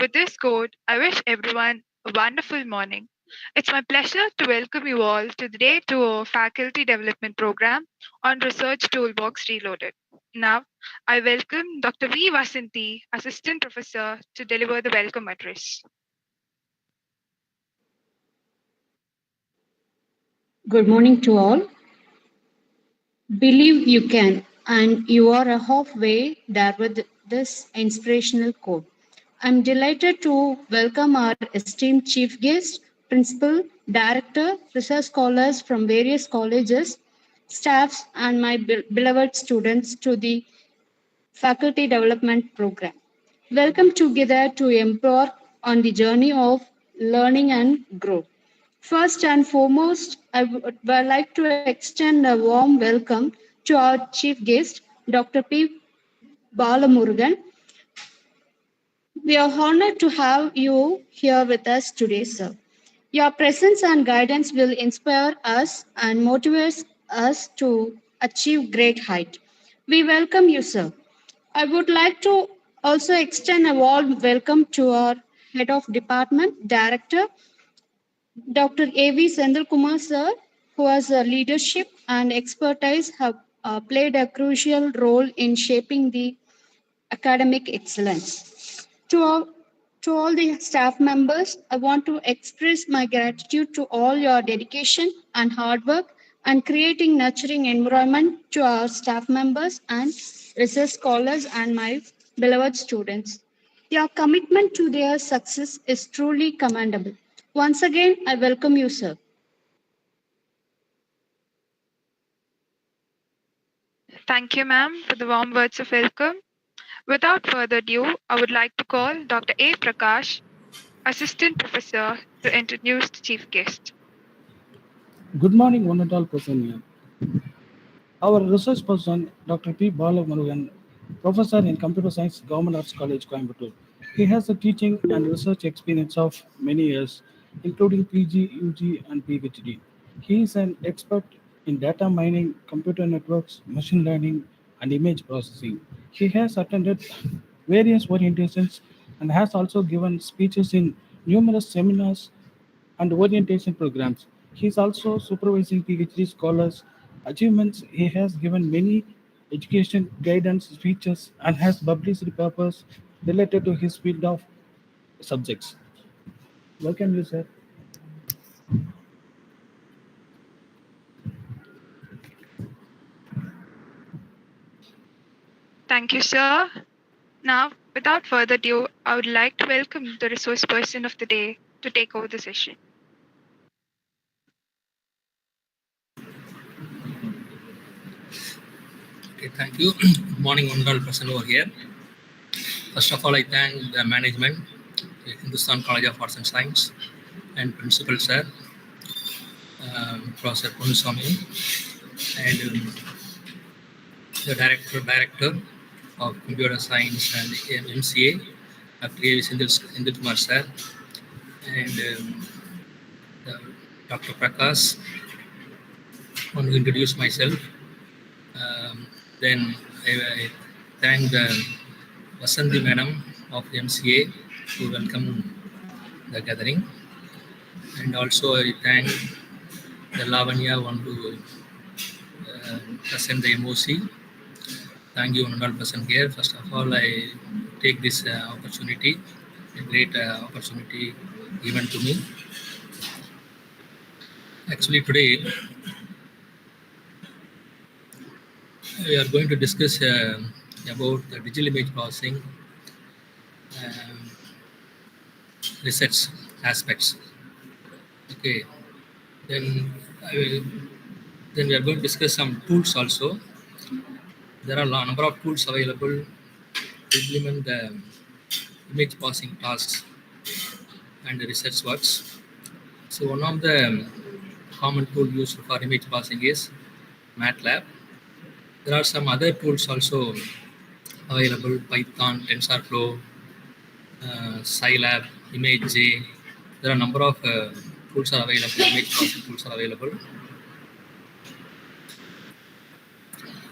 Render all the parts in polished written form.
With this quote, I wish everyone a wonderful morning. It's my pleasure to welcome you all to the Day 2 of Faculty Development Program on Research Toolbox Reloaded. Now, I welcome Dr. V. Vasanti, Assistant Professor, to deliver the welcome address. Good morning to all. Believe you can, and you are halfway there with this inspirational quote. I'm delighted to welcome our esteemed chief guest, principal, director, research scholars from various colleges, staffs, and my beloved students to the Faculty Development Program. Welcome together to embark on the journey of learning and growth. First and foremost, I would like to extend a warm welcome to our chief guest, Dr. P. Balamurugan. We are honored to have you here with us today, sir. Your presence and guidance will inspire us and motivate us to achieve great height. We welcome you, sir. I would like to also extend a warm welcome to our Head of Department, Director, Dr. A.V. Senthilkumar, sir, who has a leadership and expertise have played a crucial role in shaping the academic excellence. To all the staff members, I want to express my gratitude to all your dedication and hard work and creating nurturing environment to our staff members and research scholars and my beloved students. Your commitment to their success is truly commendable. Once again, I welcome you, sir. Thank you, ma'am, for the warm words of welcome. Without further ado, I would like to call Dr. A. Prakash, Assistant Professor, to introduce the chief guest. Good morning, one and all person here. Our research person, Dr. P. Balamurugan, Professor in Computer Science, Government Arts College, Coimbatore. He has a teaching and research experience of many years, including PG, UG, and PhD. He is an expert in data mining, computer networks, machine learning, and image processing. He has attended various orientations and has also given speeches in numerous seminars and orientation programs. He is also supervising PhD scholars' achievements. He has given many education guidance speeches and has published papers related to his field of subjects. Welcome you, sir. Thank you, sir. Now, without further ado, I would like to welcome the resource person of the day to take over the session. Okay, thank you. Good morning, one and all person over here. First of all, I thank the management, the Hindustan College of Arts and Science, and Principal Sir, Professor Ponuswamy, and the Director of Computer Science and MCA, Dr. A.V. Senthilkumar Sir, and Dr. Prakash. I want to introduce myself. Then I thank the Vasanti Madam of MCA to welcome the gathering, and also I thank the Lavanya want to present the MOC. Thank you, one person here. First of all, I take this opportunity, a great opportunity given to me. Actually, today we are going to discuss about the digital image processing research aspects. Okay, then then we are going to discuss some tools also. There are a number of tools available to implement the image processing tasks and the research works. So one of the common tool used for image processing is MATLAB. There are some other tools also available: Python, TensorFlow, Scilab, ImageJ. There are a number of tools are available. Image processing tools are available.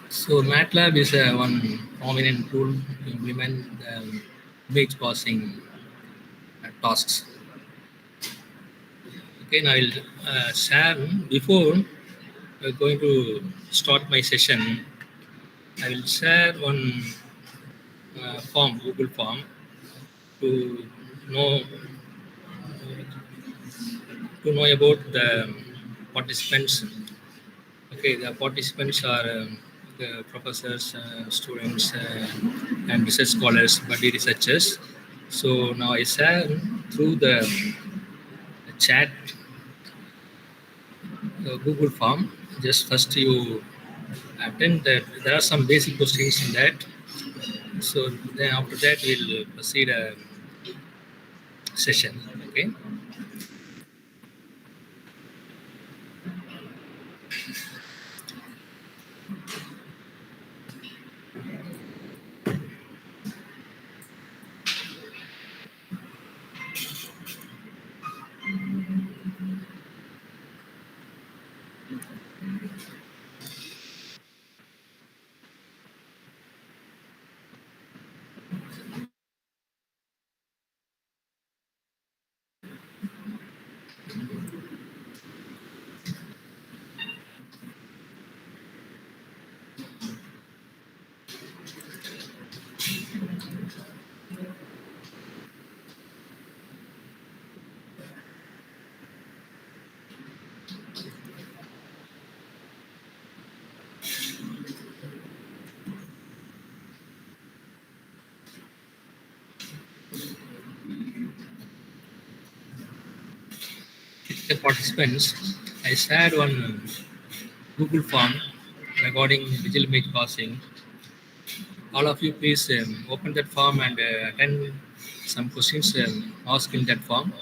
So MATLAB is one prominent tool to implement the image processing tasks. Okay, now I'll share before going to start my session. I will share one form, Google form, to know about the participants. Okay, the participants are the professors, students, and research scholars, buddy researchers. So now I share through the chat Google form. Just first you attend that. There are some basic questions in that. So then after that we'll proceed a session. Okay. The participants, I shared one Google form regarding digital image processing. All of you, please open that form and attend some questions asked in that form.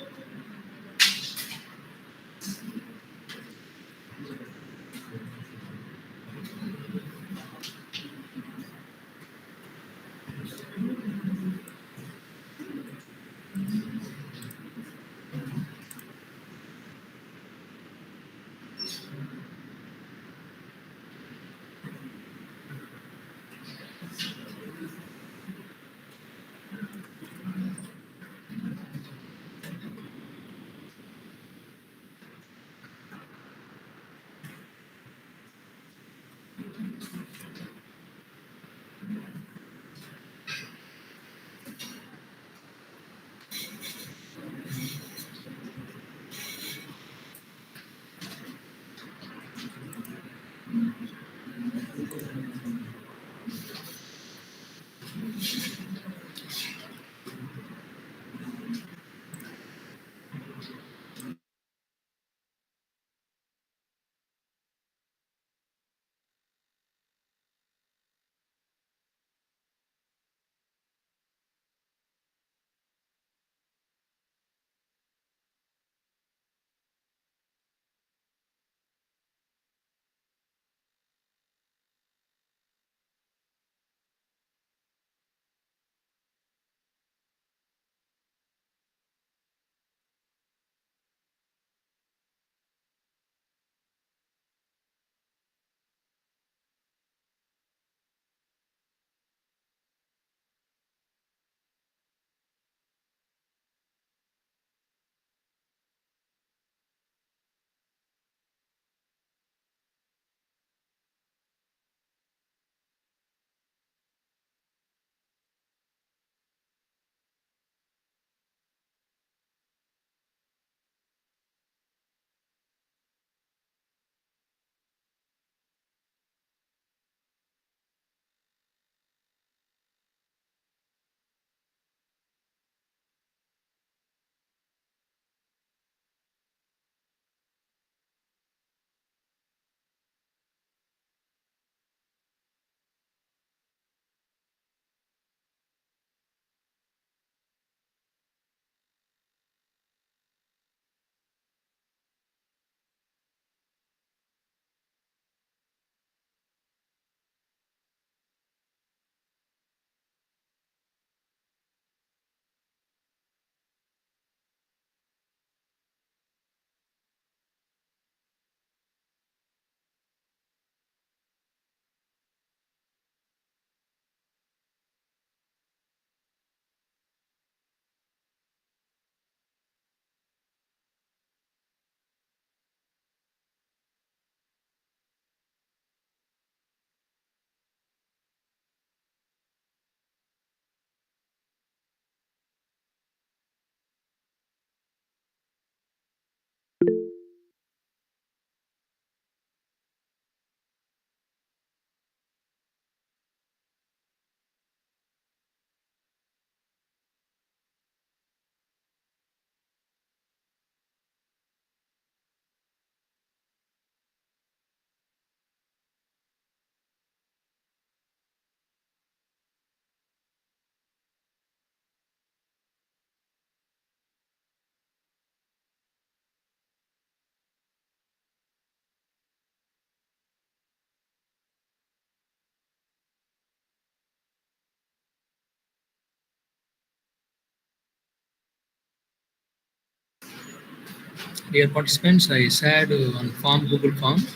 Dear participants, I shared on form Google form.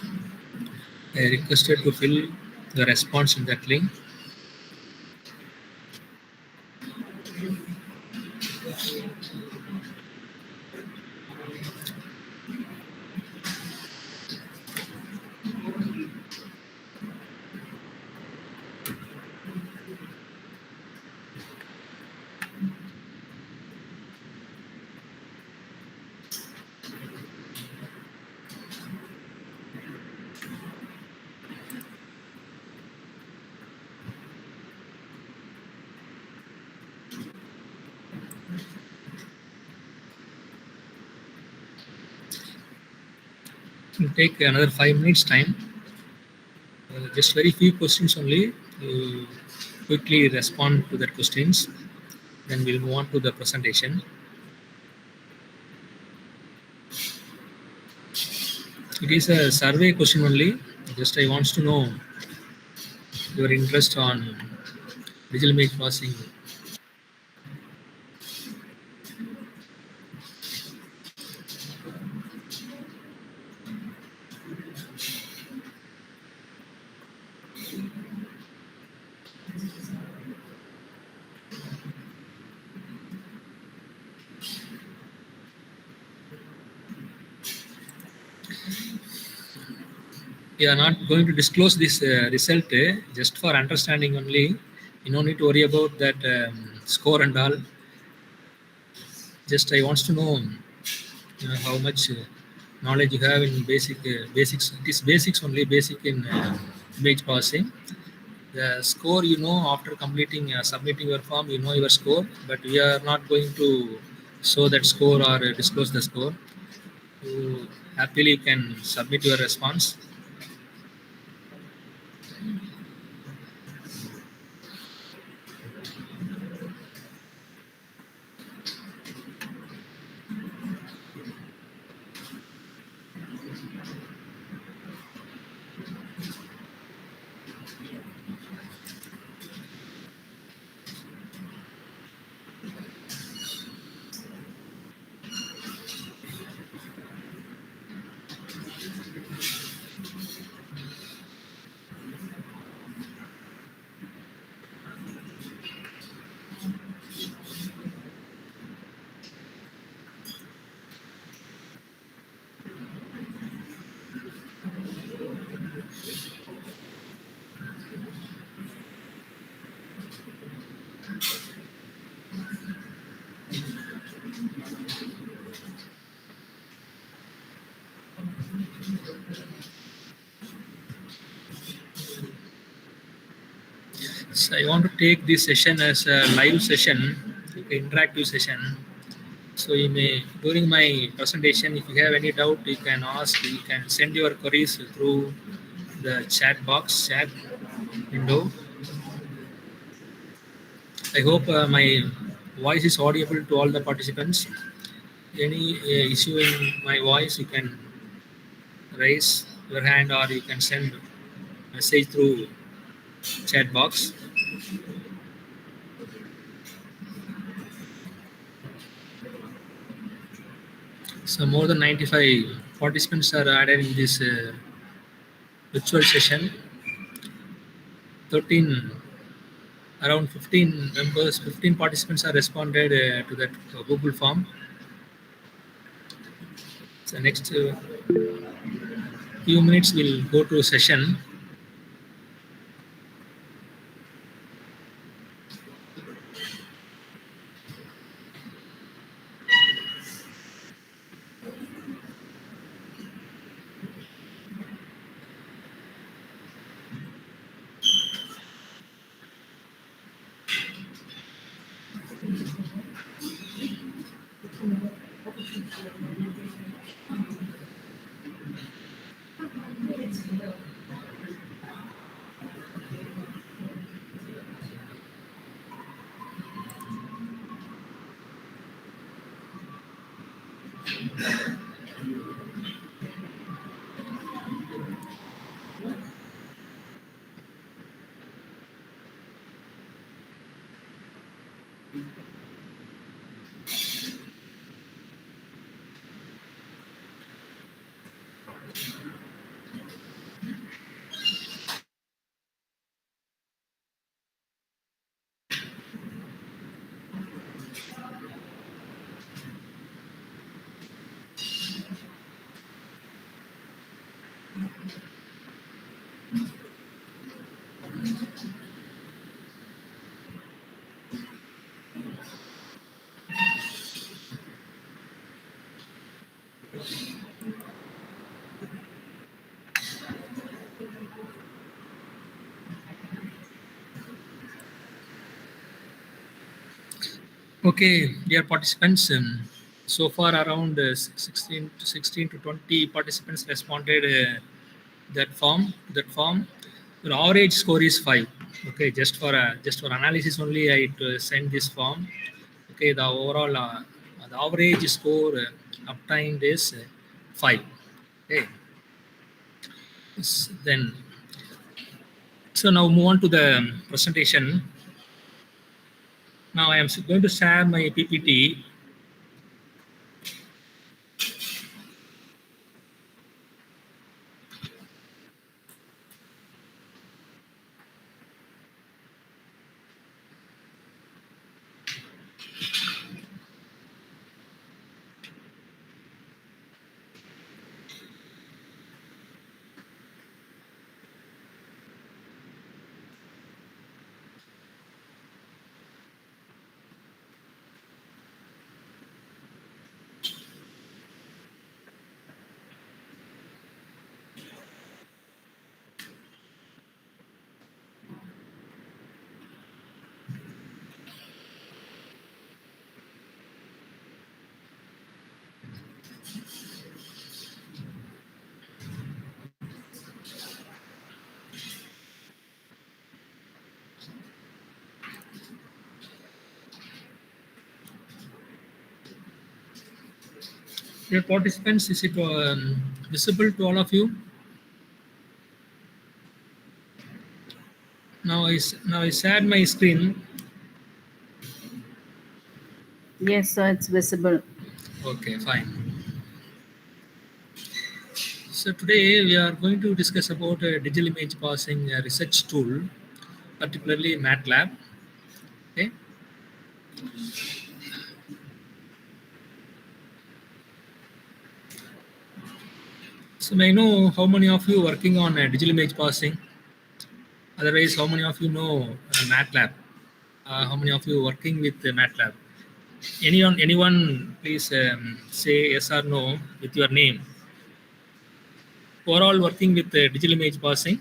I requested to fill the response in that link. It will take another 5 minutes time. Just very few questions only. Quickly respond to that questions. Then we'll move on to the presentation. It is a survey question only. Just I wants to know your interest on digital image processing. We are not going to disclose this result just for understanding only. You don't need to worry about that score and all. Just I wants to know how much knowledge you have in basics. It is basics only, basic in image processing. The score, after completing submitting your form, your score, but we are not going to show that score or disclose the score. You happily can submit your response. So I want to take this session as a live session, interactive session. So you may, during my presentation, if you have any doubt, you can ask. You can send your queries through the chat box, chat window. I hope my voice is audible to all the participants. Any issue in my voice, you can raise your hand or you can send message through chat box. So more than 95 participants are added in this virtual session. 13, around 15 members, 15 participants are responded to that Google form. So next few minutes we'll go to session. Okay, dear participants, so far around 16 to 20 participants responded that form. The average score is 5. Okay, just for analysis only, I send this form. Okay, the overall the average score obtained is 5. Okay, then so now move on to the presentation. Now I am going to share my PPT. Dear participants, is it visible to all of you? Now I shared my screen. Yes, sir, it's visible. Okay, fine. So today we are going to discuss about digital image processing research tool, particularly MATLAB. Okay. So may I know how many of you working on digital image processing? Otherwise, how many of you know MATLAB? How many of you working with MATLAB? Anyone, please say yes or no with your name. Overall, working with digital image processing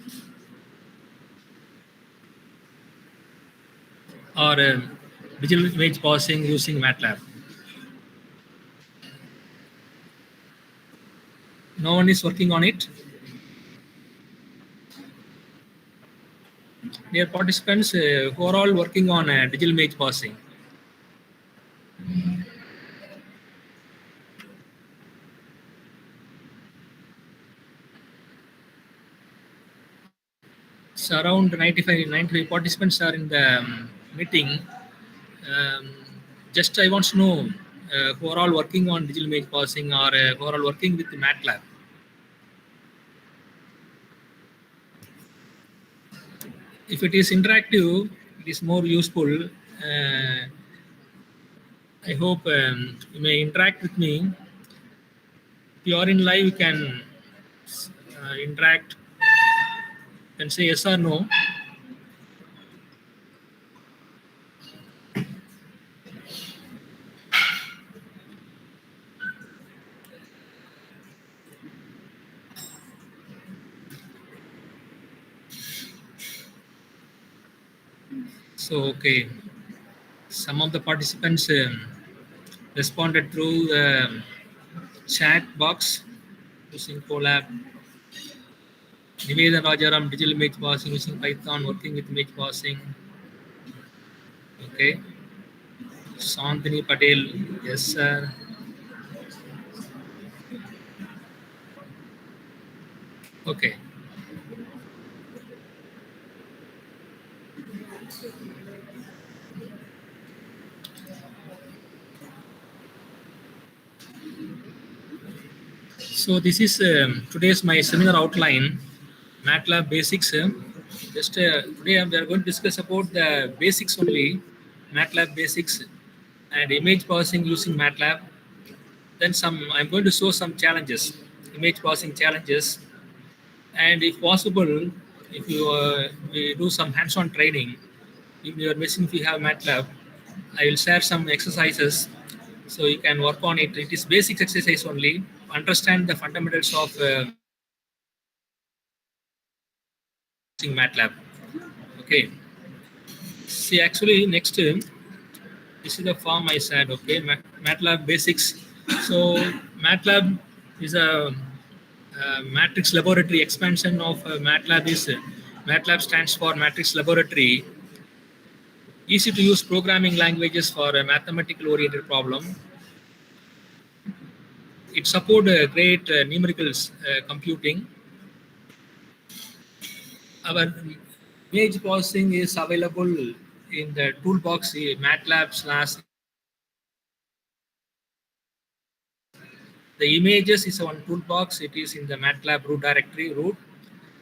or digital image processing using MATLAB. No one is working on it. Dear participants, who are all working on digital image processing? So around 95 participants are in the meeting. Um, just I want to know who are all working on digital image processing or who are all working with MATLAB. If it is interactive, it is more useful. I hope you may interact with me. If you are in live, you can interact and say yes or no. So, okay, some of the participants responded through the chat box using Colab. Niveda Rajaram, digital image processing using Python, working with image processing. Okay. Santini Patel, yes, sir. Okay. So this is today's my seminar outline, MATLAB basics. Just today we are going to discuss about the basics only, MATLAB basics and image processing using MATLAB. Then I'm going to show some challenges, image processing challenges, and if possible, if you we do some hands-on training, in your machine if you have MATLAB, I will share some exercises so you can work on it. It is basic exercise only. understand the fundamentals of using MATLAB. Okay. See, actually, next this is the form I said. Okay, MATLAB basics. So MATLAB is a matrix laboratory expansion of MATLAB. Is MATLAB stands for matrix laboratory. Easy to use programming languages for a mathematical oriented problem. It supports great numerical computing. Our image processing is available in the toolbox MATLAB slash. The images is one toolbox. It is in the MATLAB root directory root.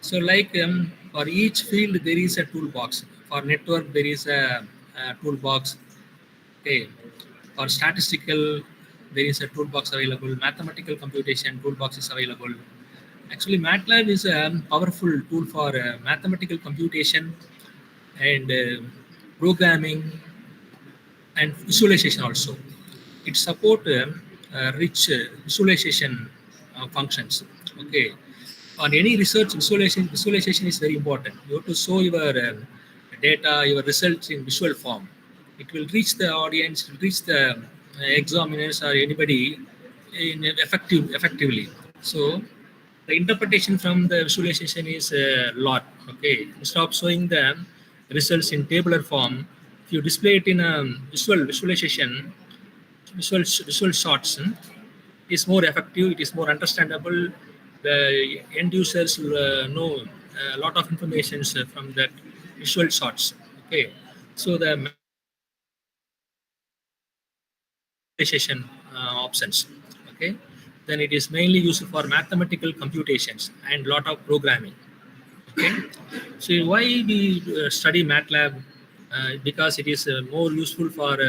So like for each field there is a toolbox. For network there is a toolbox. Okay. For statistical there is a toolbox available. Mathematical computation toolbox is available. Actually, MATLAB is a powerful tool for mathematical computation and programming and visualization also. It support rich visualization functions. Okay, on any research, visualization is very important. You have to show your data, your results in visual form. It will reach the audience, it will reach the examiners or anybody in effectively. So the interpretation from the visualization is a lot. Okay, instead of showing the results in tabular form, if you display it in a visualization, visual shots, is more effective. It is more understandable. The end users will know a lot of information from that visual shots. Okay, so the visualization options. Okay, then it is mainly used for mathematical computations and lot of programming. Okay, so why we study MATLAB? Because it is more useful for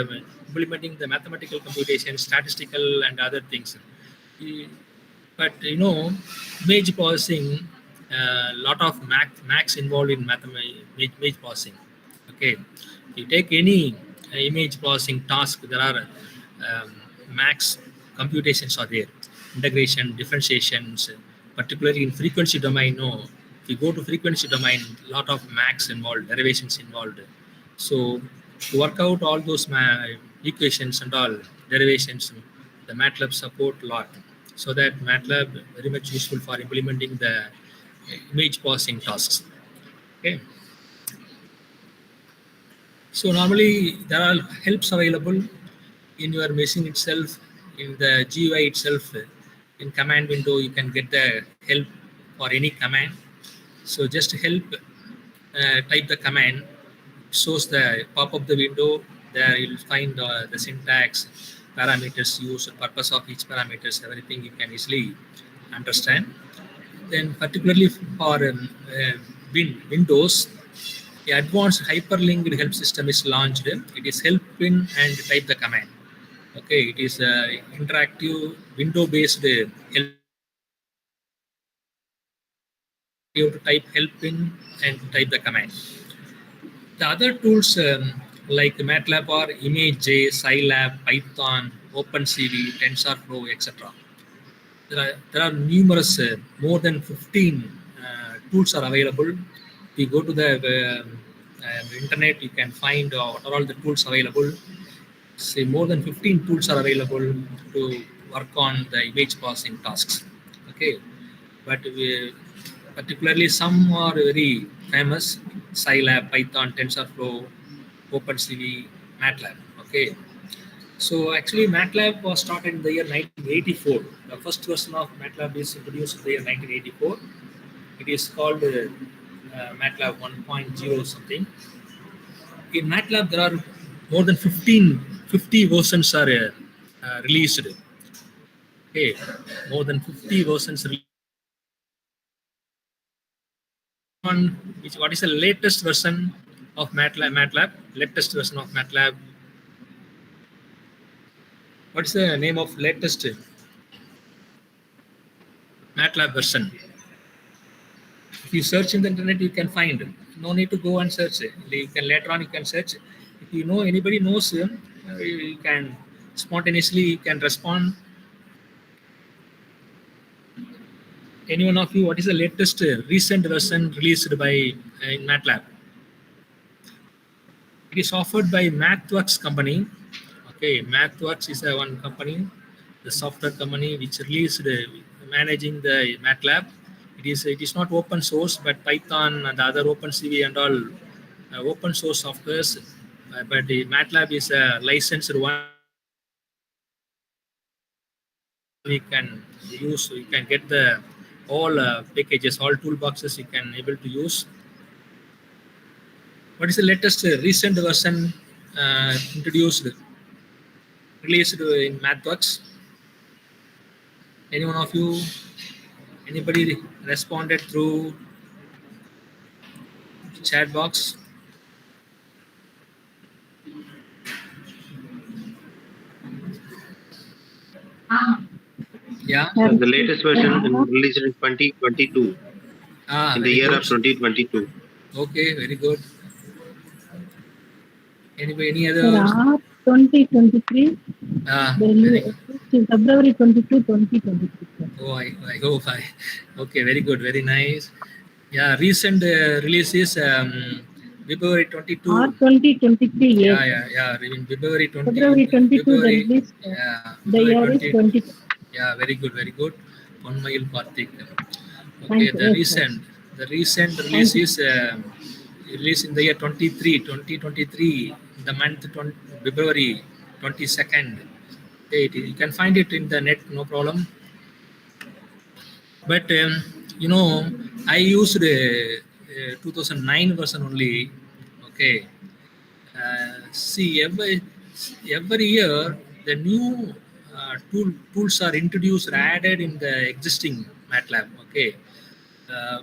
implementing the mathematical computation, statistical and other things. But image processing, a lot of max involved in image processing. Okay, you take any image processing task, there are max computations are there, integration, differentiations, particularly in frequency domain. No, if you go to frequency domain, lot of max involved, derivations involved. So to work out all those equations and all derivations, the MATLAB support a lot. So that MATLAB very much useful for implementing the image processing tasks. Okay. So normally there are helps available in your machine itself, in the GUI itself. In command window, you can get the help for any command. So just help, type the command, shows the pop up the window. There you'll find the syntax, parameters used, purpose of each parameters, everything you can easily understand. Then particularly for Windows, the advanced hyperlinked help system is launched. It is help in and type the command. Okay, it is interactive window-based help. You have to type help in and type the command. The other tools like MATLAB or ImageJ, Scilab, Python, OpenCV, TensorFlow, etc. There are numerous, more than 15 tools are available. If you go to the internet, you can find what are all the tools available. Say more than 15 tools are available to work on the image processing tasks. Okay, but particularly some are very famous: Scilab, Python, TensorFlow, OpenCV, MATLAB. Okay, so actually MATLAB was started in the year 1984. The first version of MATLAB is introduced in the year 1984. It is called MATLAB 1.0 something. In MATLAB, there are more than 50 versions are released. Okay, more than 50 versions released. What is the latest version of MATLAB? Latest version of MATLAB. What is the name of latest MATLAB version? If you search in the internet, you can find. No need to go and search. You can later on you can search. If you know anybody knows, you can spontaneously you can respond. Any one of you, what is the latest recent version released by in MATLAB? It is offered by MathWorks company. Okay, MathWorks is a one company, the software company which released managing the MATLAB. It is not open source, but Python and the other OpenCV and all open source softwares. But the MATLAB is a licensed one. We can use. You can get the all packages, all toolboxes you can able to use. What is the latest recent version introduced, released in MathWorks? Any one of you, anybody responded through chat box? Yeah. The latest version released in 2022, in the Very year good. of 2022. Okay, very good. Anybody, any Sir, other? R 2023, Very good. February 22, 2023. Sir. Oh, I hope okay, very good, very nice. Yeah, recent release is February 22. R 2023, yes. Yeah. In February 20. February 22, the February, release. yeah, The February year is 20. 20. Yeah, very good, very good. Ponmayil Karthik. Okay, Thank you. the Yes, sir. recent Thank release you. is released in the year 2023, the month February 22nd. Okay, you can find it in the net, no problem. But I used 2009 version only. Okay, see every year the new tools are introduced or added in the existing MATLAB. Okay,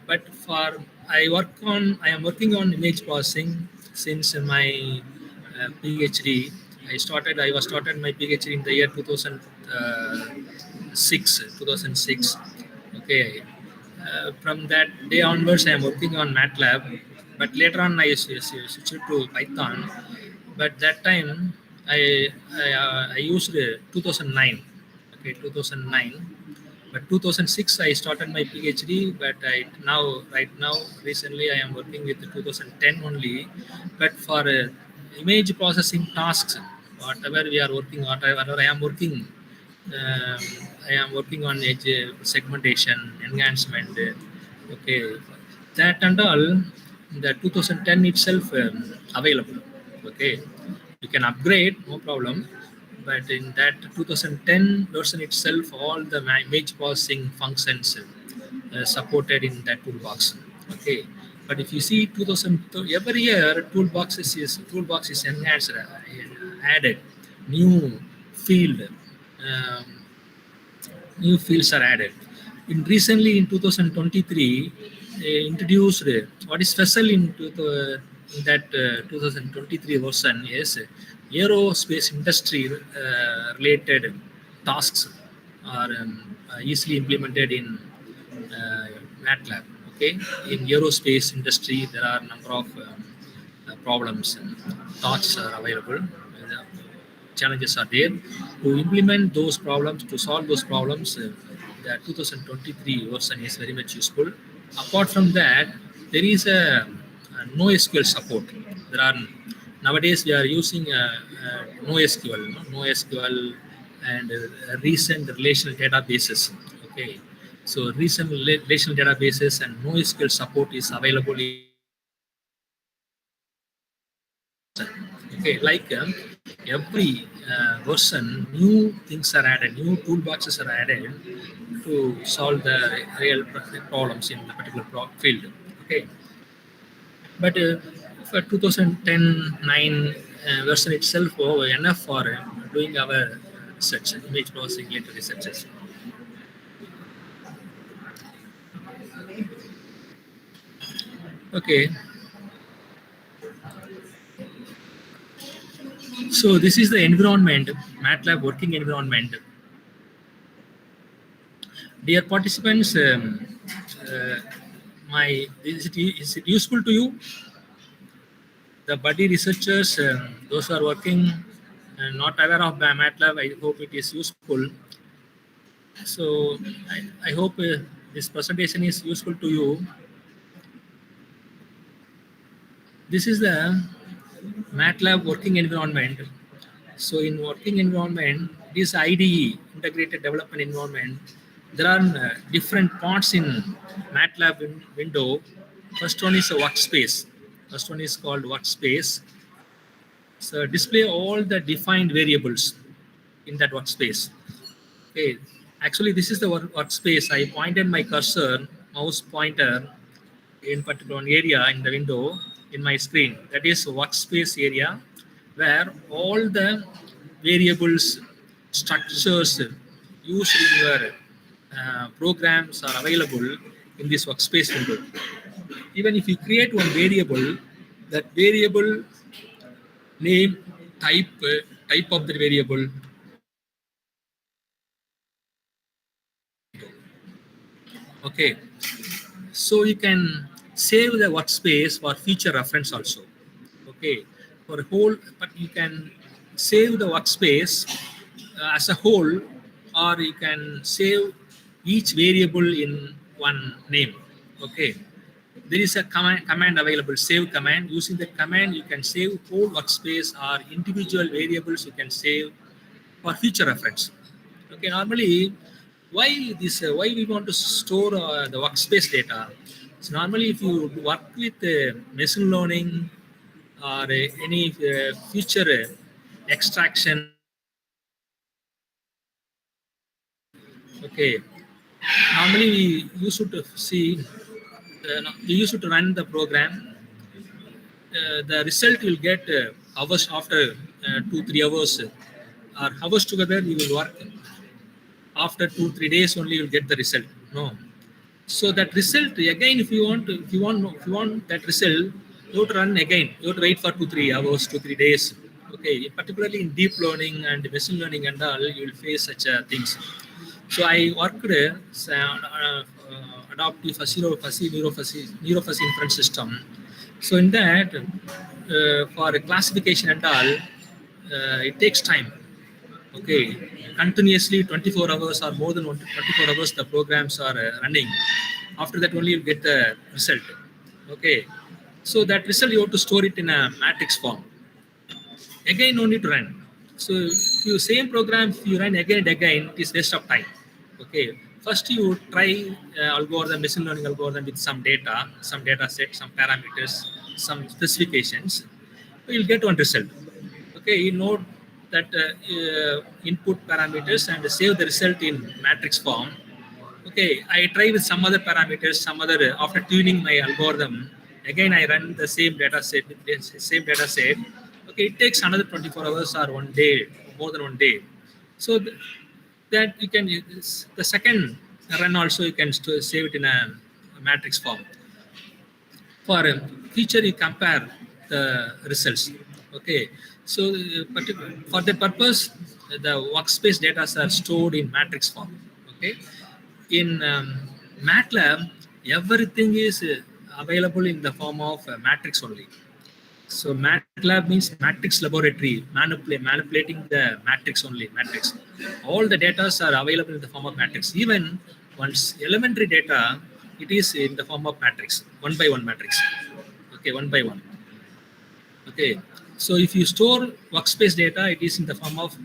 but for I am working on image processing since my PhD. I was started my PhD in the year 2006. Okay, from that day onwards, I am working on MATLAB. But later on, I switched to Python. But that time, I used 2009. Okay, 2009. But 2006, I started my PhD. But right now, recently, I am working with 2010 only. But for image processing tasks, whatever we are working, whatever I am working, um, I am working on edge segmentation, enhancement. Okay, that and all, the 2010 itself available. Okay, you can upgrade, no problem. But in that 2010 version itself, all the image processing functions supported in that toolbox. Okay, but if you see 2000 every year toolbox is enhanced, added new field. Um, New fields are added. In 2023, introduced what is special in that 2023 version is aerospace industry related tasks are easily implemented in MATLAB. Okay, in aerospace industry, there are a number of problems and thoughts are available. Challenges are there. To implement those problems, to solve those problems, the 2023 version is very much useful. Apart from that, there is a NoSQL support. There are nowadays we are using NoSQL, NoSQL and recent relational databases. Okay, so recent relational databases and NoSQL support is available in okay, like every version, new things are added, new toolboxes are added to solve the real problems in the particular field. Okay, but for 2010 9 version itself, enough for doing our research, image processing related researches. Okay, so this is the environment, MATLAB working environment. Dear participants, is it useful to you? The buddy researchers, those who are working and not aware of MATLAB, I hope it is useful. So I hope this presentation is useful to you. This is the MATLAB working environment. So in working environment, this IDE, Integrated Development Environment, there are different parts in MATLAB window. First one is a workspace. First one is called workspace. So display all the defined variables in that workspace. Okay, actually this is the workspace. I pointed my cursor, mouse pointer in particular one area in the window in my screen. That is workspace area where all the variables, structures used in your programs are available in this workspace window. Even if you create one variable, that variable name, type of the variable, okay. So you can save the workspace for future reference also. Okay, for a whole, but you can save the workspace as a whole, or you can save each variable in one name. Okay, there is a command available, save command. Using the command, you can save whole workspace or individual variables. You can save for future reference. Okay, normally, why this? Why we want to store the workspace data? So normally, if you work with machine learning or any future extraction, okay, normally we used to see, we used to run the program. The result will get hours after 2 3 hours or hours together. We will work after 2 3 days only. You will get the result. No. So that result again, if you want that result, you have to run again. You have to wait for 2 3 hours, 2 3 days. Okay, particularly in deep learning and machine learning and all, you will face such things. So I worked adaptive fuzzy neurofuzzy inference system. So in that, for classification and all, it takes time. Okay, continuously 24 hours or more than 24 hours the programs are running. After that only you get the result. Okay, so that result you have to store it in a matrix form. Again no need to run. So if you same program, if you run again and again, it is waste of time. Okay, first you try algorithm, machine learning algorithm with some data set, some parameters, some specifications. You'll get one result. Okay, you know that input parameters and save the result in matrix form. Okay, I try with some other parameters, some other after tuning my algorithm. Again, I run the same data set with the same data set. Okay, it takes another 24 hours or one day, more than one day. So that you can use the second run also you can save it in a matrix form. For future you compare the results. Okay, so for that purpose the workspace data are stored in matrix form. Okay, in MATLAB everything is available in the form of matrix only. So MATLAB means matrix laboratory, manipulating the matrix only, matrix. All the data are available in the form of matrix. Even once elementary data, it is in the form of matrix, one by one matrix. Okay, one by one. Okay, so if you store workspace data, it is in the form of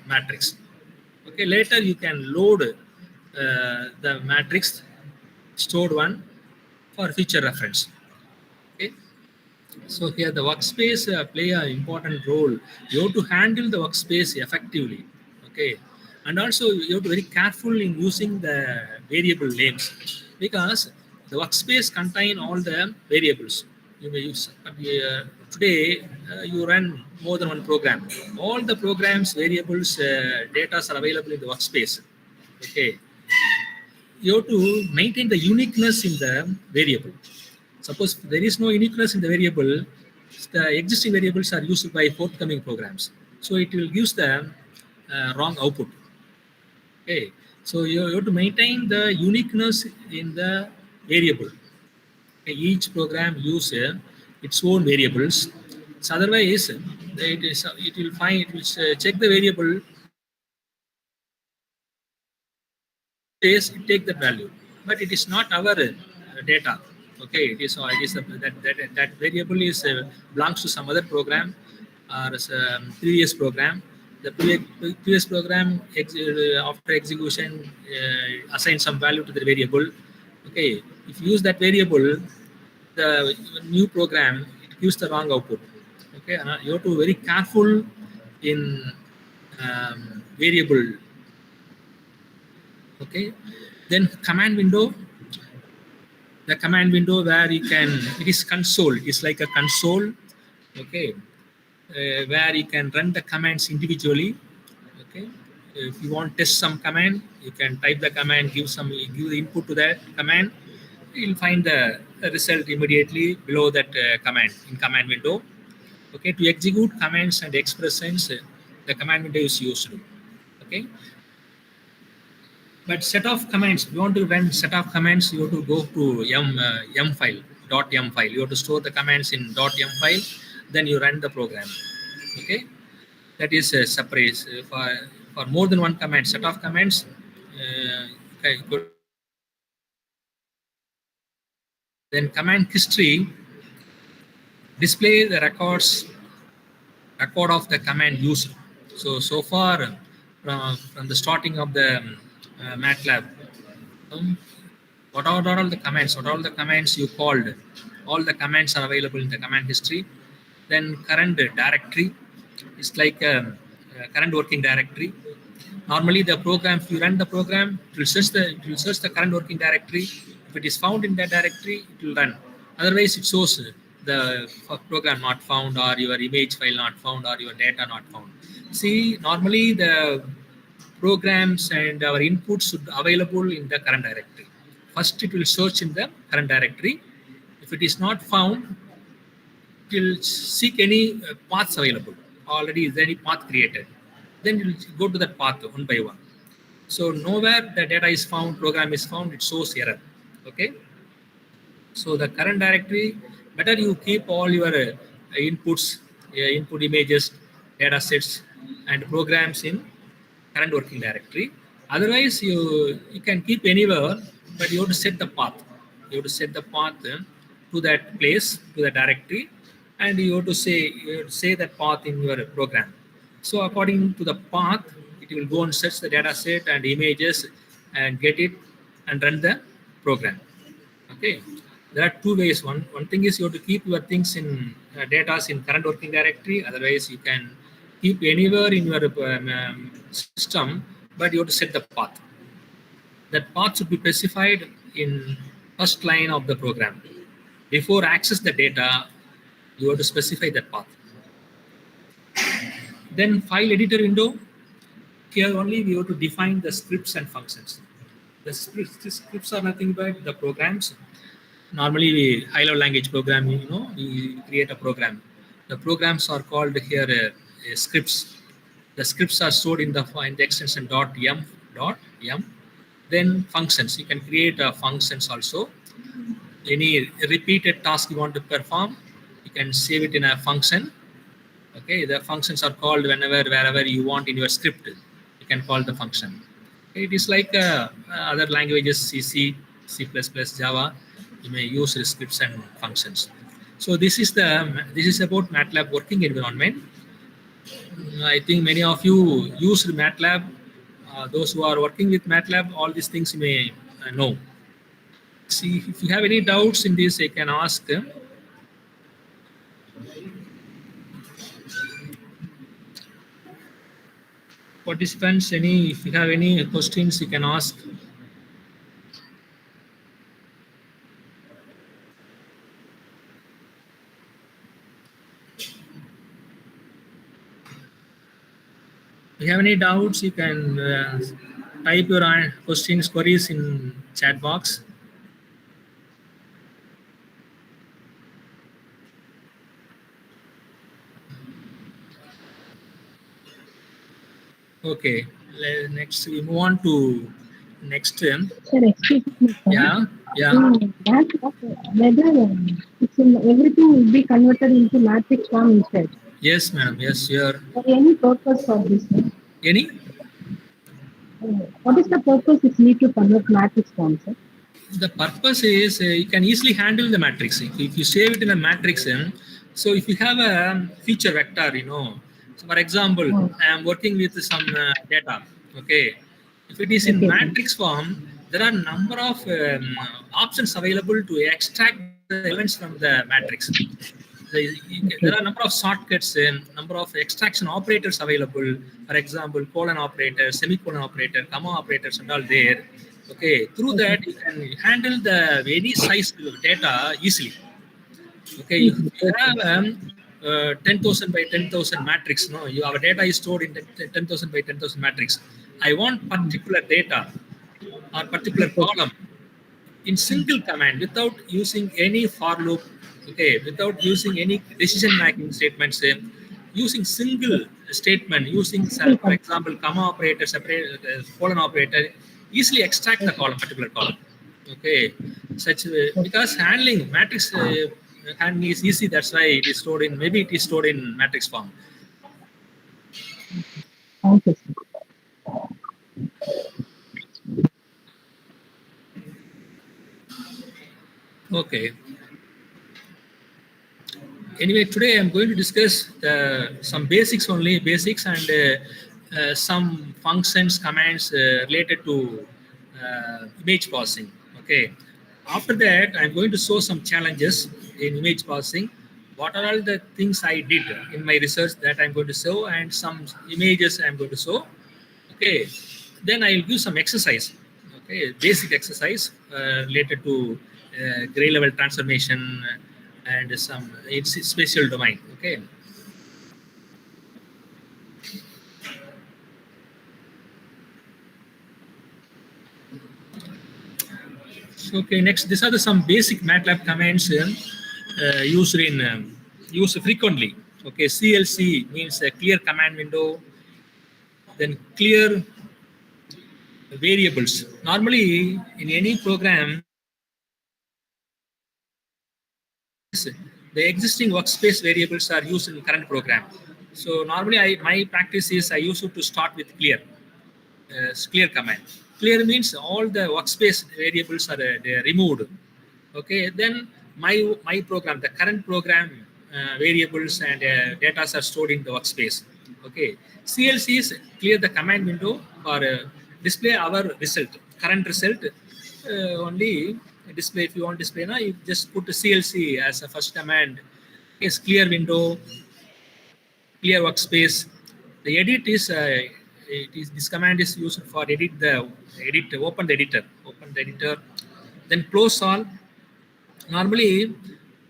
matrix. Okay, later you can load the matrix stored one for future reference. Okay, so here the workspace play an important role. You have to handle the workspace effectively. Okay, and also you have to be very careful in using the variable names because the workspace contain all the variables you may use. But today you run more than one program. All the programs, variables, data are available in the workspace. Okay, you have to maintain the uniqueness in the variable. Suppose there is no uniqueness in the variable, the existing variables are used by forthcoming programs. So it will give the wrong output. Okay, so you have to maintain the uniqueness in the variable. Okay, each program uses its own variables. So otherwise, it will find, it will check the variable, says it take that value. but it is not our data. Okay, it is that variable is belongs to some other program or previous program. The previous program after execution assign some value to the variable. Okay, if you use that variable, the new program it gives the wrong output. Okay, you have to be very careful in variable. Okay, then command window, the command window where you can, it is console, it's like a console. Okay, where you can run the commands individually. Okay, if you want to test some command, you can type the command, give the input to that command, you'll find the result immediately below that command in command window. Okay, to execute commands and expressions, the command window is used. Okay, but set of commands, if you want to run set of commands, you have to go to m file, .m file. You have to store the commands in .m file, then you run the program. Okay, that is separate for more than one command, set of commands. Okay, then command history display the record of the command used. So far from the starting of the MATLAB, what are all the commands? What are all the commands you called? All the commands are available in the command history. Then current directory is like a current working directory. Normally, the program, if you run the program, it will search the current working directory. If it is found in that directory, it will run. Otherwise, it shows the program not found, or your image file not found, or your data not found. See, normally the programs and our inputs should be available in the current directory. First, it will search in the current directory. If it is not found, it will seek any paths available. Already is there any path created? Then it will go to that path one by one. So nowhere the data is found, program is found, it shows error. Okay. So the current directory, better you keep all your inputs, input images, data sets, and programs in current working directory. Otherwise, you can keep anywhere, but you have to set the path. You have to set the path to that place, to the directory, and you have to say that path in your program. So according to the path, it will go and search the data set and images and get it and run the program. Okay, there are two ways. One thing is you have to keep your things in data in current working directory. Otherwise, you can keep anywhere in your system, but you have to set the path. That path should be specified in first line of the program. Before access the data, you have to specify that path. Then file editor window. Here only we have to define the scripts and functions. The scripts are nothing but the programs. Normally, high-level language programming, we create a program. The programs are called here scripts. The scripts are stored in the extension .m. Then functions. You can create functions also. Any repeated task you want to perform, you can save it in a function. Okay, the functions are called wherever you want in your script. You can call the function. It is like other languages, C, C++, Java. You may use scripts and functions. So this is about MATLAB working environment. I think many of you use MATLAB. Those who are working with MATLAB, all these things you may know. See, if you have any doubts in this, you can ask. Participants, if you have any questions, you can ask. If you have any doubts, you can type your questions, queries in chat box. Okay, next we move on to next. Sir, excuse me, sir. Yeah. Whether everything will be converted into matrix form instead. Yes, madam. Yes, sure. For any purpose for this, sir? Any? What is the purpose is need to convert matrix form, sir? The purpose is you can easily handle the matrix. If you save it in a matrix, so if you have a feature vector, so for example, Oh, I am working with some data. Okay, if it is in okay, sir. matrix form, there are number of options available to extract the elements from the matrix. There are Okay. a number of shortcuts and number of extraction operators available. For example, colon operator, semicolon operator, comma operators, and all there. Okay, through Okay. that you can handle the any size of data easily. Okay, if Easy. you Okay. have 10,000 by 10,000 matrix, no, our data is stored in 10,000 by 10,000 matrix. I want particular data or particular Okay. column in single command without using any for loop, okay, without using any decision making statements, using single statement, using Single for com. example comma operator, separate colon operator, easily extract the Okay. column, particular column. Okay, such Okay. because handling matrix handling is easy, that's why it is stored in, maybe it is stored in matrix form. Thank you, sir. Okay, anyway, today I'm going to discuss some basics only, basics, and some functions, commands related to image processing. Okay, after that I'm going to show some challenges in image processing, what are all the things I did in my research that I'm going to show, and some images I'm going to show. Okay, then I'll give some exercise. Okay, basic exercise related to gray level transformation and some it's spatial domain. Okay, so, okay, next, these are some basic MATLAB commands used frequently. Okay, CLC means a clear command window, then clear variables. Normally in any program, the existing workspace variables are used in current program. So normally my practice is I use it to start with clear. Clear command. Clear means all the workspace variables are they are removed. Okay, then my program, the current program variables and data are stored in the workspace. Okay, CLC is clear the command window for display our result, current result. Only display, if you want display now, you just put the CLC as a first command. Is clear window, clear workspace. The edit is it is this command is used for edit, open the editor, then close all. Normally,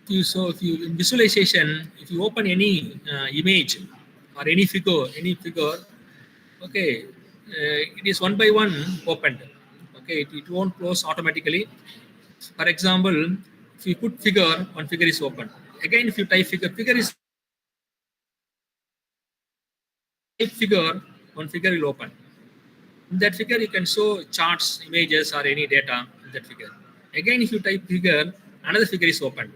if you in visualization, if you open any image or any figure, okay, it is one by one opened. Okay, it won't close automatically. For example, if you put figure, one figure is open. Again, if you type figure, figure is type figure, one figure will open. In that figure, you can show charts, images, or any data in that figure. Again, if you type figure, another figure is opened.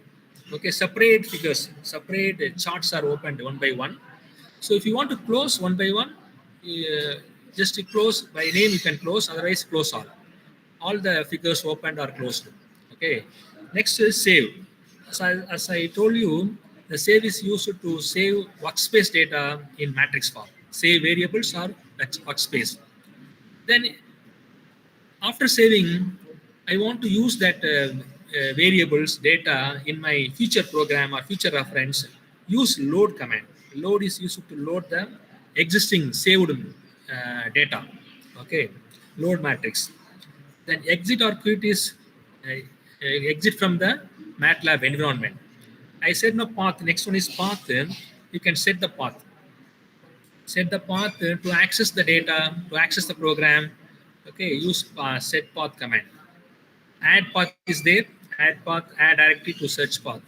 Okay, separate figures, separate charts are opened one by one. So if you want to close one by one, just to close by name, you can close. Otherwise, close all. All the figures opened are closed. Okay. Next is save. As I told you, the save is used to save workspace data in matrix form. Save variables or workspace. Then after saving, I want to use that variables data in my future program or future reference. Use load command. Load is used to load the existing saved data. Okay, load matrix. Then exit or quit is exit from the MATLAB environment. I said no path. Next one is path. You can set the path. Set the path to access the data, to access the program. Okay, use set path command. Add path is there. Add path, add directory to search path.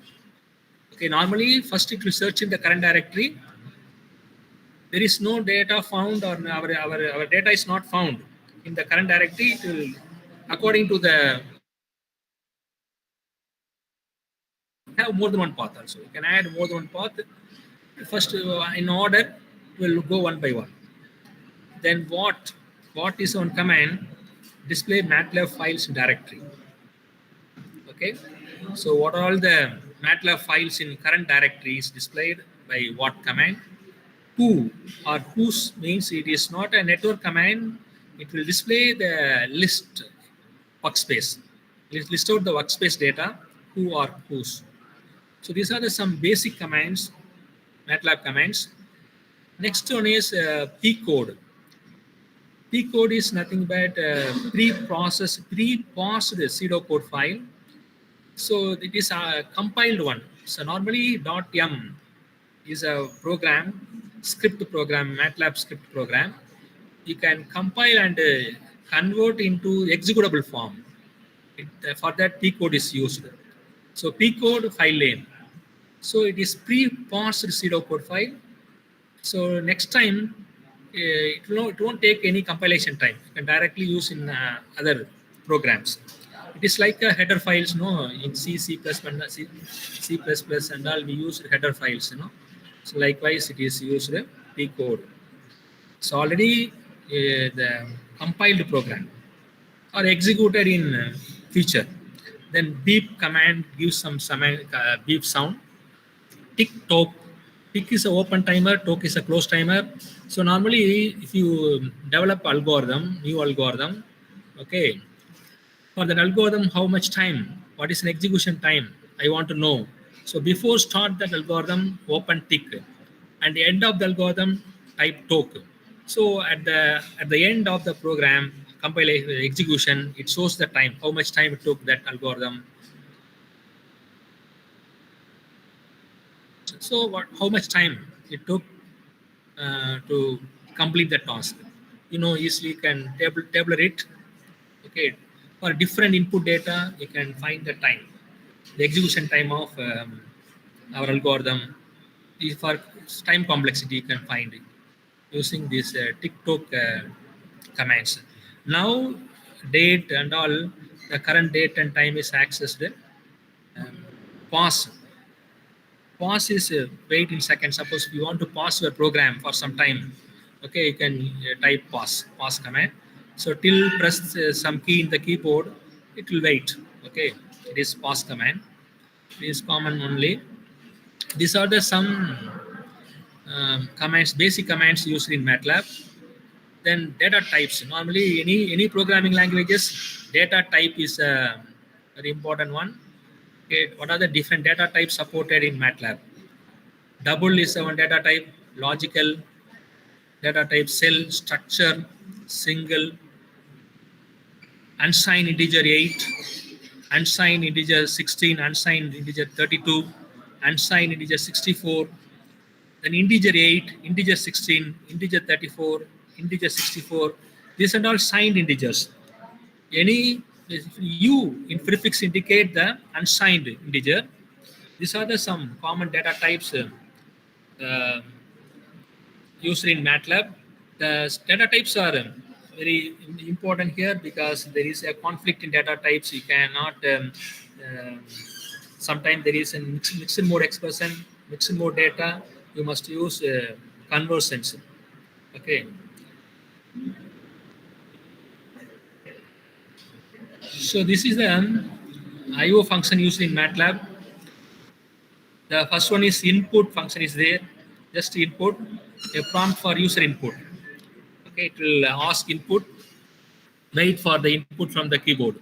Okay, normally first it will search in the current directory. There is no data found, or our data is not found in the current directory. It will, according to the have more than one path also. You can add more than one path. First, in order, we'll go one by one. Then what is on command? Display MATLAB files directory. Okay, so what are all the MATLAB files in current directory is displayed by what command? Who or whose means it is not a network command. It will display the list workspace. List out the workspace data, who or whose. So these are the some basic commands, MATLAB commands. Next one is P code. P code is nothing but pre-parsed pseudocode file. So it is a compiled one. So normally .m is a program, script program, MATLAB script program. You can compile and convert into executable form. For that, P code is used. So P code file name. So it is pre-parsed pseudocode file. So next time, it won't take any compilation time. You can directly use in other programs. It is like header files, no, in C, C++, C++, and all we use header files, So likewise, it is used P code. So already the compiled program or executed in future. Then beep command gives some beep sound. Tick toke. Tick is an open timer, toke is a closed timer. So normally if you develop new algorithm, okay, for that algorithm, how much time, what is an execution time, I want to know. So before start that algorithm, open tick, and the end of the algorithm, type toke. So at the end of the program, compilation execution, it shows the time, how much time it took that algorithm. So how much time it took to complete the task. Easily can tabular it. Okay, for different input data, you can find the time, the execution time of our algorithm. For time complexity, you can find it using these TikTok commands. Now, date and all, the current date and time is accessed. Um, pause. Pause is wait in seconds. Suppose you want to pause your program for some time. Okay, you can type pause command. So till press some key in the keyboard, it will wait. Okay, it is pause command. It is common only. These are the some commands, basic commands used in MATLAB. Then data types. Normally, any programming languages, data type is a very important one. Okay, what are the different data types supported in MATLAB? Double is one data type, logical data type, cell, structure, single, unsigned integer 8, unsigned integer 16, unsigned integer 32, unsigned integer 64, then integer 8, integer 16, integer 34, integer 64. These are all signed integers. Any U in prefix indicate the unsigned integer. These are the some common data types used in MATLAB. The data types are very important here because there is a conflict in data types. You cannot, sometimes there is a mixed mode expression, mixed mode data. You must use conversions. Okay. So this is the IO function used in MATLAB. The first one is input function is there. Just input, a prompt for user input. Okay, it will ask input, wait for the input from the keyboard.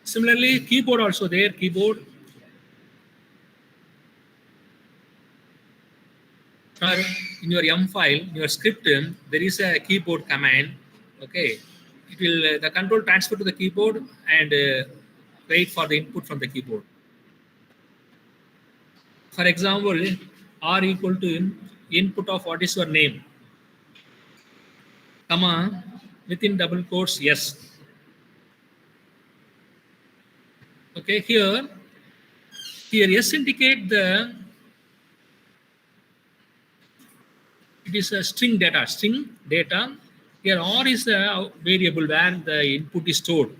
Similarly, keyboard also there, keyboard. Or in your M file, in your script, there is a keyboard command. Okay, it will the control transfer to the keyboard and wait for the input from the keyboard. For example, R equal to input of what is your name, comma, within double quotes, yes. Okay, here yes indicate the, it is a string data. Here R is the variable where the input is stored.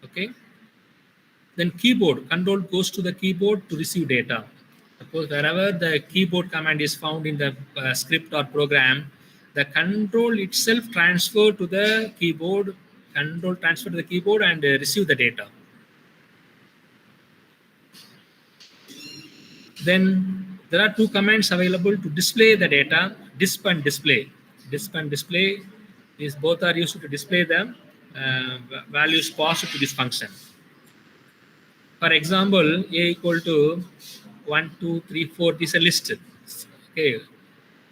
Okay. Then keyboard, control goes to the keyboard to receive data. Suppose wherever the keyboard command is found in the script or program, the control itself transfer to the keyboard, and receive the data. Then there are two commands available to display the data: disp and display. Disp and display is both are used to display the values passed to this function. For example, a equal to 1, 2, 3, 4. This is a list. Okay,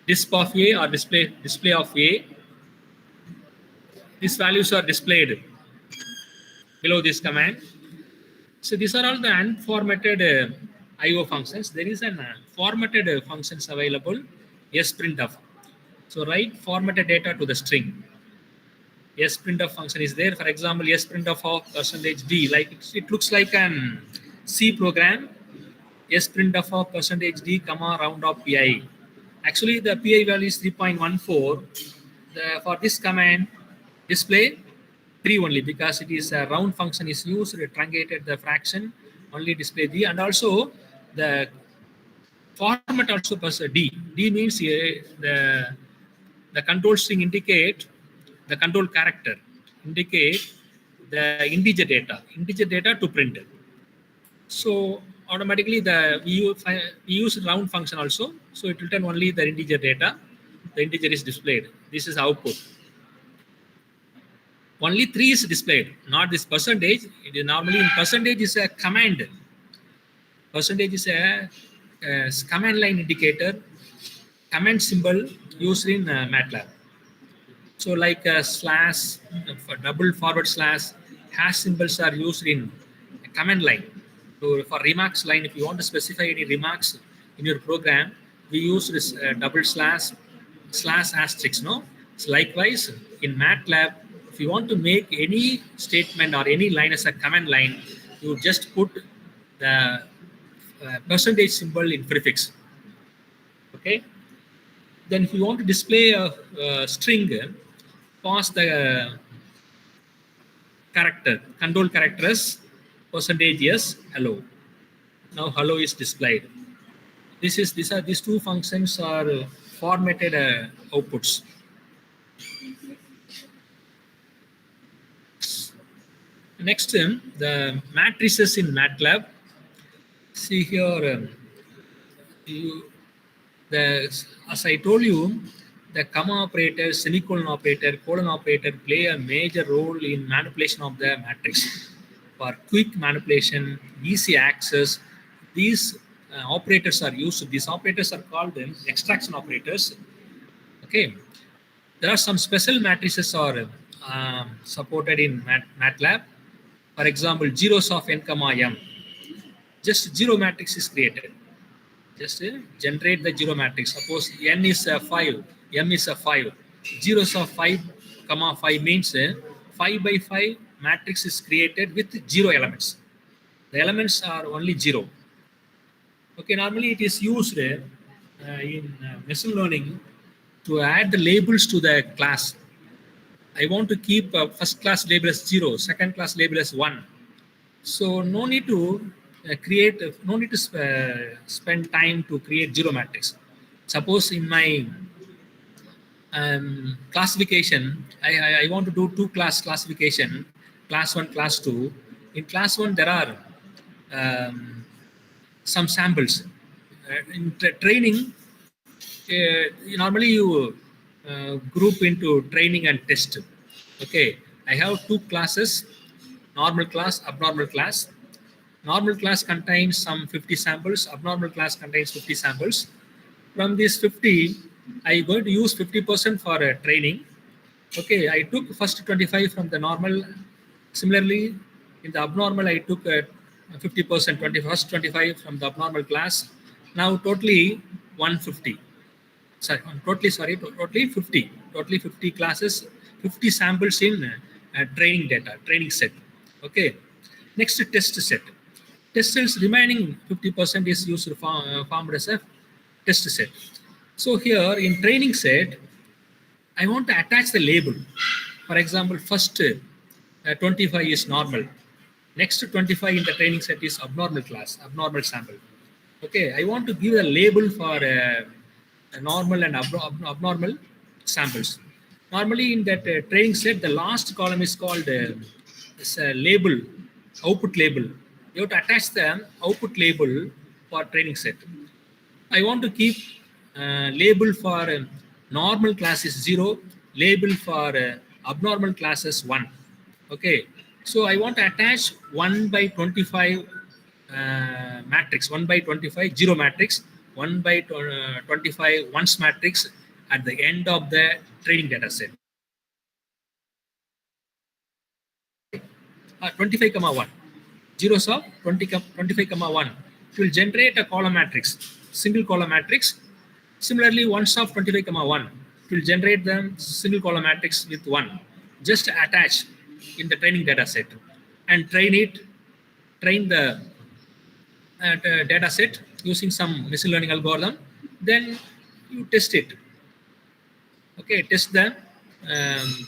disp of a or display of a. These values are displayed below this command. So these are all the unformatted IO functions. There is an formatted functions available. Sprintf. So write formatted data to the string. Sprintf function is there. For example, sprintf of %d. Like it looks like an C program. Sprintf of %d, comma round of pi. Actually, the pi value is 3.14. For this command, display 3 only, because it is a round function is used, truncated the fraction, only display d. And also the format also plus d. D means the control string indicate the control character, indicate the integer data to print. So automatically we use round function also, so it will return only the integer data. The integer is displayed. This is output. Only 3 is displayed, not this percentage. It is normally in percentage is a command. Percentage is a command line indicator, command symbol used in MATLAB. So like slash, for double forward slash, hash symbols are used in command line. So for remarks line, if you want to specify any remarks in your program, we use this double slash asterisk. No, so likewise in MATLAB, if you want to make any statement or any line as a command line, you just put the percentage symbol in prefix. Okay. Then if you want to display a string, pass the character, control characters, percentage yes, hello. Now hello is displayed. These two functions are formatted outputs. Next, the matrices in MATLAB. See here, as I told you, the comma operator, semicolon operator, colon operator play a major role in manipulation of the matrix. For quick manipulation, easy access, these operators are used. These operators are called extraction operators. Okay, there are some special matrices are supported in MATLAB. For example, zeros of n comma m. Just zero matrix is created. Just generate the zero matrix. Suppose n is 5, m is 5. Zeros of 5 comma 5 means 5 by 5 matrix is created with 0 elements. The elements are only 0. Okay, normally it is used in machine learning to add the labels to the class. I want to keep first class label as 0, second class label as 1. So no need to spend time to create zero matrix. Suppose in my classification, I want to do 2 class classification, class 1, class 2. In class 1, there are some samples. In training, normally you group into training and test. Okay, I have 2 classes, normal class, abnormal class. Normal class contains some 50 samples, abnormal class contains 50 samples. From these 50, I'm going to use 50% for training. Okay, I took first 25 from the normal. Similarly, in the abnormal, I took 50%, 25 from the abnormal class. Now totally 150. Totally 50. Totally 50 classes, 50 samples in training data, training set. Okay, next test set. Test cells remaining 50% is used formed as a test set. So here in training set, I want to attach the label. For example, first 25 is normal. Next 25 in the training set is abnormal class, abnormal sample. Okay, I want to give a label for a normal and abnormal samples. Normally in that training set, the last column is called label, output label. You have to attach the output label for training set. I want to keep label for normal class is 0, label for abnormal class is 1. Okay, so I want to attach 1 by 25 matrix, 1 by 25 0 matrix, 1 by 25 ones matrix at the end of the training data set. 25 comma 1, zeros of 25 comma 1. It will generate a column matrix, single column matrix. Similarly, ones of 25 comma 1, it will generate the single column matrix with 1. Just attach in the training data set and train the data set using some machine learning algorithm. Then you test it. Okay, test the um,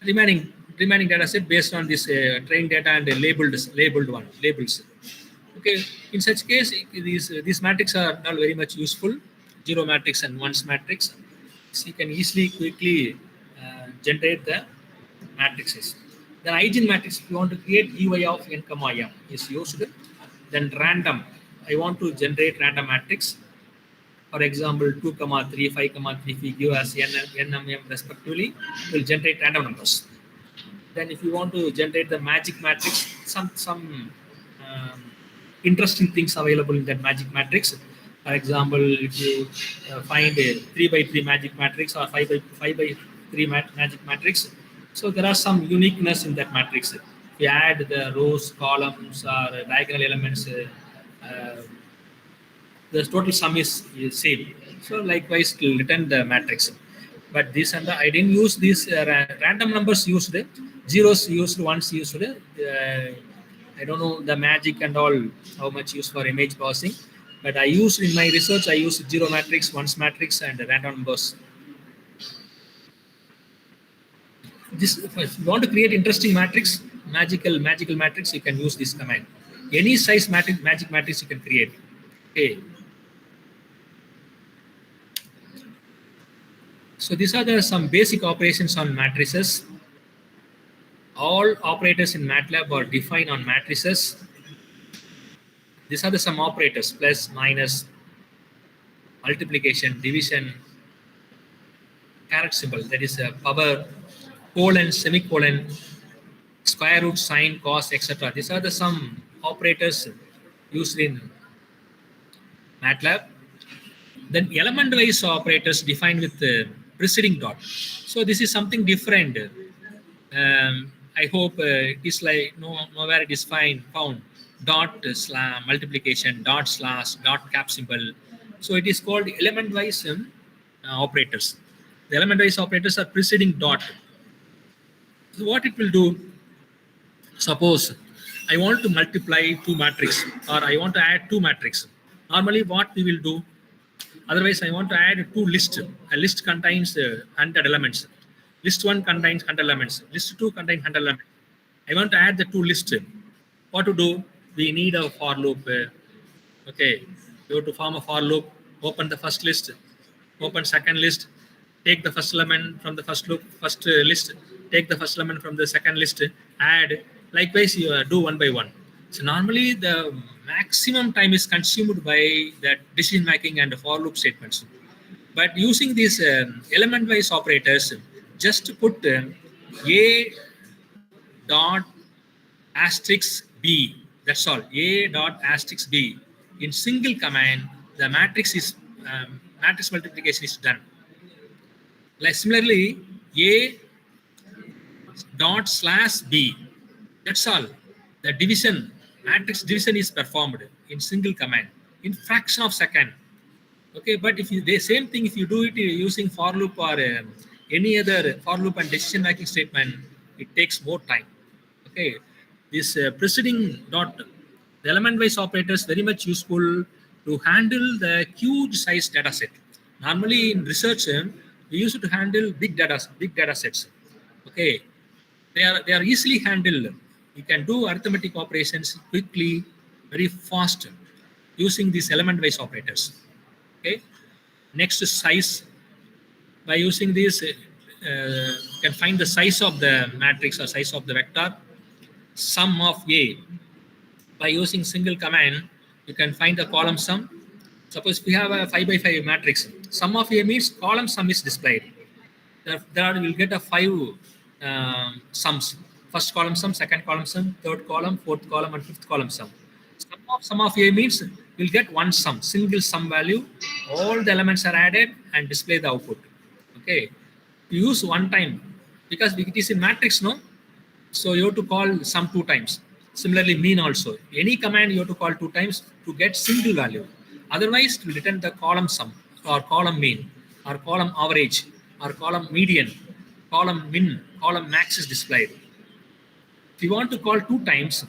remaining data set based on this training data and labels. Okay, in such case, these matrices are not very much useful. 0 matrix and ones matrix. So you can easily quickly generate the matrices. Then eigen matrix, if you want to create ui of n comma m is used. Then random, I want to generate random matrix. For example, 2 comma 3, 5 comma 3, if we give as n and m respectively, it will generate random numbers. Then if you want to generate the magic matrix, some interesting things available in that magic matrix. For example, if you find a 3 by 3 magic matrix or 5 by 3 magic matrix, so there are some uniqueness in that matrix. If you add the rows, columns, or diagonal elements, the total sum is same. So likewise, to return the matrix. But this and the, I didn't use these random numbers used, zeros used, ones used. I don't know the magic and all, how much used for image processing. But I used in my research, I used 0 matrix, ones matrix, and random numbers. This, if you want to create interesting matrix, magical matrix, you can use this command. Any size magic matrix you can create. Okay. So these are some basic operations on matrices. All operators in MATLAB are defined on matrices. These are some operators: plus, minus, multiplication, division, caret symbol, that is power, colon, semicolon, square root, sine, cos, etc. These are some operators used in MATLAB. Then element-wise operators defined with the preceding dot. So this is something different. I hope it is like nowhere it is found. Dot slash multiplication, dot slash, dot cap symbol. So it is called element-wise operators. The element-wise operators are preceding dot. So what it will do? Suppose I want to multiply 2 matrix, or I want to add 2 matrix. Normally, what we will do? Otherwise, I want to add 2 lists. A list contains 100 elements. List 1 contains 100 elements. List 2 contains 100 elements. I want to add the 2 lists. What to do? We need a for loop. Okay, go to form a for loop. Open the first list. Open second list. Take the first element from the first list. Take the first element from the second list. Add. Likewise, you do one by one. So normally the maximum time is consumed by that decision making and for loop statements. But using these element-wise operators, just put a dot asterisk b. That's all. A dot asterisk b. In single command, the matrix multiplication is done. Like similarly, a dot slash b. That's all. The matrix division is performed in single command in fraction of second. Okay, but if the same thing, if you do it using for loop or any other for loop and decision making statement, it takes more time. Okay, this preceding dot, the element wise operator is very much useful to handle the huge size data set. Normally in research, we use it to handle big data sets. Okay, they are easily handled. You can do arithmetic operations quickly, very fast, using these element-wise operators. Okay. Next is size. By using this, you can find the size of the matrix or size of the vector. Sum of A. By using single command, You can find the column sum. Suppose we have a 5 by 5 matrix. Sum of A means column sum is displayed. There will get a 5 sums. First column sum, second column sum, third column, fourth column, and fifth column sum. Sum of A means we'll get one sum, single sum value. All the elements are added and display the output. Okay. You use one time because it is in matrix, no? So you have to call sum 2 times. Similarly, mean also. Any command you have to call 2 times to get single value. Otherwise, it will return the column sum or column mean or column average or column median, column min, column max is displayed. If you want to call 2 times,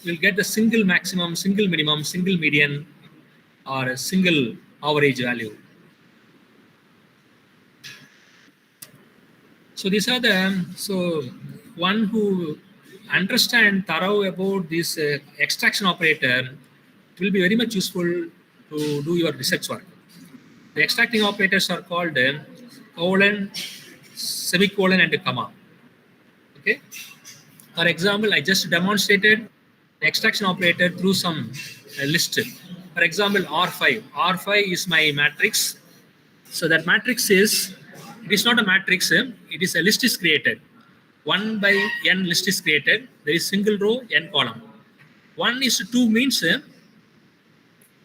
you'll get the single maximum, single minimum, single median, or a single average value. So these are the, so one who understand thorough about this extraction operator, it will be very much useful to do your research work. The extracting operators are called colon, semicolon, and comma. Okay. For example, I just demonstrated the extraction operator through some list. For example, R5. R5 is my matrix. So that matrix is, it is not a matrix, it is a list is created. 1 by n list is created. There is single row, n column. 1:2 means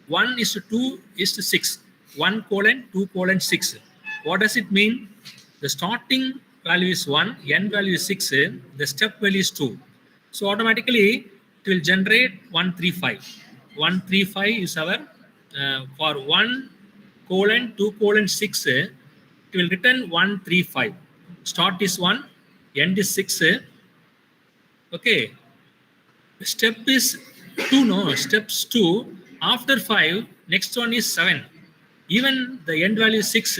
1:2 is to 6. 1:2:6. What does it mean? The starting value is 1, n value is 6, the step value is 2. So automatically it will generate 135. 135 is our, for 1:2:6, it will return 135. Start is 1, end is 6. Okay. Step is 2, no, steps 2. After 5, next one is 7. Even the end value is 6,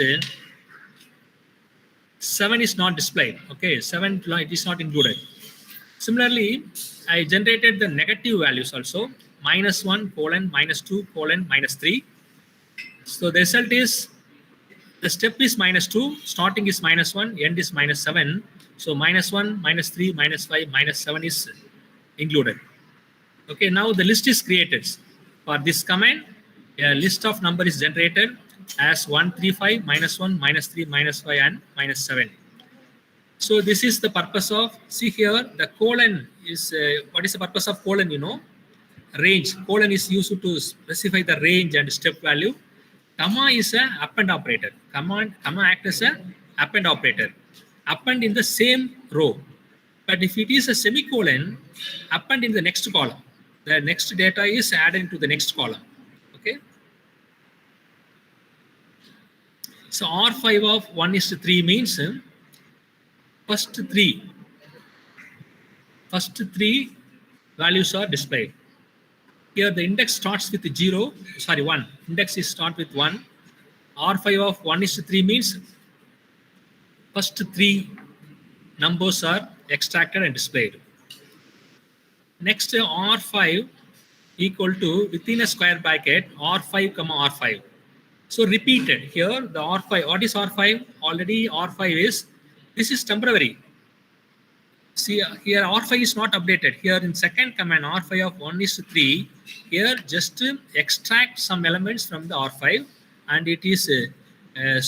7 is not displayed. Okay, 7 it is not included. Similarly, I generated the negative values also. -1, -2, -3. So the result is, the step is -2, starting is -1, end is -7. So -1, -3, -5, -7 is included. Okay, now the list is created. For this command, a list of number is generated as 135, -1, -3, -5, and -7. So this is the purpose of, see here, the colon is, what is the purpose of colon, you know? Range. Colon is used to specify the range and step value. Comma is a append operator. Comma acts as a append operator. Append in the same row. But if it is a semicolon, append in the next column. The next data is added into the next column. Okay. So R5 of 1:3 means first three values are displayed. Here the index starts with 1. Index is start with 1. R5 of 1:3 means first 3 numbers are extracted and displayed. Next, R5 equal to, within a square bracket, R5, R5. So repeated here, the R5, what is R5? Already R5 is, this is temporary. See here, R5 is not updated. Here in second command, R5 of 1:3, here just extract some elements from the R5 and it is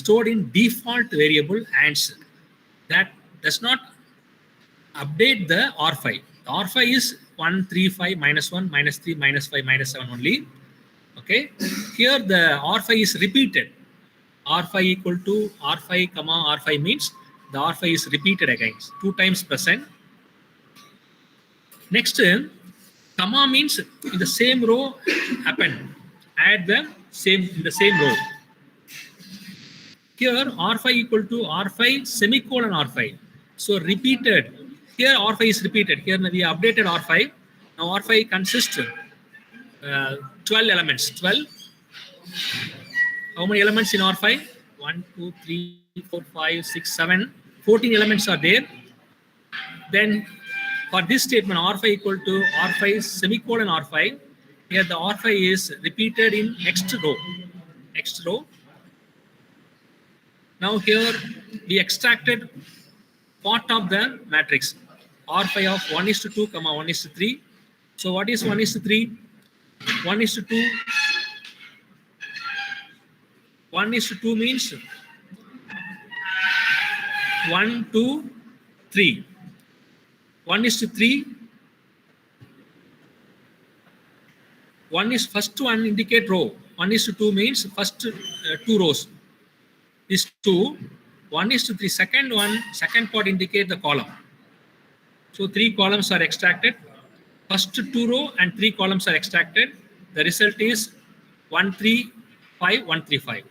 stored in default variable answer. That does not update the R5. The R5 is 135 -1 -3 -5 -7 only. Okay. Here the R5 is repeated. R5 equal to R5, R5 means the R5 is repeated again, 2 times present. Next, comma means in the same row append. Add the same in the same row. Here R5 equal to R5 semicolon R5. So repeated. Here R5 is repeated. Here we updated R5. Now R5 consists 12 elements. 12. How many elements in R5? 1, 2, 3, 4, 5, 6, 7. 14 elements are there. Then for this statement, R5 equal to R5 semicolon R5. Here the R5 is repeated in next row. Next row. Now here we extracted part of the matrix. R5 of 1:2, 1:3. So what is 1:3? 1:2. 1:2 means 1, 2, 3. 1:3. 1 is first one indicate row. 1:2 means first 2 rows is 2. 1:3 second part indicate the column. So 3 columns are extracted. First 2 row and 3 columns are extracted. The result is 135 135.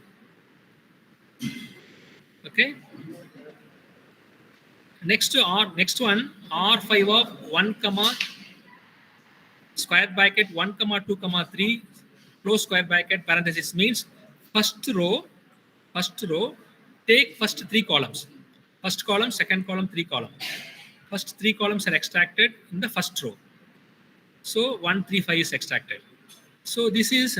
Okay. Next one R5 of 1 comma square bracket 1 comma 2 comma 3 close square bracket parenthesis means first row take first 3 columns. First column, second column, 3 column. First 3 columns are extracted in the first row. So 135 is extracted. So this is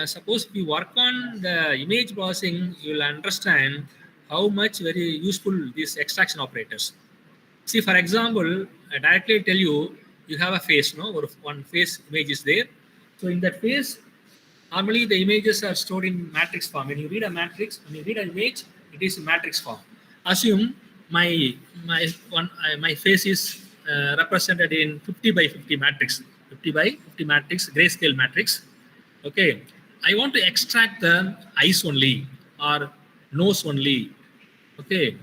suppose we work on the image processing, you will understand how much very useful these extraction operators. See, for example, I directly tell you, you have a face, no, or one face image is there. So in that face, normally the images are stored in matrix form. When you read a matrix, when you read an image, it is in matrix form. Assume my face is represented in 50 by 50 matrix, 50 by 50 matrix, grayscale matrix. Okay, I want to extract the eyes only or nose only. Okay,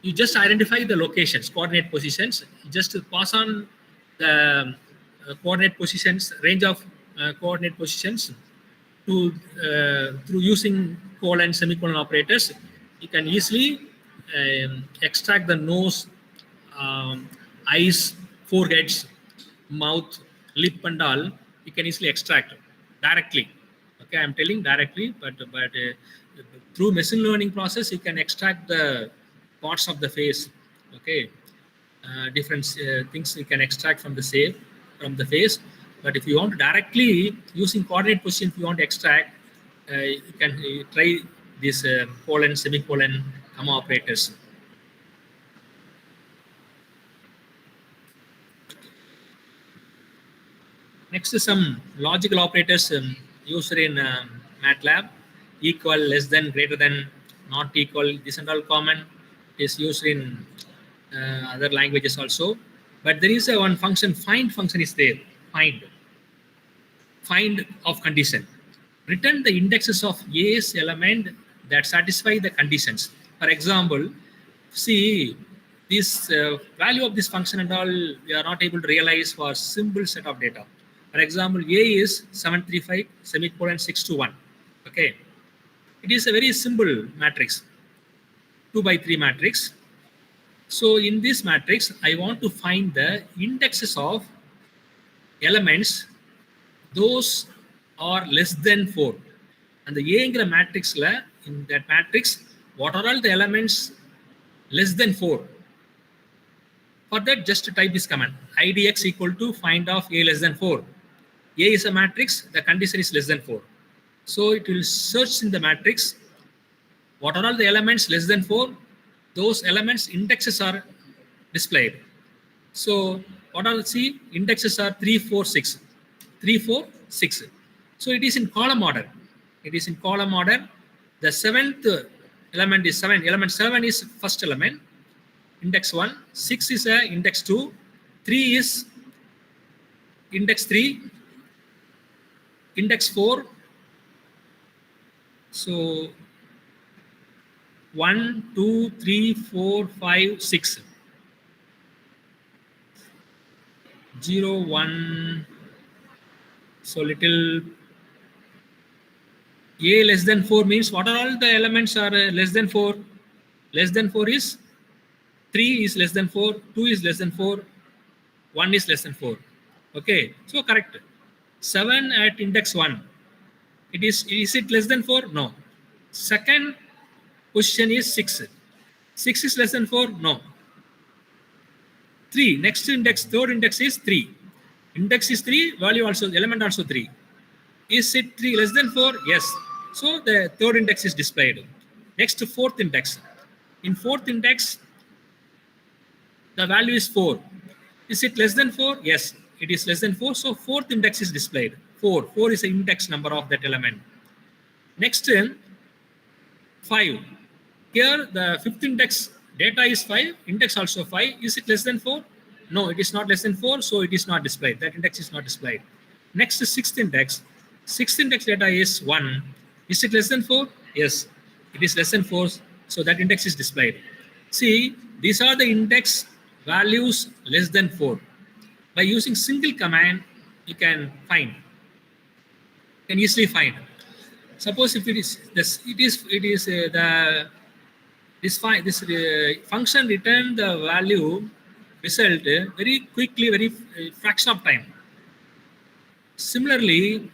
you just identify the locations, coordinate positions. You just pass on the coordinate positions, range of coordinate positions to through using colon semicolon operators. You can easily extract the nose, eyes, foreheads, mouth, lip, and all. You can easily extract directly. Okay, I'm telling directly, but through machine learning process, you can extract the parts of the face. Okay, different things you can extract from the face. But if you want to directly using coordinate position, if you want to extract, you can try these colon, semicolon, comma operators. Next is some logical operators used in MATLAB. Equal, less than, greater than, not equal. This and all common is used in other languages also. But there is one function, find function is there. Find of condition. Return the indexes of A's element that satisfy the conditions. For example, see this value of this function and all we are not able to realize for simple set of data. For example, A is 735 semicolon 621. Okay, it is a very simple matrix, 2 by 3 matrix. So in this matrix, I want to find the indexes of elements those are less than 4. And the A matrix, in that matrix, what are all the elements less than 4? For that, just type this command, idx equal to find of A less than 4. A is a matrix, the condition is less than 4. So it will search in the matrix, what are all the elements less than 4? Those elements indexes are displayed. So what are the indexes are 3, 4, 6. 3, 4, 6. So it is in column order. It is in column order. The seventh element is 7. Element 7 is first element, index 1. 6 is index 2. 3 is index 3. Index 4. So 1, 2, 3, 4, 5, 6. 0, 1. So little A less than 4 means what are all the elements are less than 4? Less than 4 is 3 is less than 4, 2 is less than 4, 1 is less than 4. Okay, so correct. 7 at index 1. Is it less than 4? No. Second position is 6. 6 is less than 4? No. 3. Next index, third index is 3. Index is 3, value also, element also 3. Is it 3 less than 4? Yes. So the third index is displayed. Next, fourth index. In fourth index, the value is 4. Is it less than 4? Yes, it is less than 4. So fourth index is displayed. 4. 4 is the index number of that element. Next, 5. Here the fifth index data is 5, index also 5. Is it less than 4? No, it is not less than 4, so it is not displayed. That index is not displayed. Next is sixth index. Sixth index data is 1. Is it less than 4? Yes, it is less than 4, so that index is displayed. See, these are the index values less than 4. By using single command, you can find. You can easily find. Suppose if it is this, this function return the value result very quickly, very fraction of time. Similarly,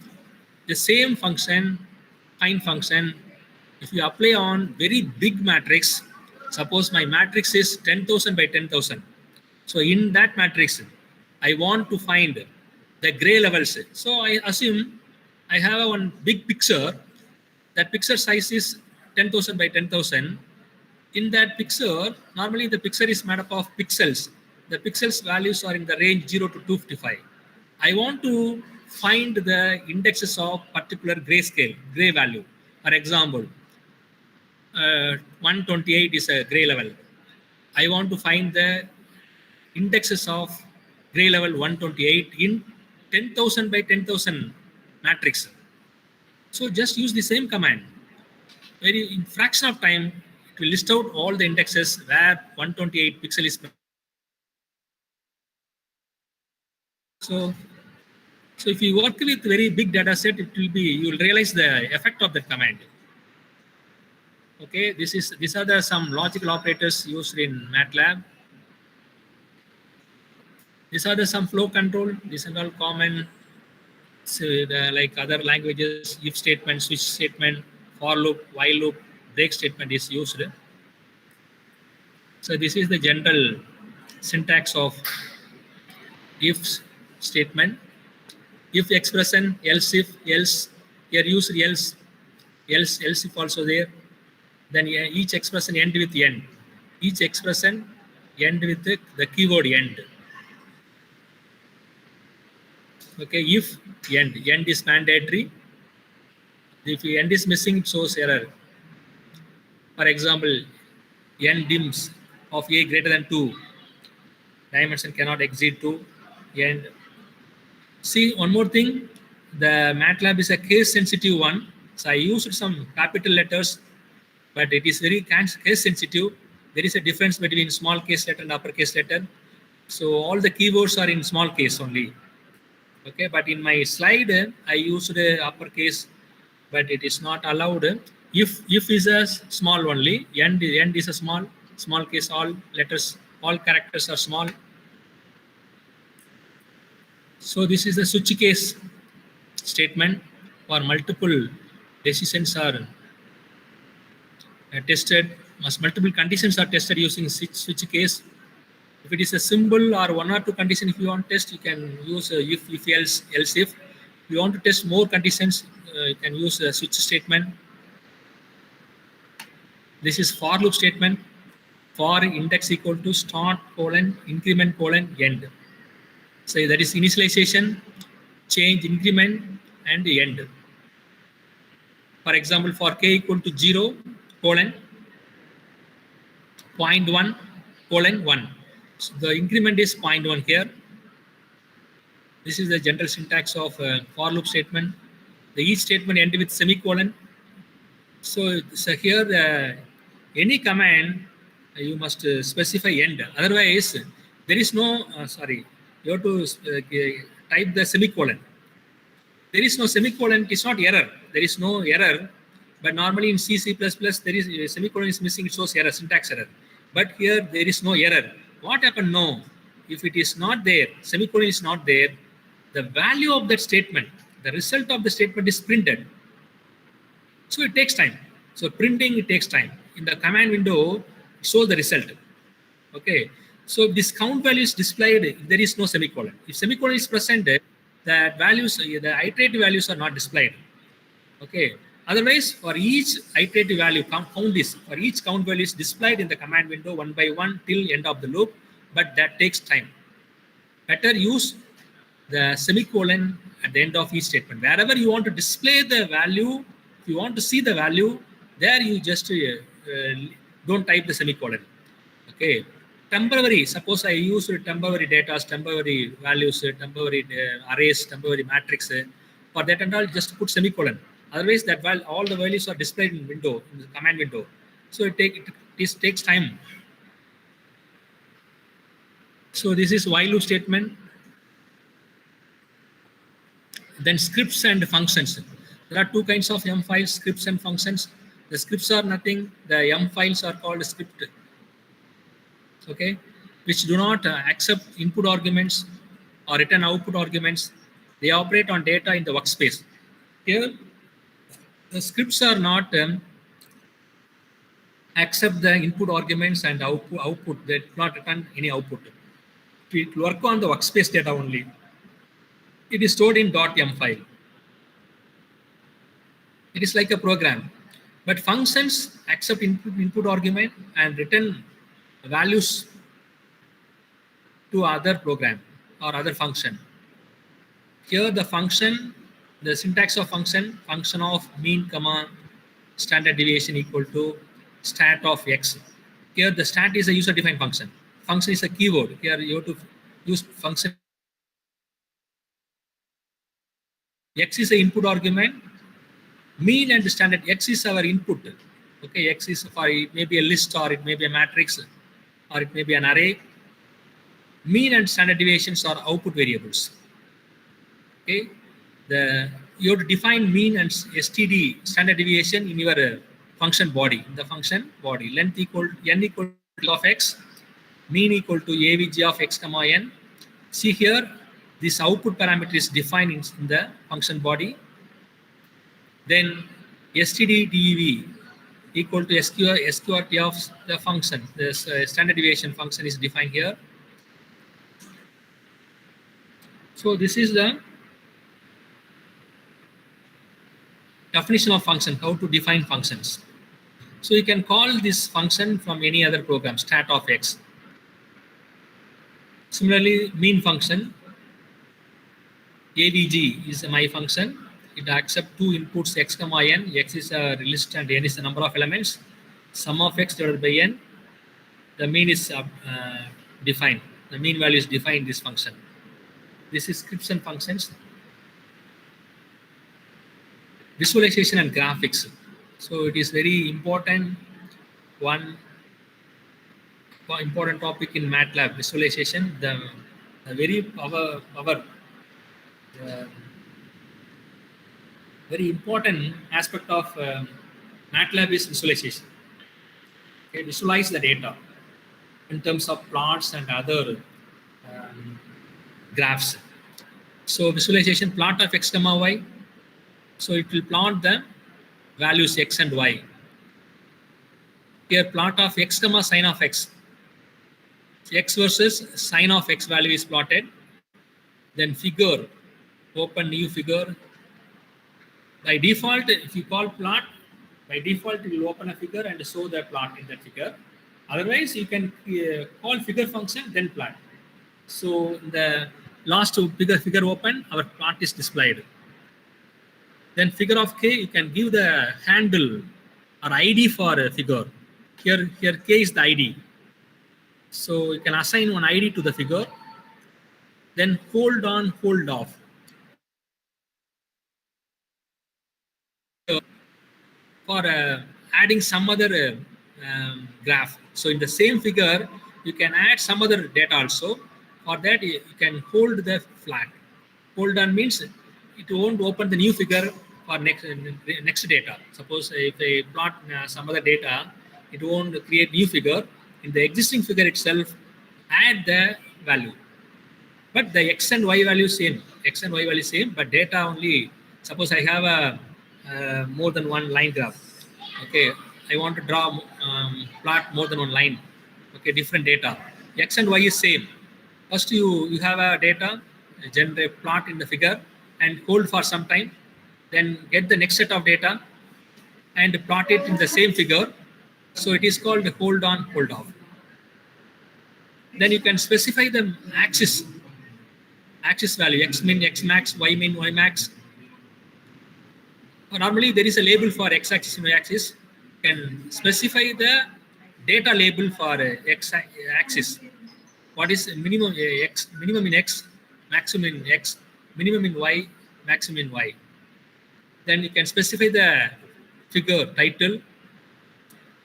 the same function, find function, if you apply on very big matrix, suppose my matrix is 10,000 by 10,000. So in that matrix, I want to find the gray levels. So I assume I have one big picture. That picture size is 10,000 by 10,000. In that picture, normally the picture is made up of pixels. The pixels values are in the range 0 to 255. I want to find the indexes of particular grayscale, gray value. For example, 128 is a gray level. I want to find the indexes of gray level 128 in 10,000 by 10,000 matrix. So just use the same command. Very in fraction of time, it will list out all the indexes where 128 pixel is. So if you work with very big data set, it will be, you will realize the effect of that command. Okay, these are the some logical operators used in MATLAB. These are the some flow control. These are all common. So like other languages, if statement, switch statement, for loop, while loop, break statement is used. So this is the general syntax of if statement. If expression, else if, else, here use else if also there. Then each expression end with end. Each expression end with the keyword end. Okay, if end is mandatory. If end is missing, it shows error. For example, n dims of a greater than 2. Dimension cannot exceed 2. And see, one more thing, the MATLAB is a case sensitive one. So I used some capital letters, but it is very case sensitive. There is a difference between small case letter and uppercase letter. So all the keywords are in small case only. Okay, but in my slide, I used uppercase, but it is not allowed. If is a small only, end is a small case, all letters, all characters are small. So this is the switch case statement for multiple decisions are tested, multiple conditions are tested using switch case. If it is a symbol or one or two conditions, if you want to test, you can use if else if. If you want to test more conditions, you can use a switch statement. This is for loop statement. For index equal to start colon increment colon end. So that is initialization, change, increment, and end. For example, for k equal to 0 colon 0.1 colon 1. So the increment is 0.1 here. This is the general syntax of for loop statement. Each statement ends with semicolon. So here any command you must specify end. Otherwise, there is no you have to type the semicolon. There is no semicolon. It is not error. There is no error. But normally in C, C++, there is semicolon is missing. It shows error, syntax error. But here there is no error. What happened? No. If it is not there, semicolon is not there, the value of that statement, the result of the statement is printed. So it takes time. So printing, it takes time. In the command window, show the result. Okay. So this count value is displayed if there is no semicolon. If semicolon is present, the values, the iterative values are not displayed. Okay. Otherwise, for each iterative value, count this. For each count value is displayed in the command window one by one till end of the loop, but that takes time. Better use the semicolon at the end of each statement. Wherever you want to display the value, if you want to see the value, there you just don't type the semicolon. Okay. Temporary, suppose I use temporary data, temporary values, temporary arrays, temporary matrix. For that and all, just put semicolon. Otherwise, that all the values are displayed in window, in the command window. So it takes time. So this is while loop statement. Then scripts and functions. There are two kinds of M files, scripts and functions. The scripts are nothing. The M files are called script. Okay, which do not accept input arguments or return output arguments. They operate on data in the workspace. Here, the scripts are not accept the input arguments and output. They do not return any output. It will work on the workspace data only. It is stored in .m file. It is like a program. But functions accept input argument and return values to other program or other function. Here the function, the syntax of function of mean comma standard deviation equal to stat of x. Here the stat is a user defined function. Function is a keyword. Here you have to use function. X is the input argument. Mean and standard x is our input. Okay, x is for it may be a list or it may be a matrix or it may be an array. Mean and standard deviations are output variables. Okay, you have to define mean and std standard deviation in your function body. The function body length equal n equal to of x, mean equal to avg of x comma n. See here, this output parameter is defined in the function body. Then std dev equal to sqrt of the function. The standard deviation function is defined here. So this is the definition of function, how to define functions. So you can call this function from any other program, stat of x. Similarly, mean function, avg is my function. It accepts two inputs x comma n. X is a list and n is the number of elements. Sum of x divided by n. The mean is defined. The mean value is defined in this function. This is scripts and functions. Visualization and graphics. So it is very important. One important topic in MATLAB, visualization. The very very important aspect of MATLAB is visualization. Okay, visualize the data in terms of plots and other graphs. So visualization, plot of x comma y. So it will plot the values x and y. Here plot of x comma sine of x. X versus sine of x value is plotted. Then figure, open new figure. By default, if you call plot, by default it will open a figure and show the plot in that figure. Otherwise, you can call figure function, then plot. So in the last figure open, our plot is displayed. Then figure of k, you can give the handle or ID for a figure. Here k is the ID. So you can assign one ID to the figure. Then hold on, hold off. For adding some other graph. So in the same figure, you can add some other data also. For that, you can hold the flag. Hold on means it won't open the new figure for next data. Suppose if I plot some other data, it won't create new figure. In the existing figure itself, add the value. But the x and y value same. X and y value same, but data only. Suppose I have a more than one line graph. Okay, I want to draw plot more than one line. Okay, different data. X and y is same. First you have a data, generate plot in the figure and hold for some time. Then get the next set of data and plot it in the same figure. So it is called hold on, hold off. Then you can specify the axis axis value, x min, x max, y min, y max. Normally, there is a label for x axis and y axis. Can specify the data label for x axis. What is minimum x, minimum in x, maximum in x, minimum in y, maximum in y. Then you can specify the figure title.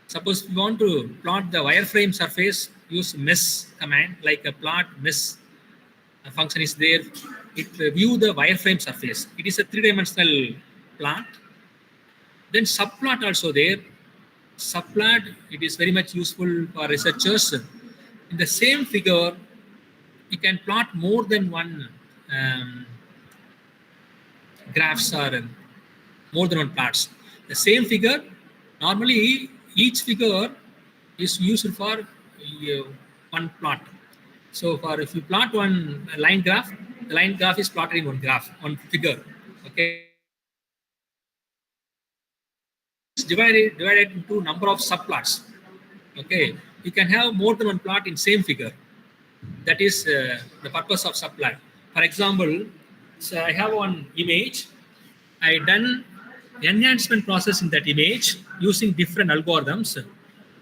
Suppose we want to plot the wireframe surface, use mesh command, like a plot mesh function is there. It view the wireframe surface. It is a three-dimensional plot. Then subplot also there. Subplot, it is very much useful for researchers. In the same figure, you can plot more than one graphs or more than one plots. The same figure, normally each figure is used for one plot. So for if you plot one line graph, the line graph is plotted in one graph, one figure. Okay. Divided into number of subplots. Okay. You can have more than one plot in same figure. That is the purpose of subplot. For example, so I have one image. I done enhancement process in that image using different algorithms.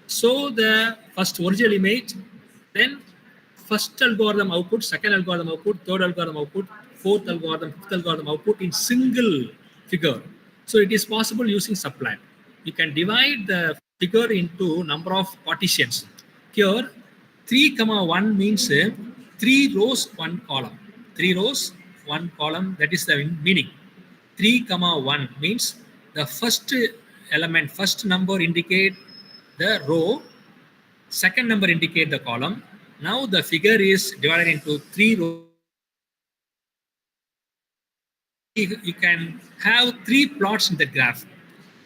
So the first original image, then first algorithm output, second algorithm output, third algorithm output, fourth algorithm, fifth algorithm output in single figure. So it is possible using subplot. You can divide the figure into number of partitions. Here, 3, comma 1 means 3 rows, 1 column. 3 rows, 1 column, that is the meaning. 3, comma 1 means the first element, first number indicate the row, second number indicate the column. Now the figure is divided into 3 rows. You can have 3 plots in the graph.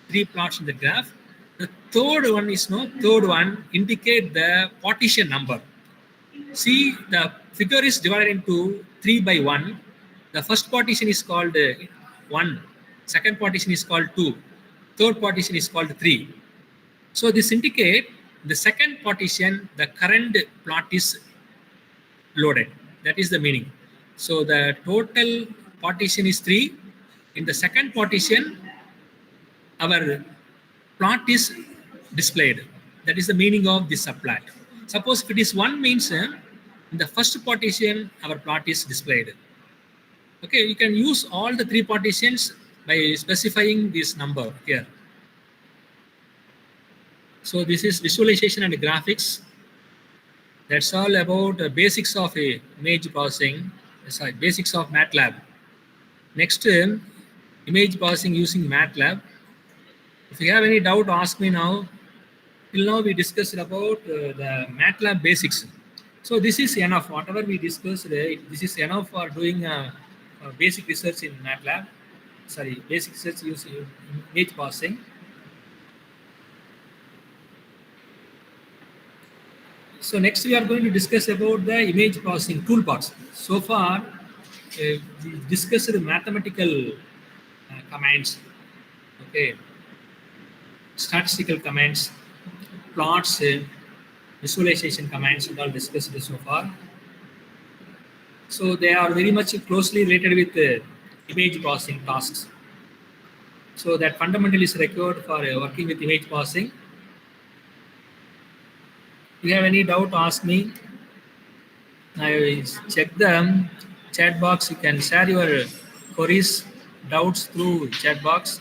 3 plots in the graph. The third one is no, third one indicate the partition number. See, the figure is divided into 3 by 1. The first partition is called 1. Second partition is called 2. Third partition is called 3. So this indicate the second partition, the current plot is loaded. That is the meaning. So the total partition is 3. In the second partition, our plot is displayed. That is the meaning of this subplot. Suppose if it is 1 means in the first partition, our plot is displayed. Okay, you can use all the 3 partitions by specifying this number here. So this is visualization and graphics. That's all about the basics of image processing. Sorry, basics of MATLAB. Next, image processing using MATLAB. If you have any doubt, ask me now. Till now, we discussed about the MATLAB basics. So this is enough. Whatever we discussed, this is enough for doing basic research in MATLAB. Sorry, basic research using image processing. So next we are going to discuss about the image processing toolbox. So far, we discussed the mathematical commands, okay, statistical commands, plots, visualization commands, and all discussed so far. So they are very much closely related with image processing tasks. So that fundamental is required for working with image processing. If you have any doubt, ask me. I check the chat box. You can share your queries, doubts through chat box.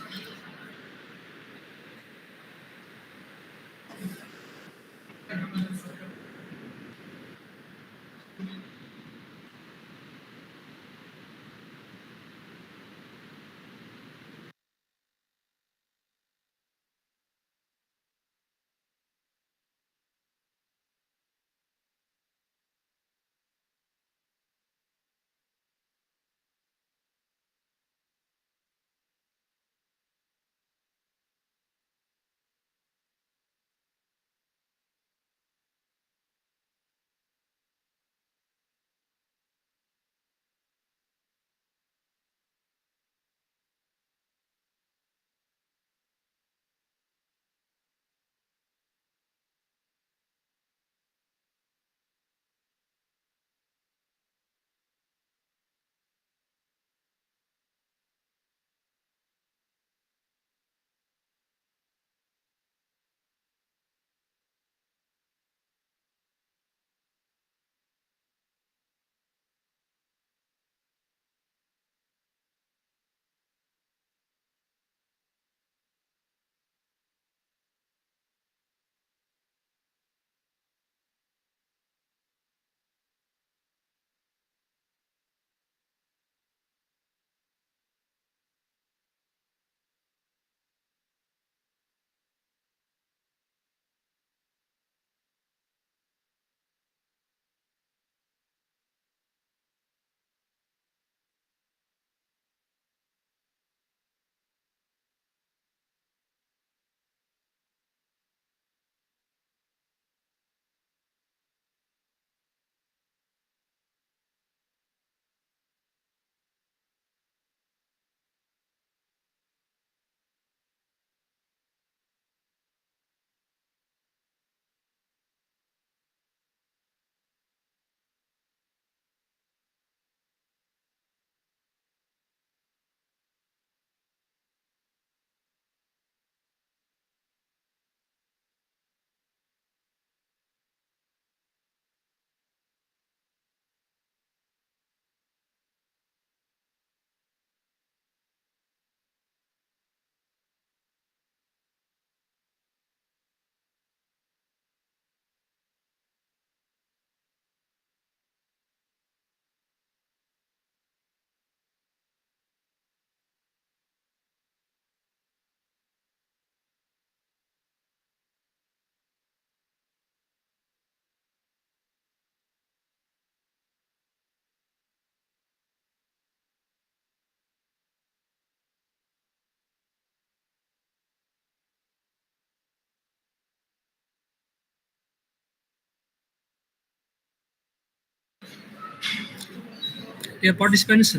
Dear participants,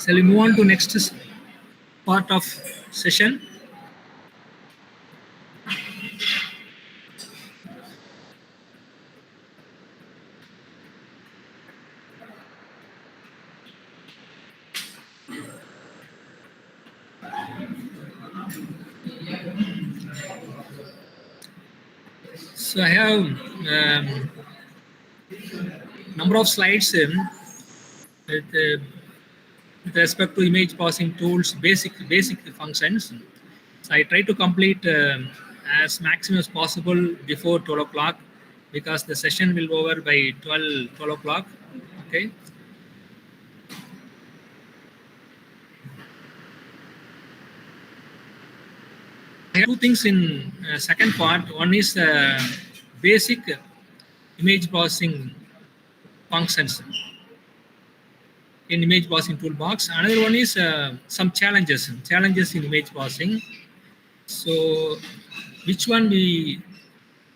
shall we move on to next part of session? So I have number of slides with respect to image processing tools, basic functions. So I try to complete as maximum as possible before 12 o'clock because the session will over by 12 o'clock. Okay. I have two things in second part. One is basic image processing functions in image processing toolbox. Another one is some challenges in image processing. So which one we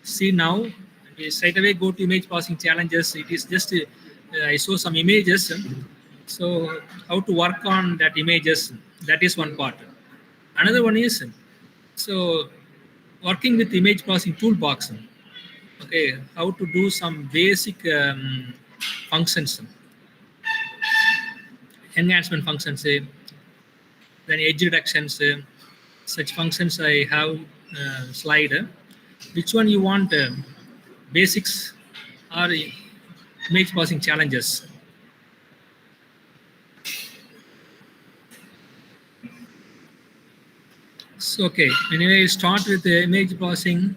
see now? We straight away go to image processing challenges. It is just I show some images. So how to work on that images, that is one part. Another one is so working with image processing toolbox. Okay, how to do some basic functions, enhancement functions, then edge reductions, such functions I have slide. Which one you want? Basics or image processing challenges? So okay, anyway, start with the image processing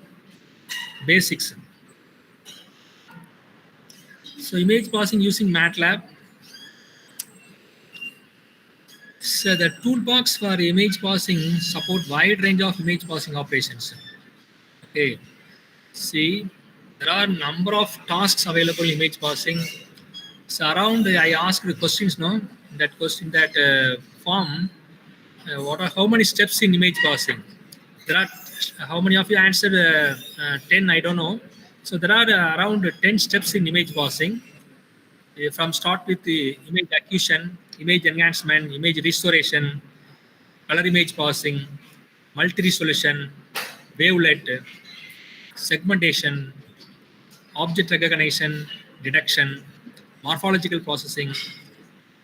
basics. So image processing using MATLAB. So the toolbox for image processing support wide range of image processing operations. Okay, see, there are number of tasks available in image processing. So around I asked the questions, no, that question, that form. How many steps in image processing? There are how many of you answered 10? I don't know. So there are around 10 steps in image processing. From start with the image acquisition, image enhancement, image restoration, color image processing, multi-resolution, wavelet, segmentation, object recognition, detection, morphological processing,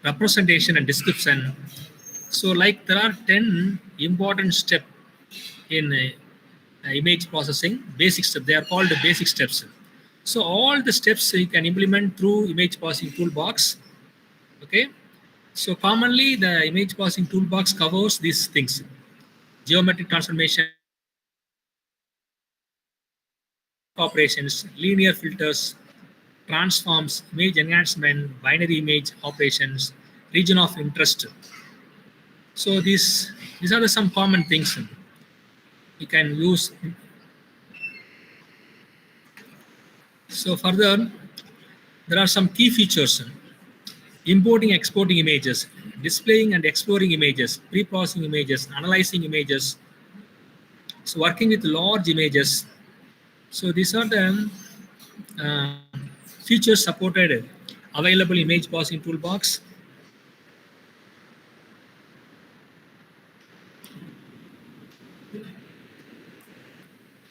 representation and description. So like there are 10 important steps in image processing, basic steps. They are called the basic steps. So all the steps you can implement through image processing toolbox. Okay. So commonly the image processing toolbox covers these things: geometric transformation, operations, linear filters, transforms, image enhancement, binary image operations, region of interest. So these are the some common things you can use. So further, there are some key features: importing, exporting images, displaying and exploring images, pre-processing images, analyzing images. So working with large images. So these are the uh, features supported available image processing toolbox.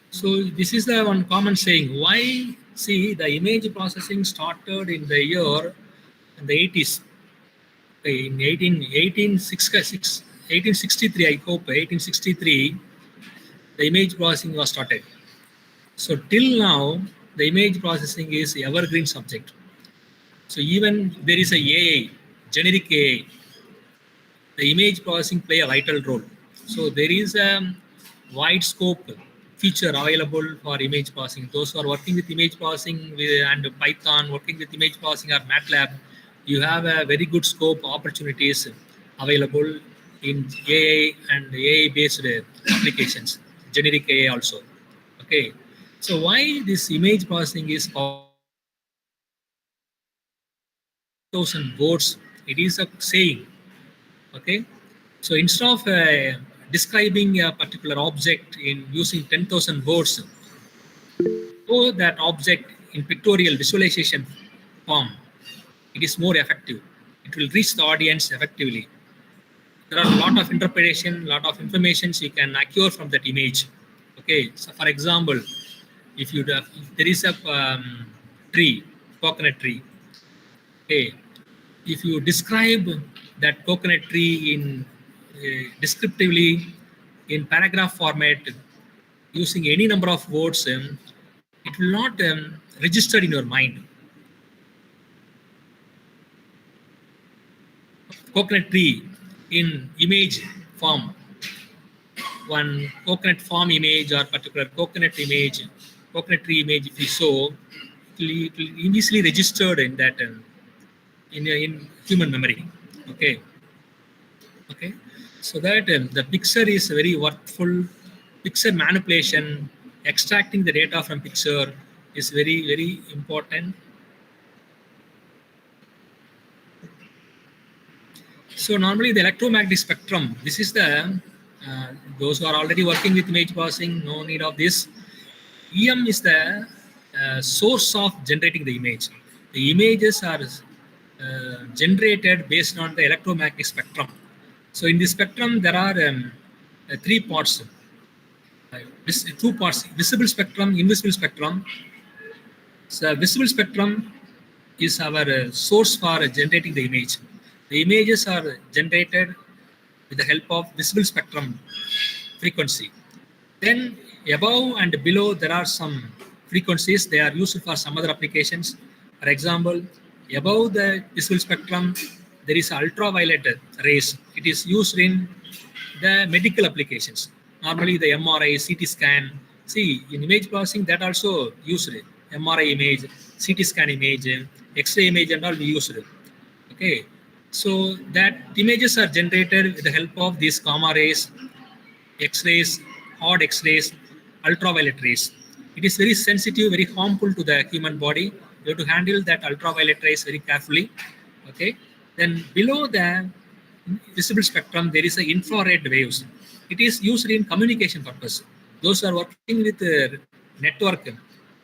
So this is the one common saying. Why? See, the image processing started in the year in the 80s. In 1863, I hope, 1863, the image processing was started. So till now, the image processing is evergreen subject. So even there is a AI, generic AI, the image processing play a vital role. So there is a wide scope feature available for image processing. Those who are working with image processing and Python, working with image processing or MATLAB, you have a very good scope opportunities available in AI and AI based applications, generic AI also. Okay. So why this image processing is 1000 words? It is a saying. Okay. So instead of describing a particular object in using 10,000 words, show that object in pictorial visualization form. It is more effective. It will reach the audience effectively. There are a lot of interpretation, lot of informations you can acquire from that image. Okay, so for example, if there is a tree, coconut tree. Okay, if you describe that coconut tree in descriptively in paragraph format using any number of words, it will not register in your mind. Coconut tree in image form, one coconut farm image or particular coconut tree image, if you show, it will easily registered in that in human memory. Okay, okay. So that the picture is very worthful. Picture manipulation, extracting the data from picture is very important. So normally the electromagnetic spectrum, this is the those who are already working with image processing, no need of this. EM is the source of generating the image. The images are generated based on the electromagnetic spectrum. So in the spectrum, there are three parts, two parts: visible spectrum, invisible spectrum. So visible spectrum is our source for generating the image. The images are generated with the help of visible spectrum frequency. Then above and below there are some frequencies. They are used for some other applications. For example, above the visible spectrum, there is ultraviolet rays. It is used in the medical applications. Normally the MRI, CT scan. See, in image processing that also used. MRI image, CT scan image, X-ray image and all we used. Okay. So that images are generated with the help of these gamma rays, X-rays, hard X-rays, ultraviolet rays. It is very sensitive, very harmful to the human body. You have to handle that ultraviolet rays very carefully. Okay. Then below the visible spectrum, there is a infrared waves. It is used in communication purpose. Those who are working with network,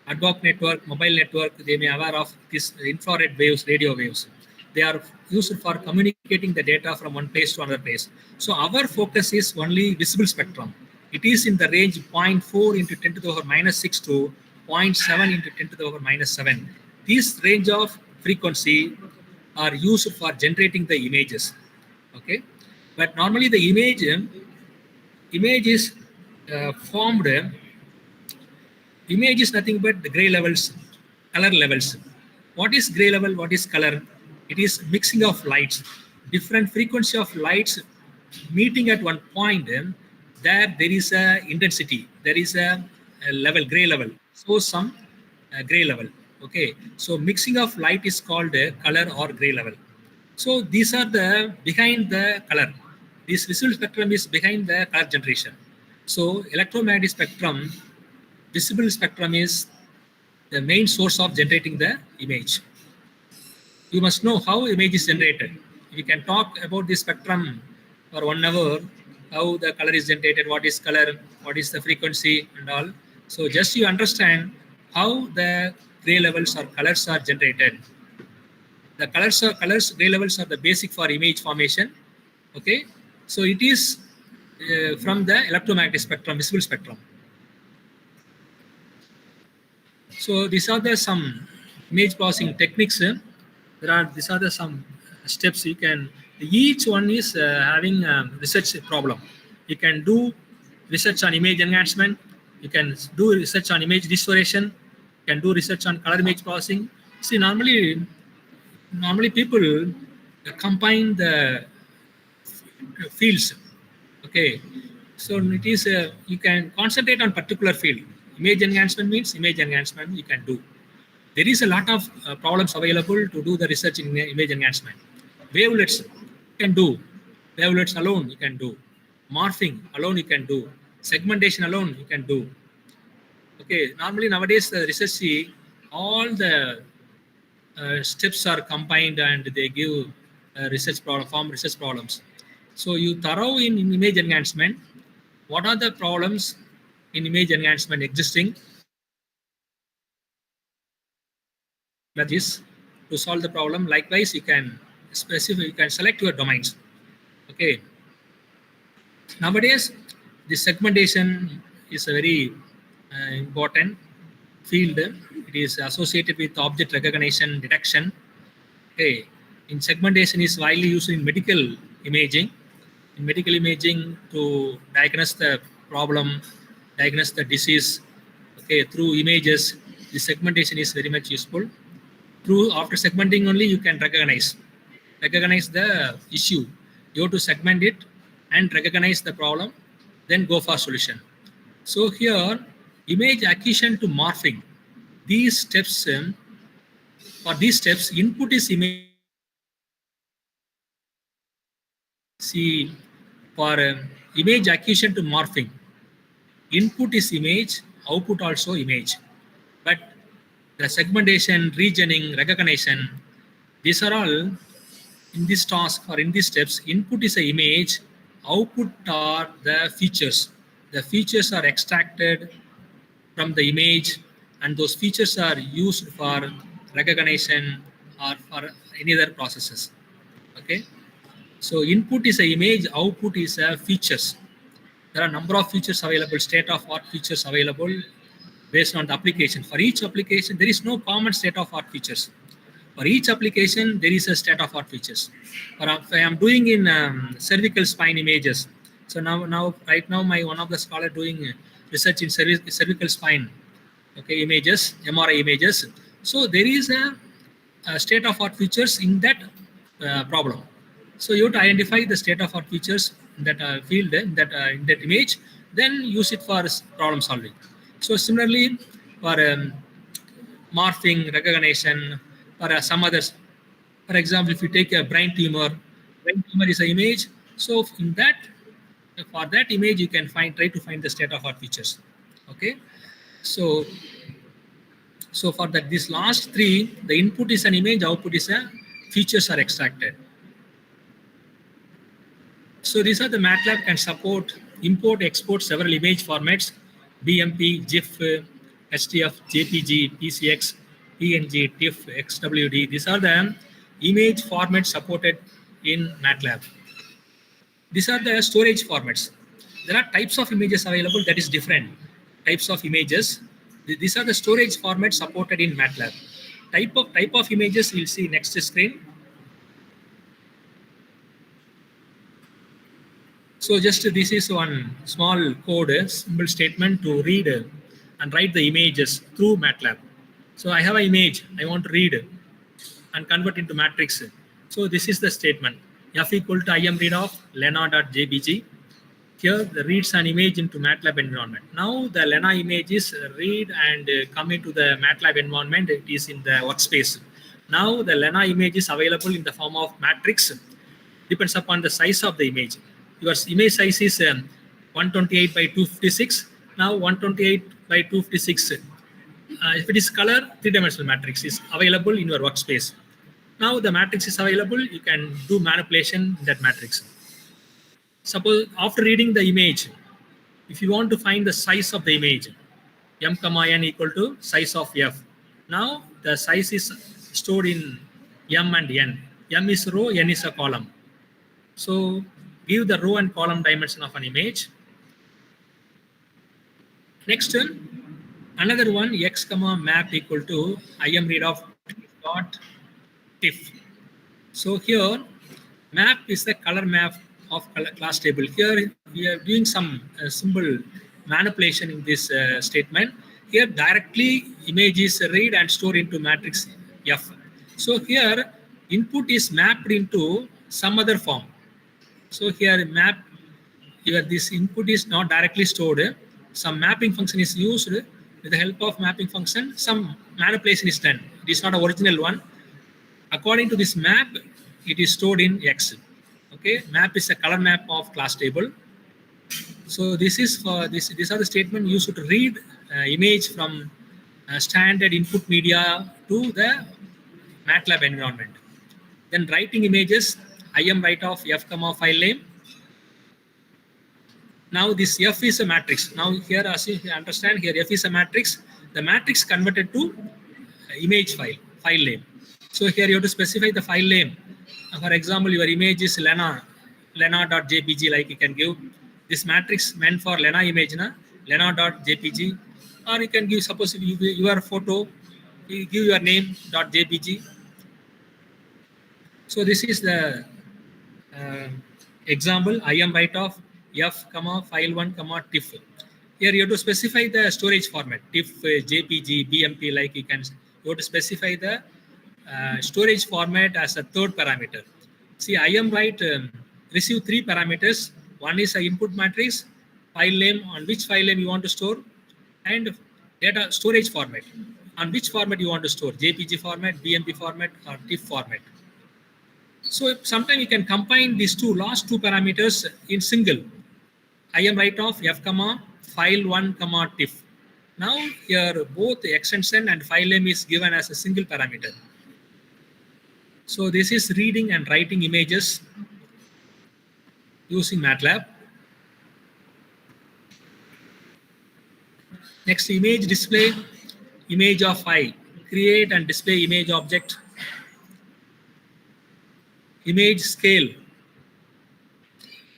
ad hoc network, mobile network, they may aware of this infrared waves, radio waves. They are used for communicating the data from one place to another place. So our focus is only visible spectrum. It is in the range 0.4 into 10 to the power minus 6 to 0.7 into 10 to the power minus 7. This range of frequency are used for generating the images. Okay, but normally the image is formed. Image is nothing but the gray levels, color levels. What is gray level? What is color? It is mixing of lights, different frequency of lights meeting at one point. There is a intensity. There is a level, gray level. So some gray level. Okay. So mixing of light is called color or gray level. So these are the behind the color. This visible spectrum is behind the color generation. So electromagnetic spectrum, visible spectrum is the main source of generating the image. You must know how image is generated. You can talk about the spectrum for 1 hour, how the color is generated, what is color, what is the frequency and all. So just you understand how the gray levels or colors are generated. The colors, gray levels are the basic for image formation. Okay, so it is from the electromagnetic spectrum, visible spectrum. So these are the some image processing techniques. These are the some steps you can. Each one is having a research problem. You can do research on image enhancement. You can do research on image restoration. You can do research on color image processing. See, normally people combine the fields. Okay, so it is you can concentrate on particular field. Image enhancement means image enhancement you can do. There is a lot of problems available to do the research in image enhancement. Wavelets you can do. Wavelets alone you can do. Morphing alone you can do. Segmentation alone you can do. Okay, normally nowadays the research see all the steps are combined and they give research problem, form research problems. So you thorough in image enhancement. What are the problems in image enhancement existing? Strategies to solve the problem. Likewise, you can specific. You can select your domains. Okay. Nowadays, the segmentation is a very important field. It is associated with object recognition detection. Okay. In segmentation is widely used in medical imaging. In medical imaging to diagnose the problem, diagnose the disease. Okay, through images, the segmentation is very much useful. Through after segmenting only you can recognize the issue. You have to segment it and recognize the problem, then go for solution. So here, image acquisition to morphing. These steps, for these steps, input is image. See, for image acquisition to morphing, input is image, output also image. But the segmentation, regioning, recognition, these are all in this task or in these steps. Input is an image, output are the features. The features are extracted from the image, and those features are used for recognition or for any other processes. Okay. So input is an image, output is a features. There are a number of features available, state-of-art features available based on the application. For each application, there is no common state-of-art features. For each application, there is a state-of-art features. If I am doing in cervical spine images, so right now, one of the scholar doing research in cervical spine, okay, images, MRI images. So there is a state-of-art features in that problem. So you have to identify the state-of-art features in that field, in that image, then use it for problem solving. So similarly, for morphing, recognition, or some others. For example, if you take a brain tumor is an image. So in that, for that image, you can try to find the state-of-art features. Okay. So for that, these last three, the input is an image, output is a features are extracted. So these are the MATLAB can support import, export several image formats: BMP, GIF, HDF, JPG, PCX, PNG, TIFF, XWD. These are the image formats supported in MATLAB. These are the storage formats. There are types of images available, that is different types of images. These are the storage formats supported in MATLAB. Type of images we'll see next screen. So just this is one small code, simple statement to read and write the images through MATLAB. So I have an image, I want to read and convert into matrix. So this is the statement: F equal to imread of lena.jpg. Here the reads an image into MATLAB environment. Now the Lena image is read and come into the MATLAB environment. It is in the workspace. Now the Lena image is available in the form of matrix. Depends upon the size of the image. Your image size is 128 by 256. Now 128 by 256. If it is color, three-dimensional matrix is available in your workspace. Now the matrix is available. You can do manipulation in that matrix. Suppose after reading the image, if you want to find the size of the image, m comma n equal to size of f. Now the size is stored in m and n. M is row, n is a column. So give the row and column dimension of an image. Next, another one, x comma map equal to imread of dot TIFF. So here map is the color map of class table. Here we are doing some symbol manipulation in this statement. Here directly image is read and stored into matrix F. So here input is mapped into some other form. So here map, here this input is not directly stored. Some mapping function is used. With the help of mapping function, some manipulation is done. It is not an original one. According to this map, it is stored in X. Okay, map is a color map of class table. So this is for this. These are the statement used to read image from standard input media to the MATLAB environment. Then writing images, imwrite of f comma file name. Now this f is a matrix. Now here, as you understand, here f is a matrix. The matrix converted to image file name. So here you have to specify the file name. For example, your image is lena.jpg, like you can give this matrix meant for lena image, na lena.jpg, or you can give, suppose if you give your photo, you give your name .jpg. So this is the uh, example. I am right of f comma file1 comma tiff. Here you have to specify the storage format, tiff, jpg, bmp, like you have to specify the storage format as a third parameter. See, I am right receive three parameters. One is a input matrix, file name, on which file name you want to store, and data storage format, on which format you want to store, jpg format, bmp format, or tiff format. So sometimes you can combine these last two parameters in single. I am right of f comma file1 comma tiff. Now here both extension and file name is given as a single parameter. So this is reading and writing images using MATLAB. Next, image display, image of I, create and display image object, image scale,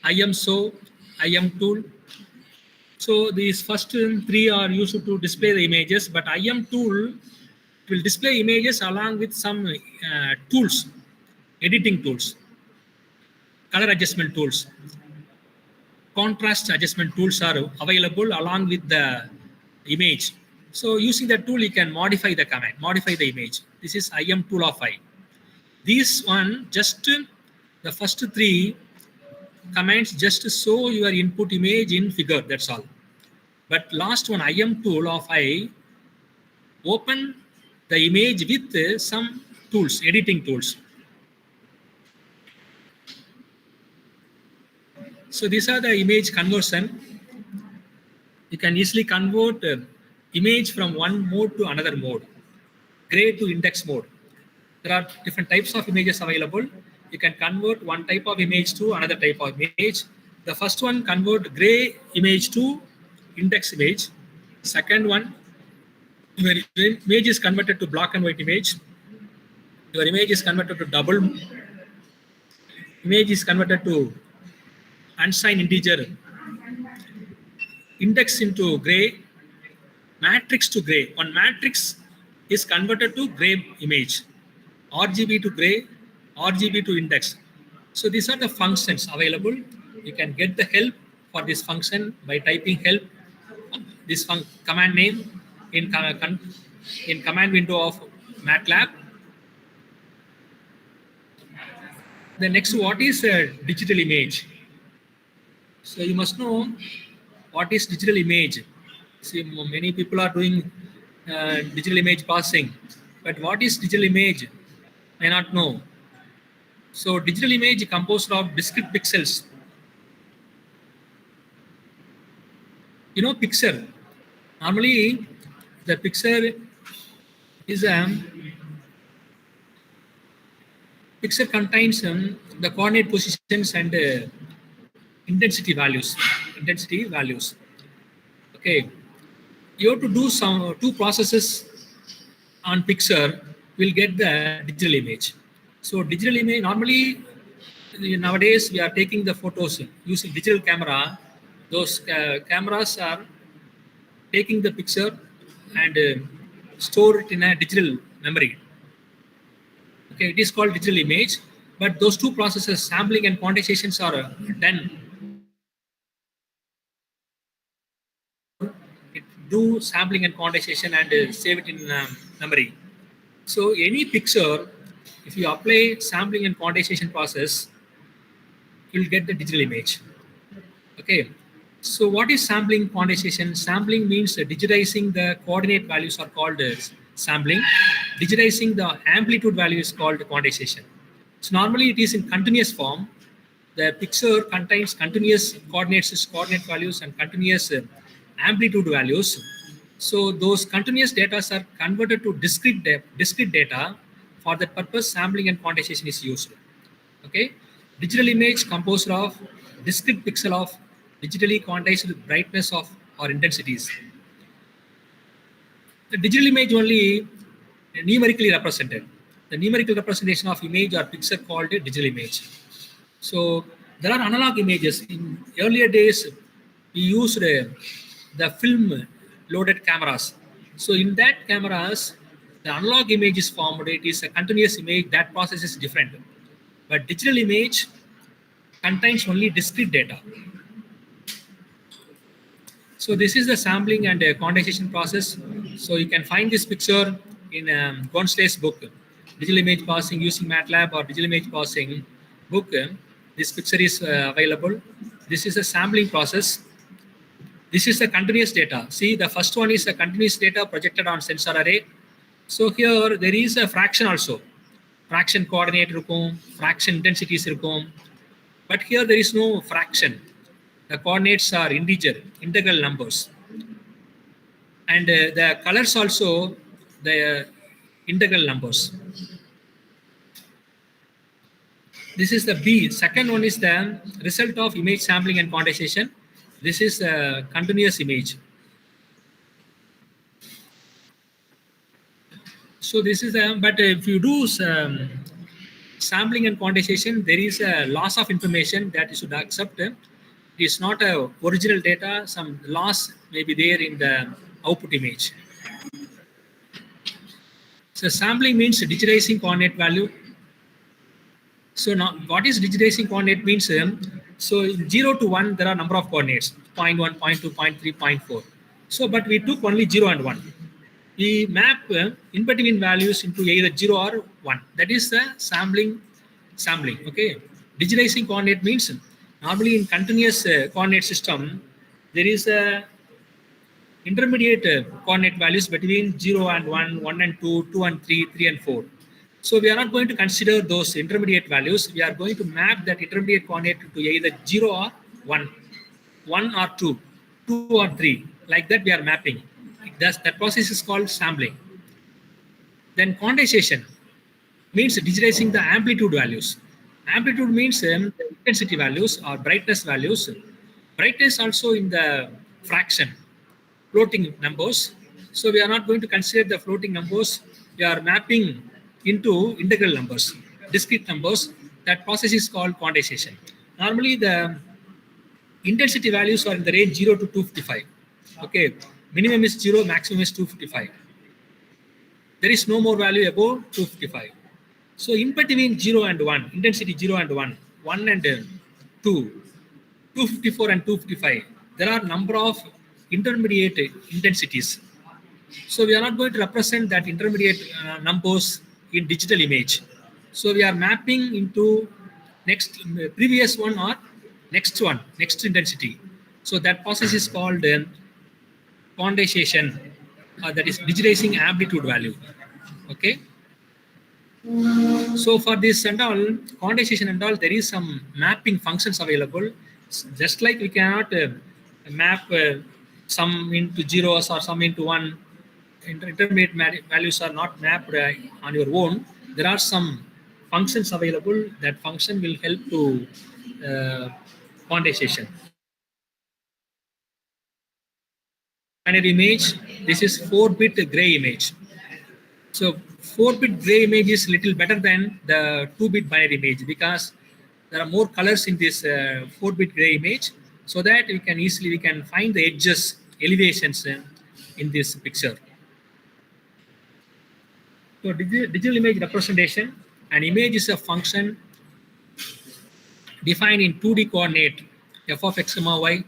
IM show, IM tool. So these first three are used to display the images, but IM tool will display images along with some tools, editing tools, color adjustment tools, contrast adjustment tools are available along with the image. So using that tool, you can modify the command, modify the image. This is IM tool of I. This one, just the first three commands just show your input image in figure, that's all. But last one, IM tool of I, open the image with some tools, editing tools. So these are the image conversion. You can easily convert image from one mode to another mode, gray to index mode. There are different types of images available. You can convert one type of image to another type of image. The first one, convert gray image to index image. Second one, your image is converted to black and white image. Your image is converted to double. Image is converted to unsigned integer. Index into gray. Matrix to gray. One matrix is converted to gray image. RGB to gray, RGB to index. So these are the functions available. You can get the help for this function by typing help, this command name in command window of MATLAB. The next, what is a digital image? So you must know what is digital image. See, many people are doing digital image passing, but what is digital image? May not know. So digital image composed of discrete pixels. You know picture. Normally the picture is picture contains the coordinate positions and intensity values. Okay. You have to do some two processes on picture, will get the digital image. So digital image, normally nowadays we are taking the photos using digital camera. Those cameras are taking the picture and store it in a digital memory. Okay, it is called digital image, but those two processes, sampling and quantizations, are done. It do sampling and quantization and save it in memory. So any picture, if you apply sampling and quantization process, you'll get the digital image. Okay. So what is sampling quantization? Sampling means digitizing the coordinate values are called sampling. Digitizing the amplitude value is called quantization. So normally it is in continuous form. The picture contains continuous coordinates, coordinate values, and continuous amplitude values. So those continuous data are converted to discrete data. For that purpose, sampling and quantization is used. Okay, digital image composed of discrete pixel of digitally quantized brightness of or intensities. The digital image only numerically represented. the numerical representation of image or picture called a digital image. So there are analog images. In earlier days, we used the film loaded cameras. So in that cameras, the analog image is formed. It is a continuous image. That process is different. But digital image contains only discrete data. So this is the sampling and quantization process. So you can find this picture in Gonsley's book, Digital Image Processing Using MATLAB or Digital Image Processing book. This picture is available. This is a sampling process. This is the continuous data. See, the first one is a continuous data projected on sensor array. So here there is a fraction also. Fraction coordinate இருக்கும், fraction intensities இருக்கும். But here there is no fraction. The coordinates are integral numbers. And the colors also, the integral numbers. This is the B. Second one is the result of image sampling and quantization. This is a continuous image. So this is but if you do sampling and quantization, there is a loss of information that you should accept. It is not a original data. Some loss may be there in the output image. So sampling means digitizing coordinate value. So now what is digitizing coordinate means? So 0 to 1, there are number of coordinates, 0.1, 0.2, 0.3, 0.4. So but we took only 0 and 1. We map in between values into either 0 or 1. That is the sampling. Okay. Digitizing coordinate means normally in continuous coordinate system, there is a intermediate coordinate values between 0 and 1, 1 and 2, 2 and 3, 3 and 4. So we are not going to consider those intermediate values. We are going to map that intermediate coordinate to either 0 or 1, 1 or 2, 2 or 3. Like that we are mapping. That process is called sampling. Then quantization means digitizing the amplitude values. Amplitude means the intensity values or brightness values. Brightness also in the fraction, floating numbers. So we are not going to consider the floating numbers. We are mapping into integral numbers, discrete numbers. That process is called quantization. Normally the intensity values are in the range 0 to 255. Okay, minimum is 0, maximum is 255. There is no more value above 255. So in between 0 and 1, intensity 0 and 1, 1 and 2, 254 and 255, there are number of intermediate intensities. So we are not going to represent that intermediate numbers in digital image. So we are mapping into next previous one or next one, next intensity. So that process is called quantization, that is digitizing amplitude value. Okay. So for this and all, quantization and all, there is some mapping functions available. Just like we cannot map some into zeros or some into 1, intermediate values are not mapped on your own. There are some functions available. That function will help to quantization. Binary image, this is 4-bit gray image. So 4-bit gray image is little better than the 2-bit binary image because there are more colors in this 4-bit gray image, so that we can find the edges, elevations in this picture. So digital image representation, an image is a function defined in 2D coordinate f of x comma y.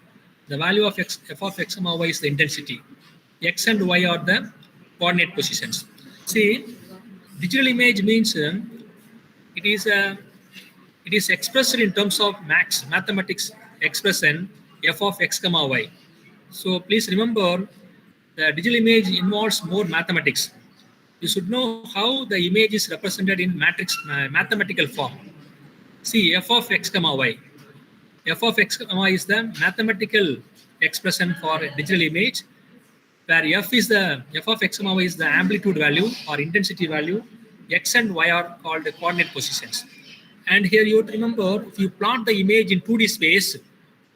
The value of f of x comma y is the intensity. X and y are the coordinate positions. See, digital image means it is expressed in terms of mathematics expression f of x comma y. So please remember, the digital image involves more mathematics. You should know how the image is represented in mathematical form. See, f of x comma y. F of x comma y is the mathematical expression for a digital image, where f of x comma y is the amplitude value or intensity value. X and y are called the coordinate positions. And here you have to remember, if you plot the image in 2D space,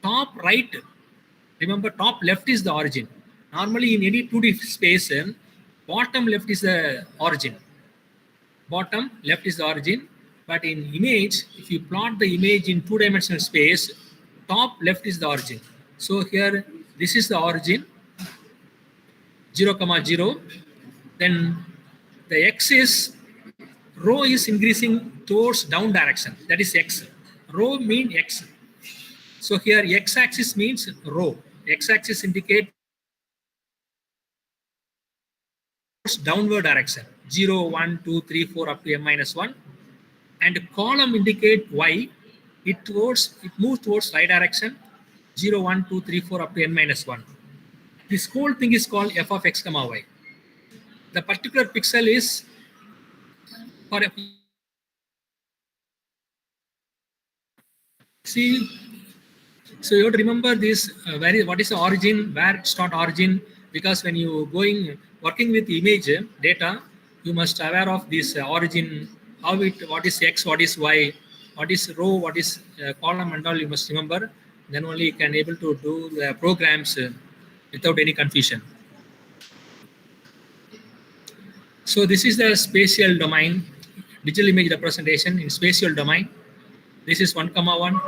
top right, remember top left is the origin. Normally in any 2D space, bottom left is the origin. bottom left is the origin. But in image, if you plot the image in two-dimensional space, top left is the origin. So here, this is the origin, 0, 0. Then the x is, rho is increasing towards down direction. That is x. Rho mean x. So here x-axis means rho. X-axis indicate downward direction, 0, 1, 2, 3, 4 up to m minus 1. And column indicate y. It moves towards right direction, 0, 1, 2, 3, 4 up to n minus 1. This whole thing is called f of x comma y. The particular pixel is for a, see, so you have to remember this, what is the origin, where start origin, because when you working with image data, you must aware of this origin, what is x, what is y, what is row, what is column and all, you must remember. Then only you can able to do the programs without any confusion. So this is the spatial domain, digital image representation in spatial domain. This is 1, 1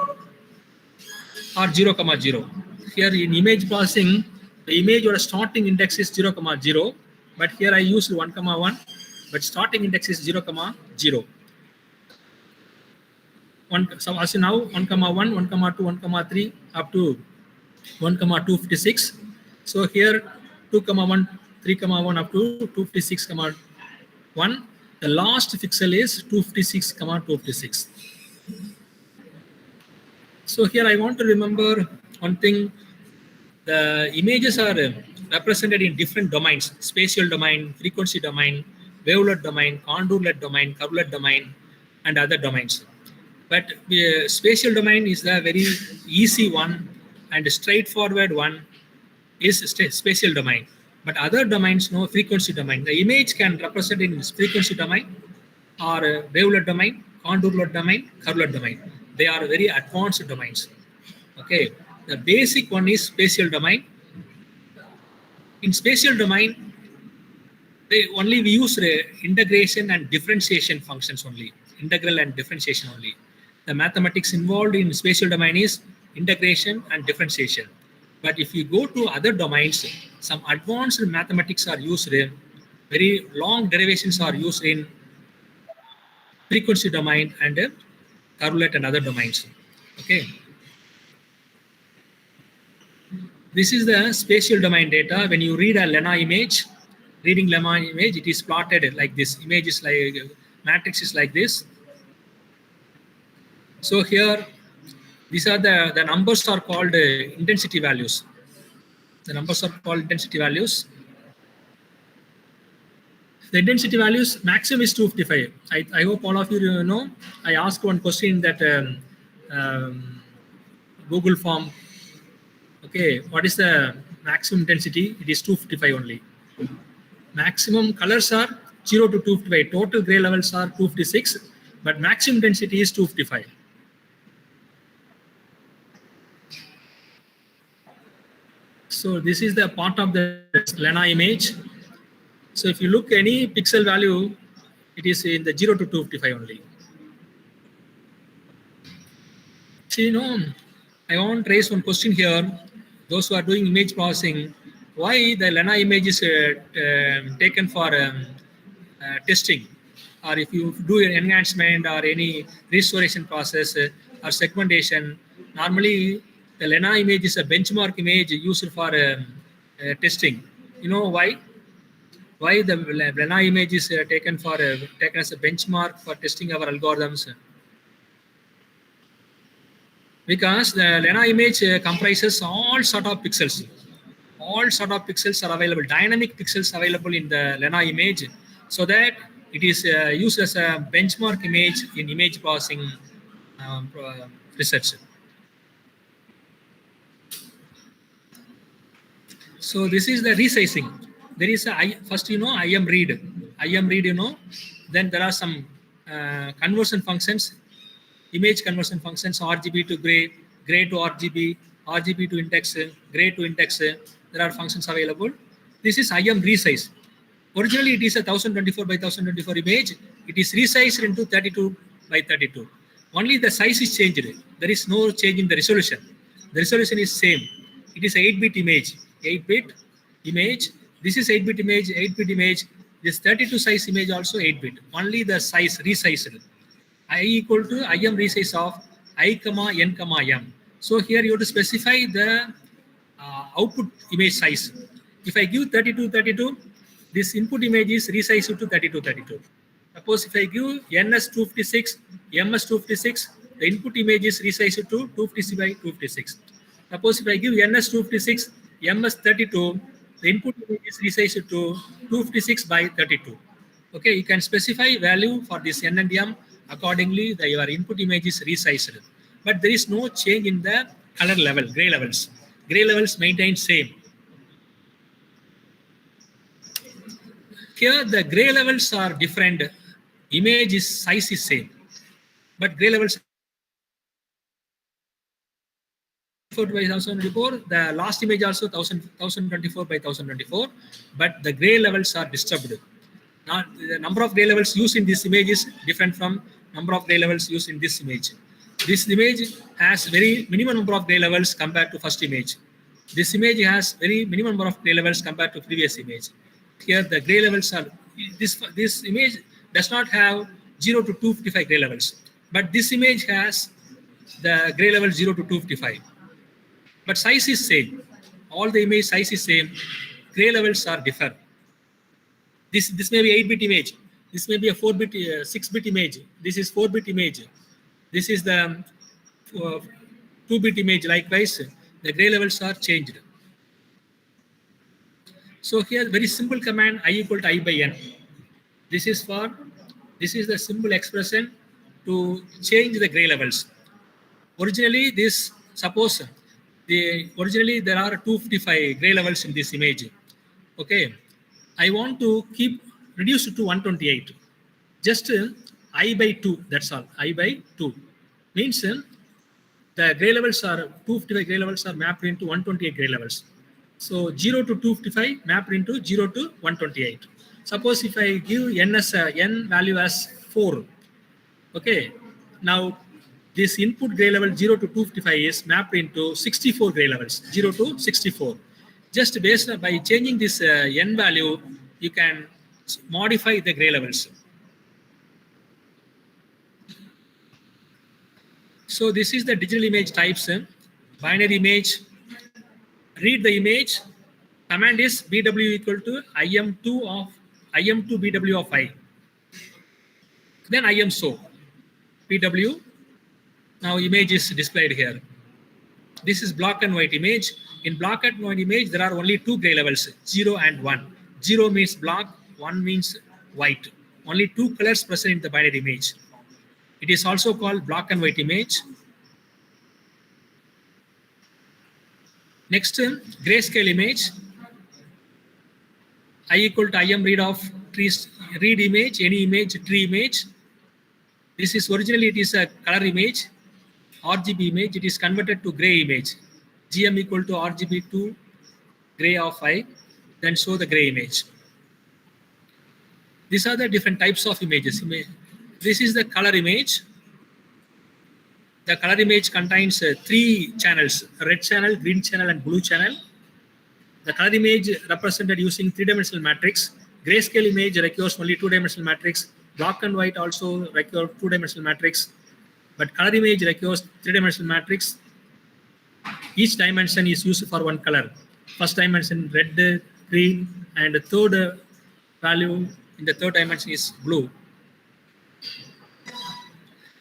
or 0, 0. Here in image processing, the image or starting index is 0, 0. But here I use 1, 1. But starting index is 0, 0. So as now 1, 1, 1, 2, 1, 3 up to 1, 256. So here 2, 1, 3, 1 up to 256, 1. The last pixel is 256, 256. So here I want to remember one thing. The images are represented in different domains: spatial domain, frequency domain, wavelet domain, contourlet domain, curvelet domain, and other domains. But spatial domain is the very easy one and straightforward one is spatial domain. But other domains, no, frequency domain. The image can represent in frequency domain or wavelet domain, contourlet domain, curvelet domain. They are very advanced domains. Okay, the basic one is spatial domain. In spatial domain, we use integration and differentiation functions only, integral and differentiation only. The mathematics involved in spatial domain is integration and differentiation. But if you go to other domains, some advanced mathematics are used, very long derivations are used in frequency domain and curvelet and other domains. Okay. This is the spatial domain data. When you read a Lena image, reading Lena image, it is plotted like this. Image is like, matrix is like this. So here, these are the numbers are called intensity values. The numbers are called intensity values. The intensity values maximum is 255. I hope all of you know. I asked one question in that Google form. Okay, what is the maximum intensity? It is 255 only. Maximum colors are 0 to 255. Total gray levels are 256, but maximum intensity is 255. So this is the part of the Lena image. So if you look any pixel value, it is in the 0 to 255 only. See, I want to raise one question here. Those who are doing image processing, why the Lena image is taken for testing, or if you do an enhancement or any restoration process or segmentation, normally the Lena image is a benchmark image used for testing. You know why? Why the Lena image is taken as a benchmark for testing our algorithms? Because the Lena image comprises all sort of pixels. All sort of pixels are available, dynamic pixels available in the Lena image, so that it is used as a benchmark image in image processing research. So this is the resizing. There is first IM read, then there are some conversion functions, image conversion functions, RGB to gray, gray to RGB, RGB to index, gray to index. There are functions available. This is IM resize. Originally, it is a 1024 by 1024 image. It is resized into 32 by 32. Only the size is changed. There is no change in the resolution. The resolution is same. It is a 8-bit image. 8-bit image. This is 8-bit image. 8-bit image. This 32 size image also 8-bit. Only the size resized. I equal to im resize of I comma n comma m. So here you have to specify the output image size. If I give 32, 32, this input image is resized to 32, 32. Suppose if I give NS256, MS256, the input image is resized to 256 by 256. Suppose if I give NS256, MS32, the input image is resized to 256 by 32. Okay, you can specify value for this N and M. Accordingly, your input image is resized. But there is no change in the color level, gray levels. Gray levels maintain same. Here the gray levels are different. Image is size is same, but gray levels by 1024. The last image also 1024 by 1024, but the gray levels are disturbed. Now the number of gray levels used in this image is different from number of gray levels used in this image. This image has very minimum number of gray levels compared to first image. This image has very minimum number of gray levels compared to previous image. Here the gray levels are, this image does not have 0 to 255 gray levels, but this image has the gray level 0 to 255. But size is same. All the image size is same. Gray levels are different. This may be 8-bit image. This may be a 4-bit, 6-bit image. This is 4-bit image. This is the 2-bit image. Likewise, the gray levels are changed. So here, very simple command I equal to I by n. This is the simple expression to change the gray levels. Originally, originally there are 255 gray levels in this image. Okay, I want to reduce it to 128. Just I by 2. That's all. I by 2 means the gray levels are 255 gray levels are mapped into 128 gray levels. So 0 to 255 mapped into 0 to 128. Suppose if I give n as n value as 4. Okay. Now this input gray level 0 to 255 is mapped into 64 gray levels, 0 to 64. Just based by changing this n value, you can modify the gray levels. So this is the digital image types. Binary image. Read the image. Command is BW equal to IM2 BW of I. Then IM show BW. Now image is displayed here. This is black and white image. In black and white image, there are only 2 gray levels, 0 and 1. 0 means black, 1 means white. Only 2 colors present in the binary image. It is also called black and white image. Next, grayscale image. I equal to IM read of trees, read image, any image, tree image. This is originally it is a color image, RGB image. It is converted to gray image. GM equal to RGB to gray of I. Then show the gray image. These are the different types of images. This is the color image. The color image contains 3 channels: red channel, green channel, and blue channel. The color image represented using 3-dimensional matrix. Grayscale image requires only 2-dimensional matrix. Black and white also require 2-dimensional matrix. But color image requires 3-dimensional matrix. Each dimension is used for one color. First dimension red, green, and the third value in the third dimension is blue.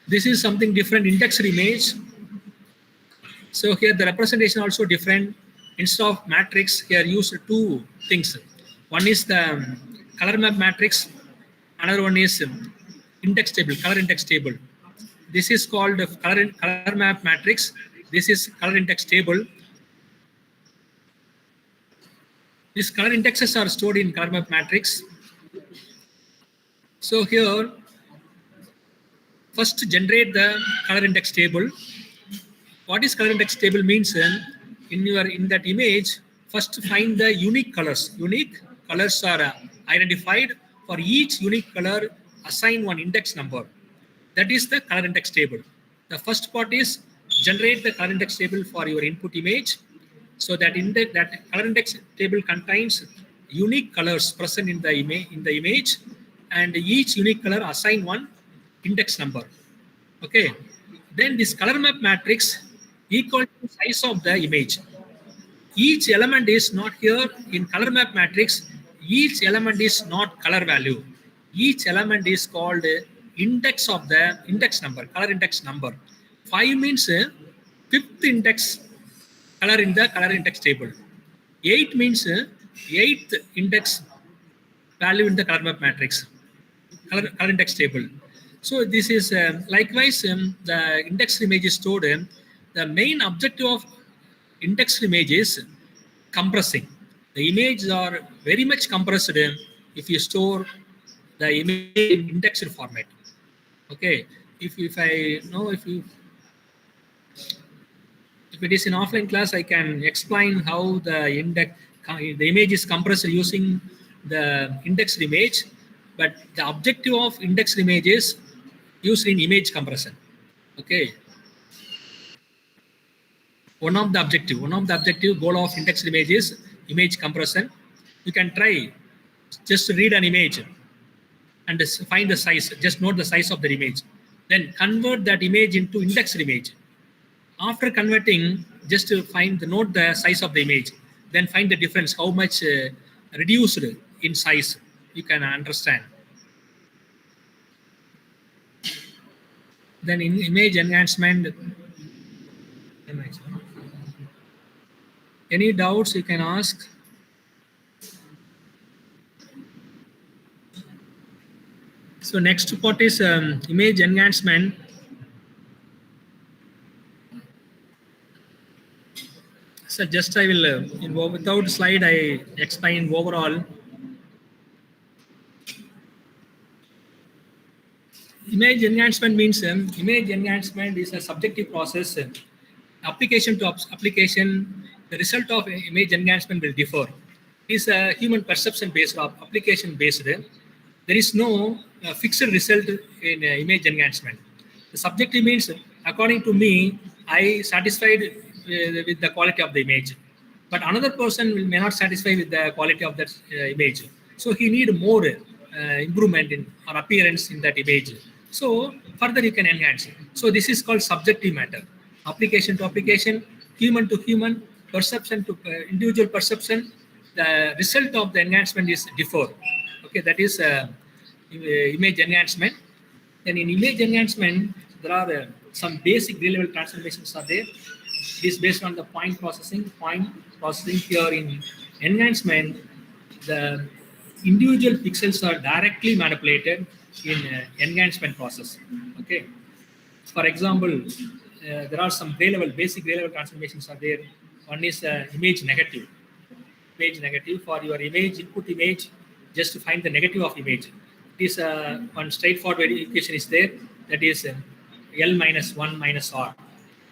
This is something different, indexed image. So here the representation also different. Instead of matrix, here use 2 things. One is the color map matrix. Another one is index table, color index table. This is called color map matrix. This is color index table. These color indexes are stored in color map matrix. So here, first generate the color index table. What is color index table means? In that image, first find the unique colors. Unique colors are identified. For each unique color, assign one index number. That is the color index table. The first part is generate the color index table for your input image. So that color index table contains unique colors present in the image, and each unique color assign one index number. Okay. Then this color map matrix equal to size of the image. Each element is not here in color map matrix. Each element is not color value. Each element is called index of the index number, color index number. 5 means fifth index color in the color index table. 8 means eighth index value in the color map matrix, color index table. So this is likewise the index image is stored. The main objective of index image is compressing. The images are very much compressed if you store the image in indexed format. Okay, if I know if it is in offline class, I can explain how the image is compressed using the indexed image. But the objective of indexed image is used in image compression. Okay. One of the objective goal of indexed image is image compression. You can try just to read an image and just find the size, just note the size of the image. Then convert that image into indexed image. After converting, just to note the size of the image. Then find the difference, how much reduced in size. You can understand. Then in image enhancement, any doubts you can ask. So next part is image enhancement. So just I will, without slide, I explain overall. Image enhancement means image enhancement is a subjective process. Application to application, the result of image enhancement will differ. It is a human perception based or application based. There is no fixed result in image enhancement. The subjective means, according to me, I satisfied with the quality of the image, but another person may not satisfy with the quality of that image. So he need more improvement in or appearance in that image. So further you can enhance it. So this is called subjective matter. Application to application, human to human, perception to individual perception. The result of the enhancement is differ. Okay, that is image enhancement. Then in image enhancement, there are some basic gray-level transformations are there. It is based on the point processing. Point processing here in enhancement, the individual pixels are directly manipulated in enhancement process. Okay. For example, there are some basic gray-level transformations are there. One is image negative. Image negative for your image, input image, just to find the negative of image. It is one straightforward equation is there. That is L minus 1 minus R.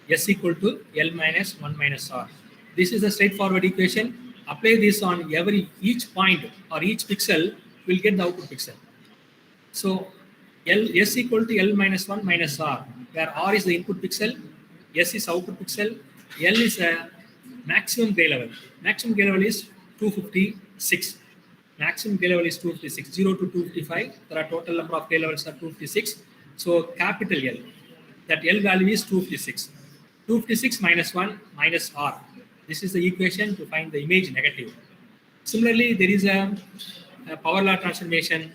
S equal to L minus 1 minus R. This is a straightforward equation. Apply this on each point or each pixel, will get the output pixel. So S equal to L minus 1 minus R, where R is the input pixel, S is output pixel, L is a maximum gray level. Maximum gray level is 256. Maximum gray level is 256. 0 to 255. There are total number of gray levels are 256. So capital L. That L value is 256. 256 minus 1 minus R. This is the equation to find the image negative. Similarly, there is a power law transformation,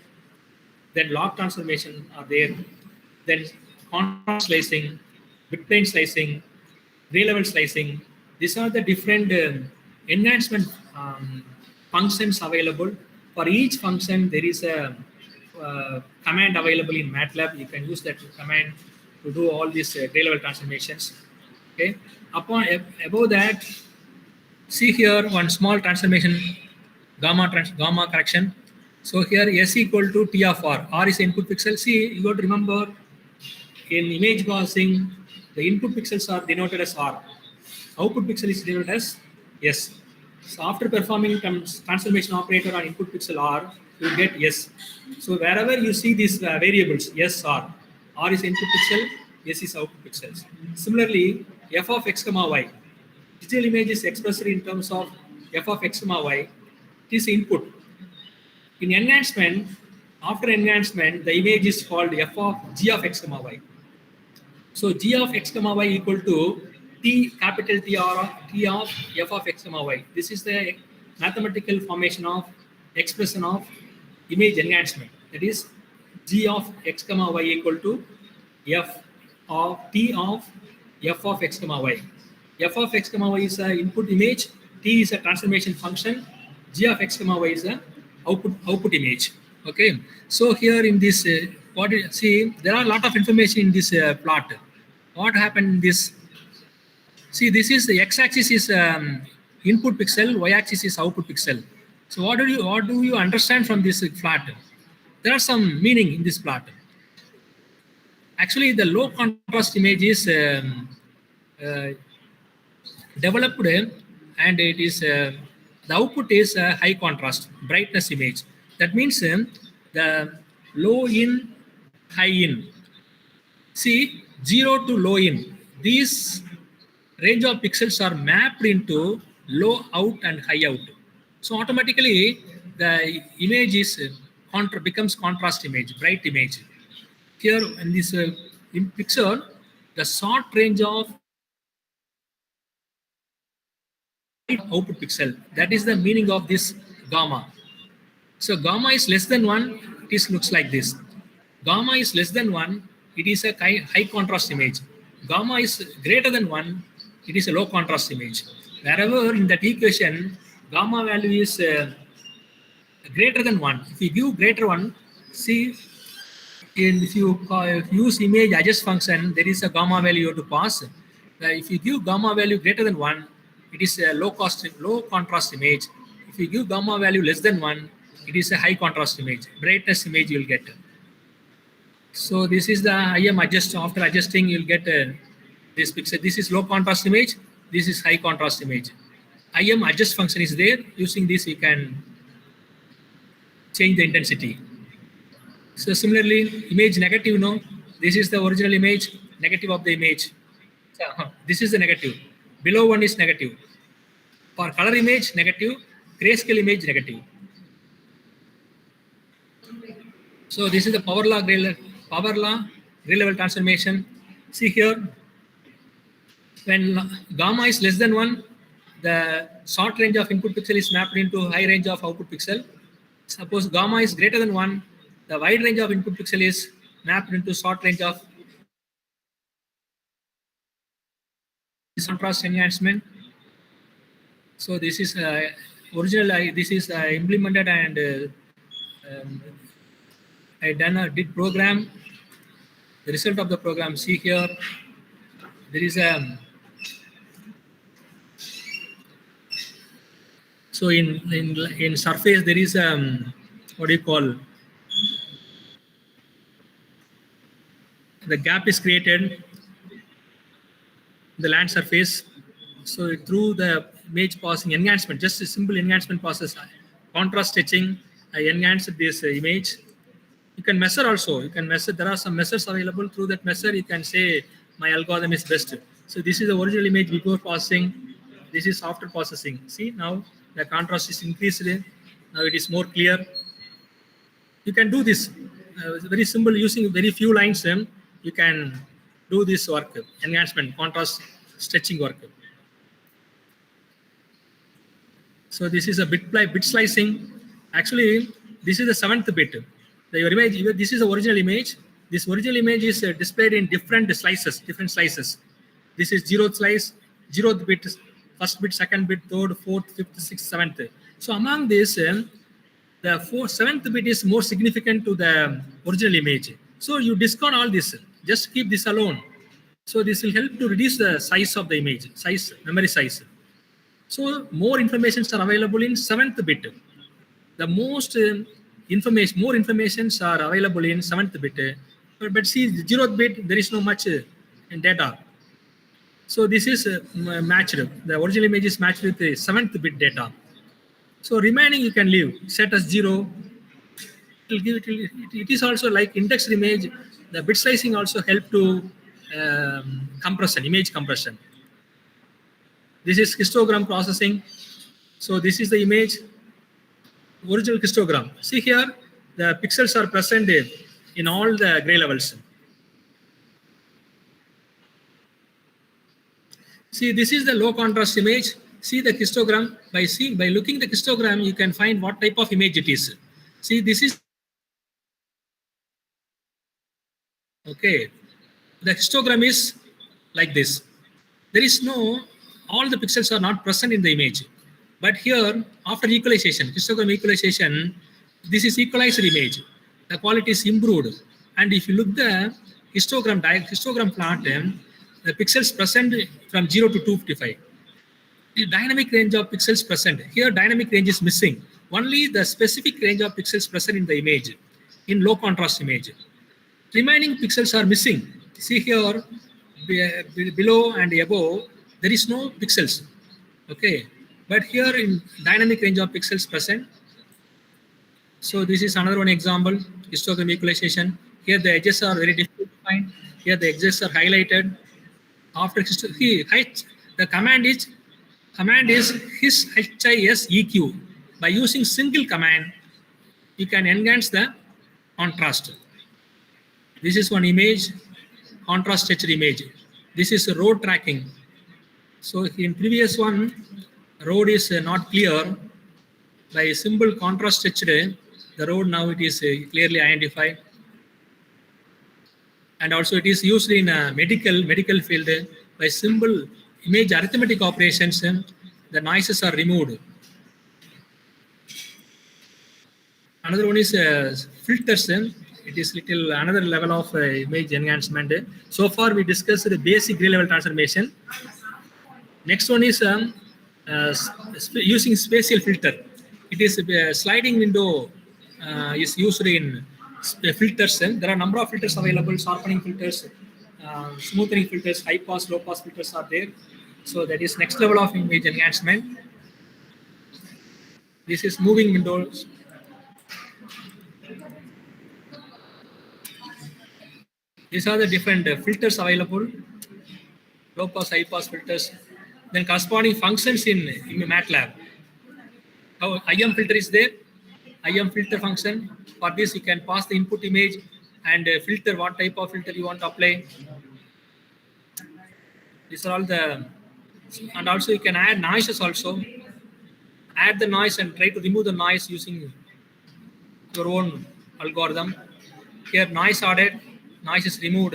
then log transformation are there, then contrast slicing, bitplane slicing, gray level slicing. These are the different enhancement functions available. For each function, there is a command available in MATLAB. You can use that command to do all these gray level transformations. Okay. Above that, see here one small transformation, gamma correction. So here S equal to T of R. R is the input pixel. See, you got to remember in image processing, the input pixels are denoted as R. Output pixel is denoted as S. So after performing transformation operator on input pixel R, you get S. So wherever you see these variables, S, R is input pixel, S is output pixels. Similarly, f of x comma y, digital image is expressed in terms of f of x comma y. It is input. In enhancement, after enhancement, the image is called f of g of x comma y. So g of x comma y equal to t capital T or t of f of x comma y. This is the mathematical formation of expression of image enhancement. That is g of x comma y equal to f of t of f of x comma y. F of x comma y is an input image. T is a transformation function. G of x comma y is a output image. Okay. So here in this, see there are a lot of information in this plot. What happened in this? See, this is the x-axis is input pixel, y-axis is output pixel. So what do you understand from this plot? There are some meaning in this plot. Actually, the low contrast image is uh, developed and it is the output is high contrast brightness image. That means the low in, high in. See, 0 to low in. These range of pixels are mapped into low out and high out. So automatically the image is becomes contrast image, bright image. Here in this in picture, the short range of output pixel. That is the meaning of this gamma. So gamma is less than 1, it looks like this. Gamma is less than 1, it is a high contrast image. Gamma is greater than 1, it is a low contrast image. Wherever in that equation, gamma value is greater than 1. If you give greater 1, see, if you use image adjust function, there is a gamma value you have to pass. If you give gamma value greater than 1, it is a low contrast image. If you give gamma value less than 1, it is a high contrast image. Brightness image you will get. So this is the IM adjust. After adjusting, you'll get this picture. This is low contrast image. This is high contrast image. IM adjust function is there. Using this, you can change the intensity. So similarly, image negative, no. This is the original image, negative of the image. So, this is the negative. Below one is negative. For color image, negative. Grayscale image, negative. So this is the power law gray level transformation. See here, when gamma is less than 1, the short range of input pixel is mapped into high range of output pixel. Suppose gamma is greater than 1, the wide range of input pixel is mapped into short range of contrast enhancement. So this is original. This is implemented and I did program. The result of the program. See here, there is a. So in surface there is what do you call, the gap is created the land surface. So through the image passing enhancement, just a simple enhancement process, contrast stitching, I enhanced this image. You can measure also. You can measure. There are some measures available. Through that measure, you can say my algorithm is best. So this is the original image before processing. This is after processing. See now the contrast is increased. Now it is more clear. You can do this. It's very simple. Using very few lines, you can do this work, enhancement, contrast stretching work. So this is a bit slicing. Actually, this is the 7th bit. Your image, this is the original image. This original image is displayed in different slices. This is 0th slice, 0th bit, 1st bit, 2nd bit, 3rd, 4th, 5th, 6th, 7th. So among this, the 7th bit is more significant to the original image. So you discount all this. Just keep this alone. So this will help to reduce the size of the image, memory size. So more informations are available in 7th bit. The more informations are available in 7th bit. But see, 0th bit, there is no much in data. So this is matched. The original image is matched with the 7th bit data. So remaining you can leave, set as 0, It is also like indexed image. The bit slicing also help to compression, image compression. This is histogram processing. So this is the image, original histogram. See here, the pixels are present in all the gray levels. See, this is the low contrast image. See the histogram. By looking the histogram, you can find what type of image it is. See, this is okay. The histogram is like this. There is no, all the pixels are not present in the image. But here, after equalization, histogram equalization, this is equalized image. The quality is improved. And if you look the histogram plot, the pixels present from 0 to 255. The dynamic range of pixels present. Here, dynamic range is missing. Only the specific range of pixels present in the image, in low contrast image. Remaining pixels are missing. See here, below and above, there is no pixels. Okay, but here in dynamic range of pixels present. So this is another one example, histogram equalization. Here the edges are very difficult to find. Here the edges are highlighted. After the command is his HISEQ. By using single command, you can enhance the contrast. This is one image, contrast stretched image. This is road tracking. So in previous one, road is not clear. By a simple contrast stretched, the road now it is clearly identified. And also it is used in a medical field. By simple image arithmetic operations, the noises are removed. Another one is filters. It is little another level of image enhancement. So far we discussed the basic gray level transformation. Next one is using spatial filter. It is a sliding window is used in filters. There are a number of filters available, sharpening filters, smoothing filters, high pass, low pass filters are there. So that is next level of image enhancement. This is moving windows. These are the different filters available, low pass, high pass filters. Then corresponding functions in MATLAB. Now IM filter is there. IM filter function. For this you can pass the input image and filter what type of filter you want to apply. These are all the, and also you can add noises also. Add the noise and try to remove the noise using your own algorithm. Here noise added, noise is removed.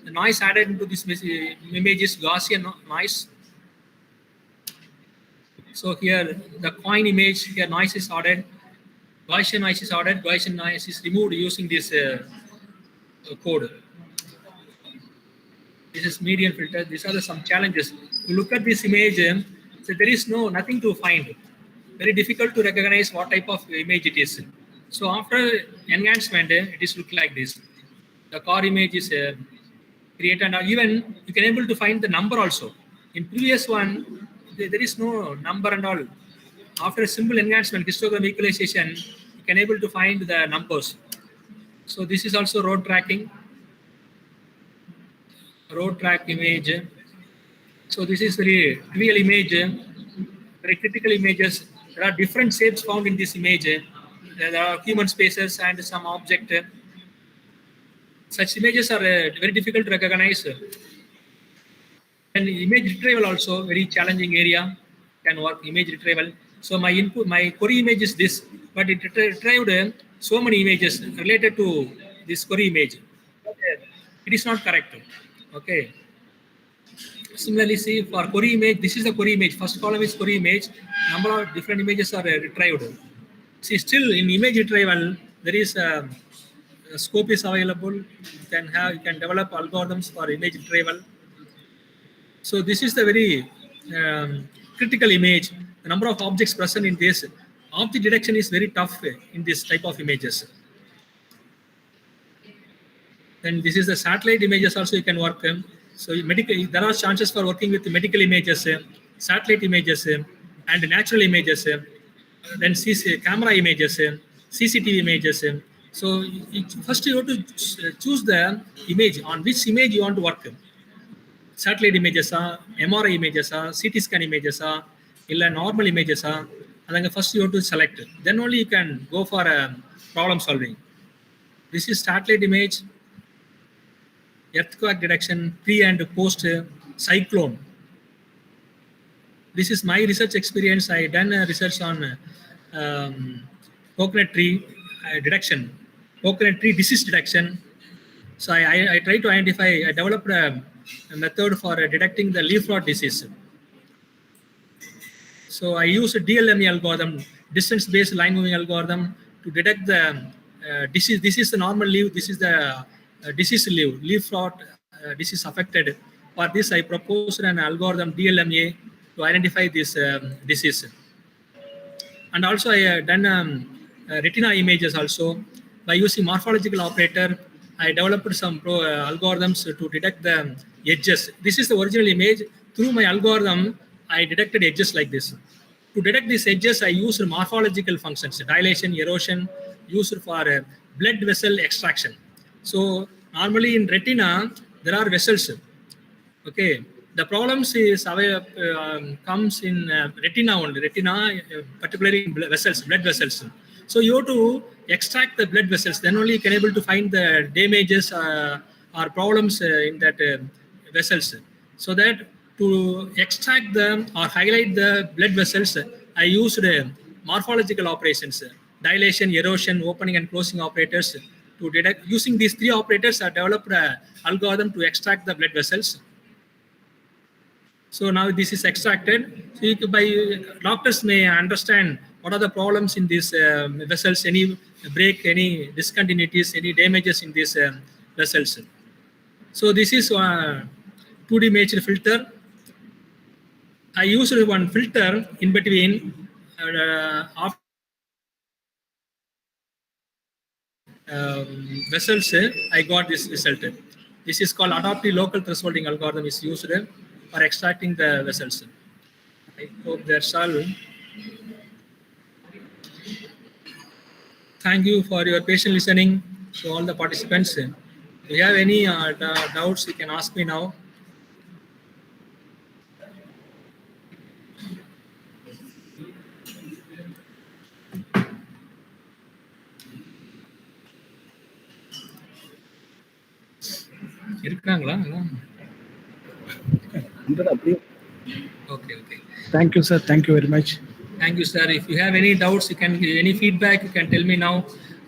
The noise added into this image is Gaussian noise. So here the coin image, here noise is added, Gaussian noise is added, Gaussian noise is removed using this code. This is median filter. These are some challenges. You look at this image, so there is nothing to find. Very difficult to recognize what type of image it is. So after enhancement, it is look like this. The car image is created, and even you can able to find the number also. In previous one, there is no number and all. After a simple enhancement, histogram equalization, you can able to find the numbers. So this is also road tracking. Road track image. So this is very real image, very critical images. There are different shapes found in this image. There are human spaces and some object. Such images are very difficult to recognize. And image retrieval also very challenging area. Can work image retrieval. So my query image is this, but it retrieved so many images related to this query image. It is not correct. Okay. Similarly, see for query image, this is the query image. First column is query image. Number of different images are retrieved. See, still in image retrieval, there is a scope is available. You can develop algorithms for image retrieval. So this is the very critical image. The number of objects present in this object detection is very tough in this type of images. Then this is the satellite images also you can work. So there are chances for working with medical images, satellite images, and natural images. Then camera images, CCTV images, So first you have to choose the image, on which image you want to work. Satellite images, MRI images, CT scan images, illa normal images. And first you have to select. Then only you can go for problem solving. This is satellite image, earthquake detection, pre and post cyclone. This is my research experience. I done research on coconut tree detection, coconut tree disease detection. So I try to identify, I developed a method for detecting the leaf rot disease. So I use a DLME algorithm, distance-based line moving algorithm, to detect the disease. This is the normal leaf. This is the disease leaf rot disease affected. For this, I proposed an algorithm DLMA to identify this disease. And also I done retina images also. By using morphological operator, I developed some algorithms to detect the edges. This is the original image. Through my algorithm, I detected edges like this. To detect these edges, I used morphological functions, dilation, erosion, used for blood vessel extraction. So normally in retina, there are vessels. Okay, the problems is comes in retina only. Retina, particularly in vessels, blood vessels. So you have to extract the blood vessels. Then only you can able to find the damages or problems in that vessels. So that to extract them or highlight the blood vessels, I used morphological operations, dilation, erosion, opening and closing operators to detect. Using these three operators, I developed an algorithm to extract the blood vessels. So now this is extracted. So by doctors may understand what are the problems in these vessels, any break, any discontinuities, any damages in these vessels. So this is 2D mature filter. I used one filter in between after vessels. I got this result. This is called adaptive local thresholding algorithm is used for extracting the vessels. I hope that's all. Thank you for your patient listening to all the participants. If you have any doubts, you can ask me now. இருக்காங்களா? Okay, okay. Thank you, sir. Thank you very much. Thank you, sir. If you have any doubts, you can any feedback, you can tell me now.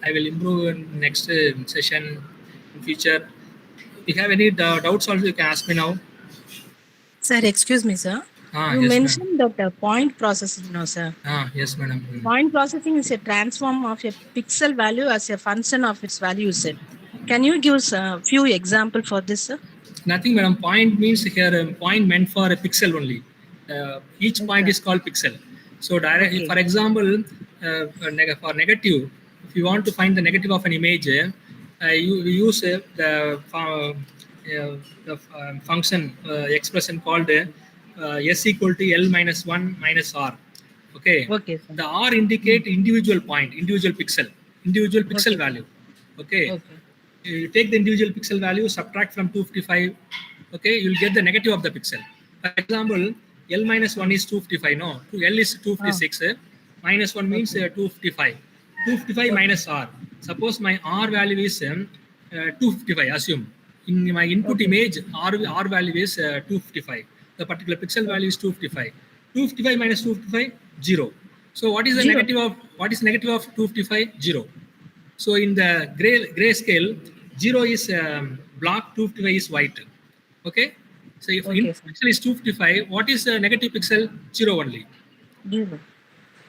I will improve in next session in future. If you have any doubts, also you can ask me now. Sir, excuse me, sir. You Yes, mentioned that point processing, no, sir. Yes, madam. Point processing is a transform of a pixel value as a function of its value, sir. Can you give us a few examples for this, sir? Nothing, madam. Point means here point meant for a pixel only. Each point is called pixel. So direct, for example, for negative, if you want to find the negative of an image, you use the function expression called s equal to l minus 1 minus r. Okay. Okay, sir. The r indicate individual point, individual pixel value. Okay. You take the individual pixel value, subtract from 255. Okay, you'll get the negative of the pixel. For example, l minus 1 is 255. No, l is 256. Minus 1 means 255. 255 minus r. Suppose my r value is 255. Assume in my input image r value is 255. The particular pixel value is 255. 255 minus 255, 0. So what is the negative of 255? 0. So in the gray scale, 0 is black, 255 is white. Okay. So if pixel is 255, what is the negative pixel? 0 only. 0.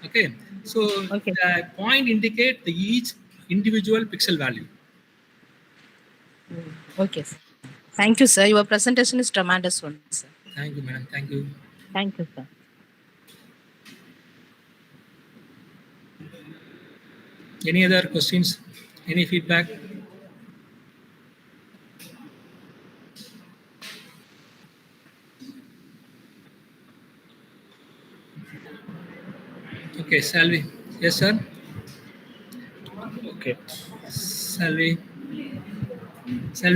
Okay. So the point indicate the each individual pixel value. Okay, sir. Thank you, sir. Your presentation is tremendous one, sir. Thank you, madam. Thank you. Thank you, sir. Any other questions? Any feedback? Okay, shall we? Yes, sir. Okay. Shall we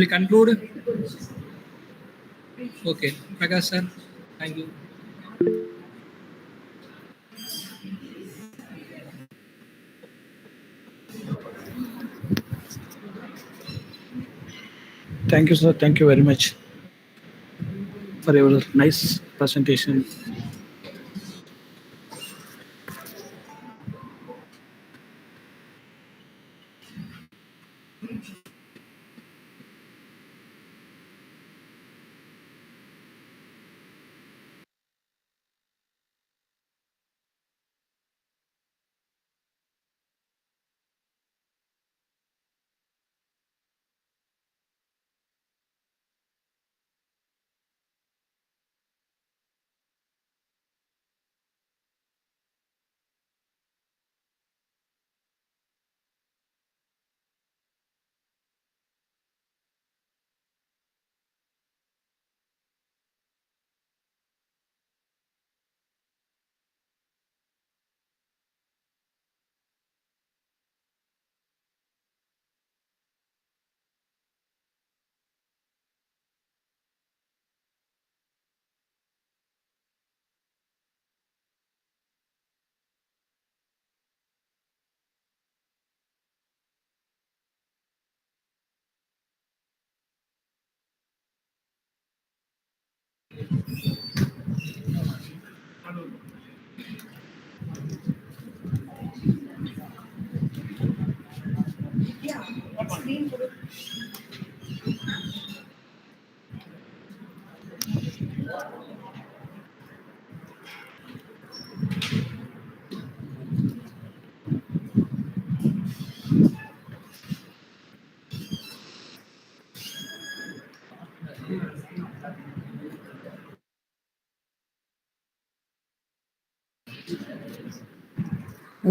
conclude? Okay, Prakash sir, thank you. Thank you, sir. Thank you very much for your nice presentation.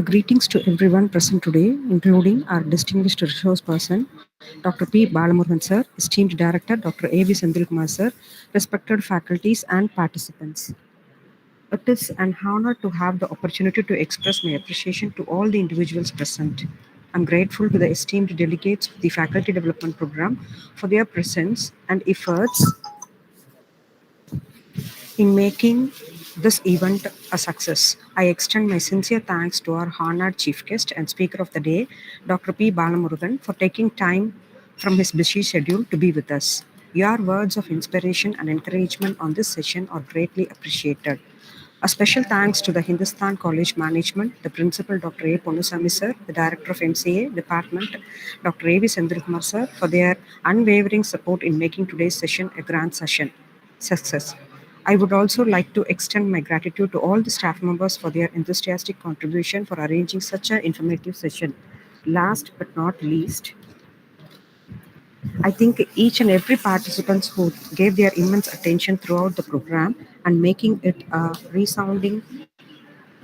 Greetings to everyone present today, including our distinguished resource person, Dr. P. Balamurgan sir, esteemed director, Dr. A.V. Senthilkumar sir, respected faculties and participants. It is an honor to have the opportunity to express my appreciation to all the individuals present. I'm grateful to the esteemed delegates of the Faculty Development Program for their presence and efforts in making this event a success. I extend my sincere thanks to our honored chief guest and speaker of the day, Dr. P. Balamurugan, for taking time from his busy schedule to be with us. Your words of inspiration and encouragement on this session are greatly appreciated. A special thanks to the Hindustan College Management, the Principal Dr. A. Ponusami sir, the Director of MCA Department, Dr. A.V. Senthilkumar sir, for their unwavering support in making today's session a grand session success. I would also like to extend my gratitude to all the staff members for their enthusiastic contribution for arranging such an informative session. Last but not least, I think each and every participant who gave their immense attention throughout the program and making it a resounding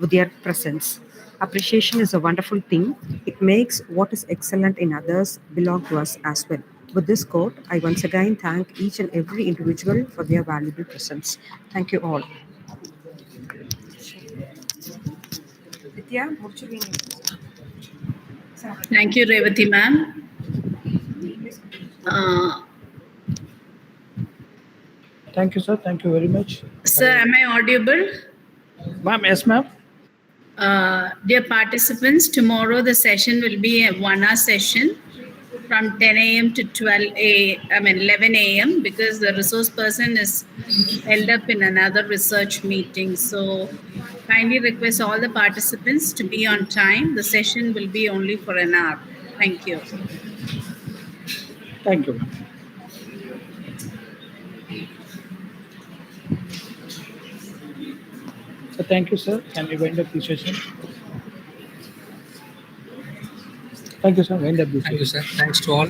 with their presence. Appreciation is a wonderful thing. It makes what is excellent in others belong to us as well. With this quote, I once again thank each and every individual for their valuable presence. Thank you all. Thank you, Revati ma'am. Thank you, sir. Thank you very much. Sir, am I audible? Ma'am, yes, ma'am. Dear participants, tomorrow the session will be a 1-hour session from 10 a.m. to 11 a.m. because the resource person is held up in another research meeting. So kindly request all the participants to be on time. The session will be only for an hour. Thank you. Thank you, ma'am. So thank you, sir. Can we wind up the session? Thank you, sir. Wind up the Thank you, session. sir. Thanks to all.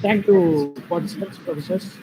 Thank you, participants, professors.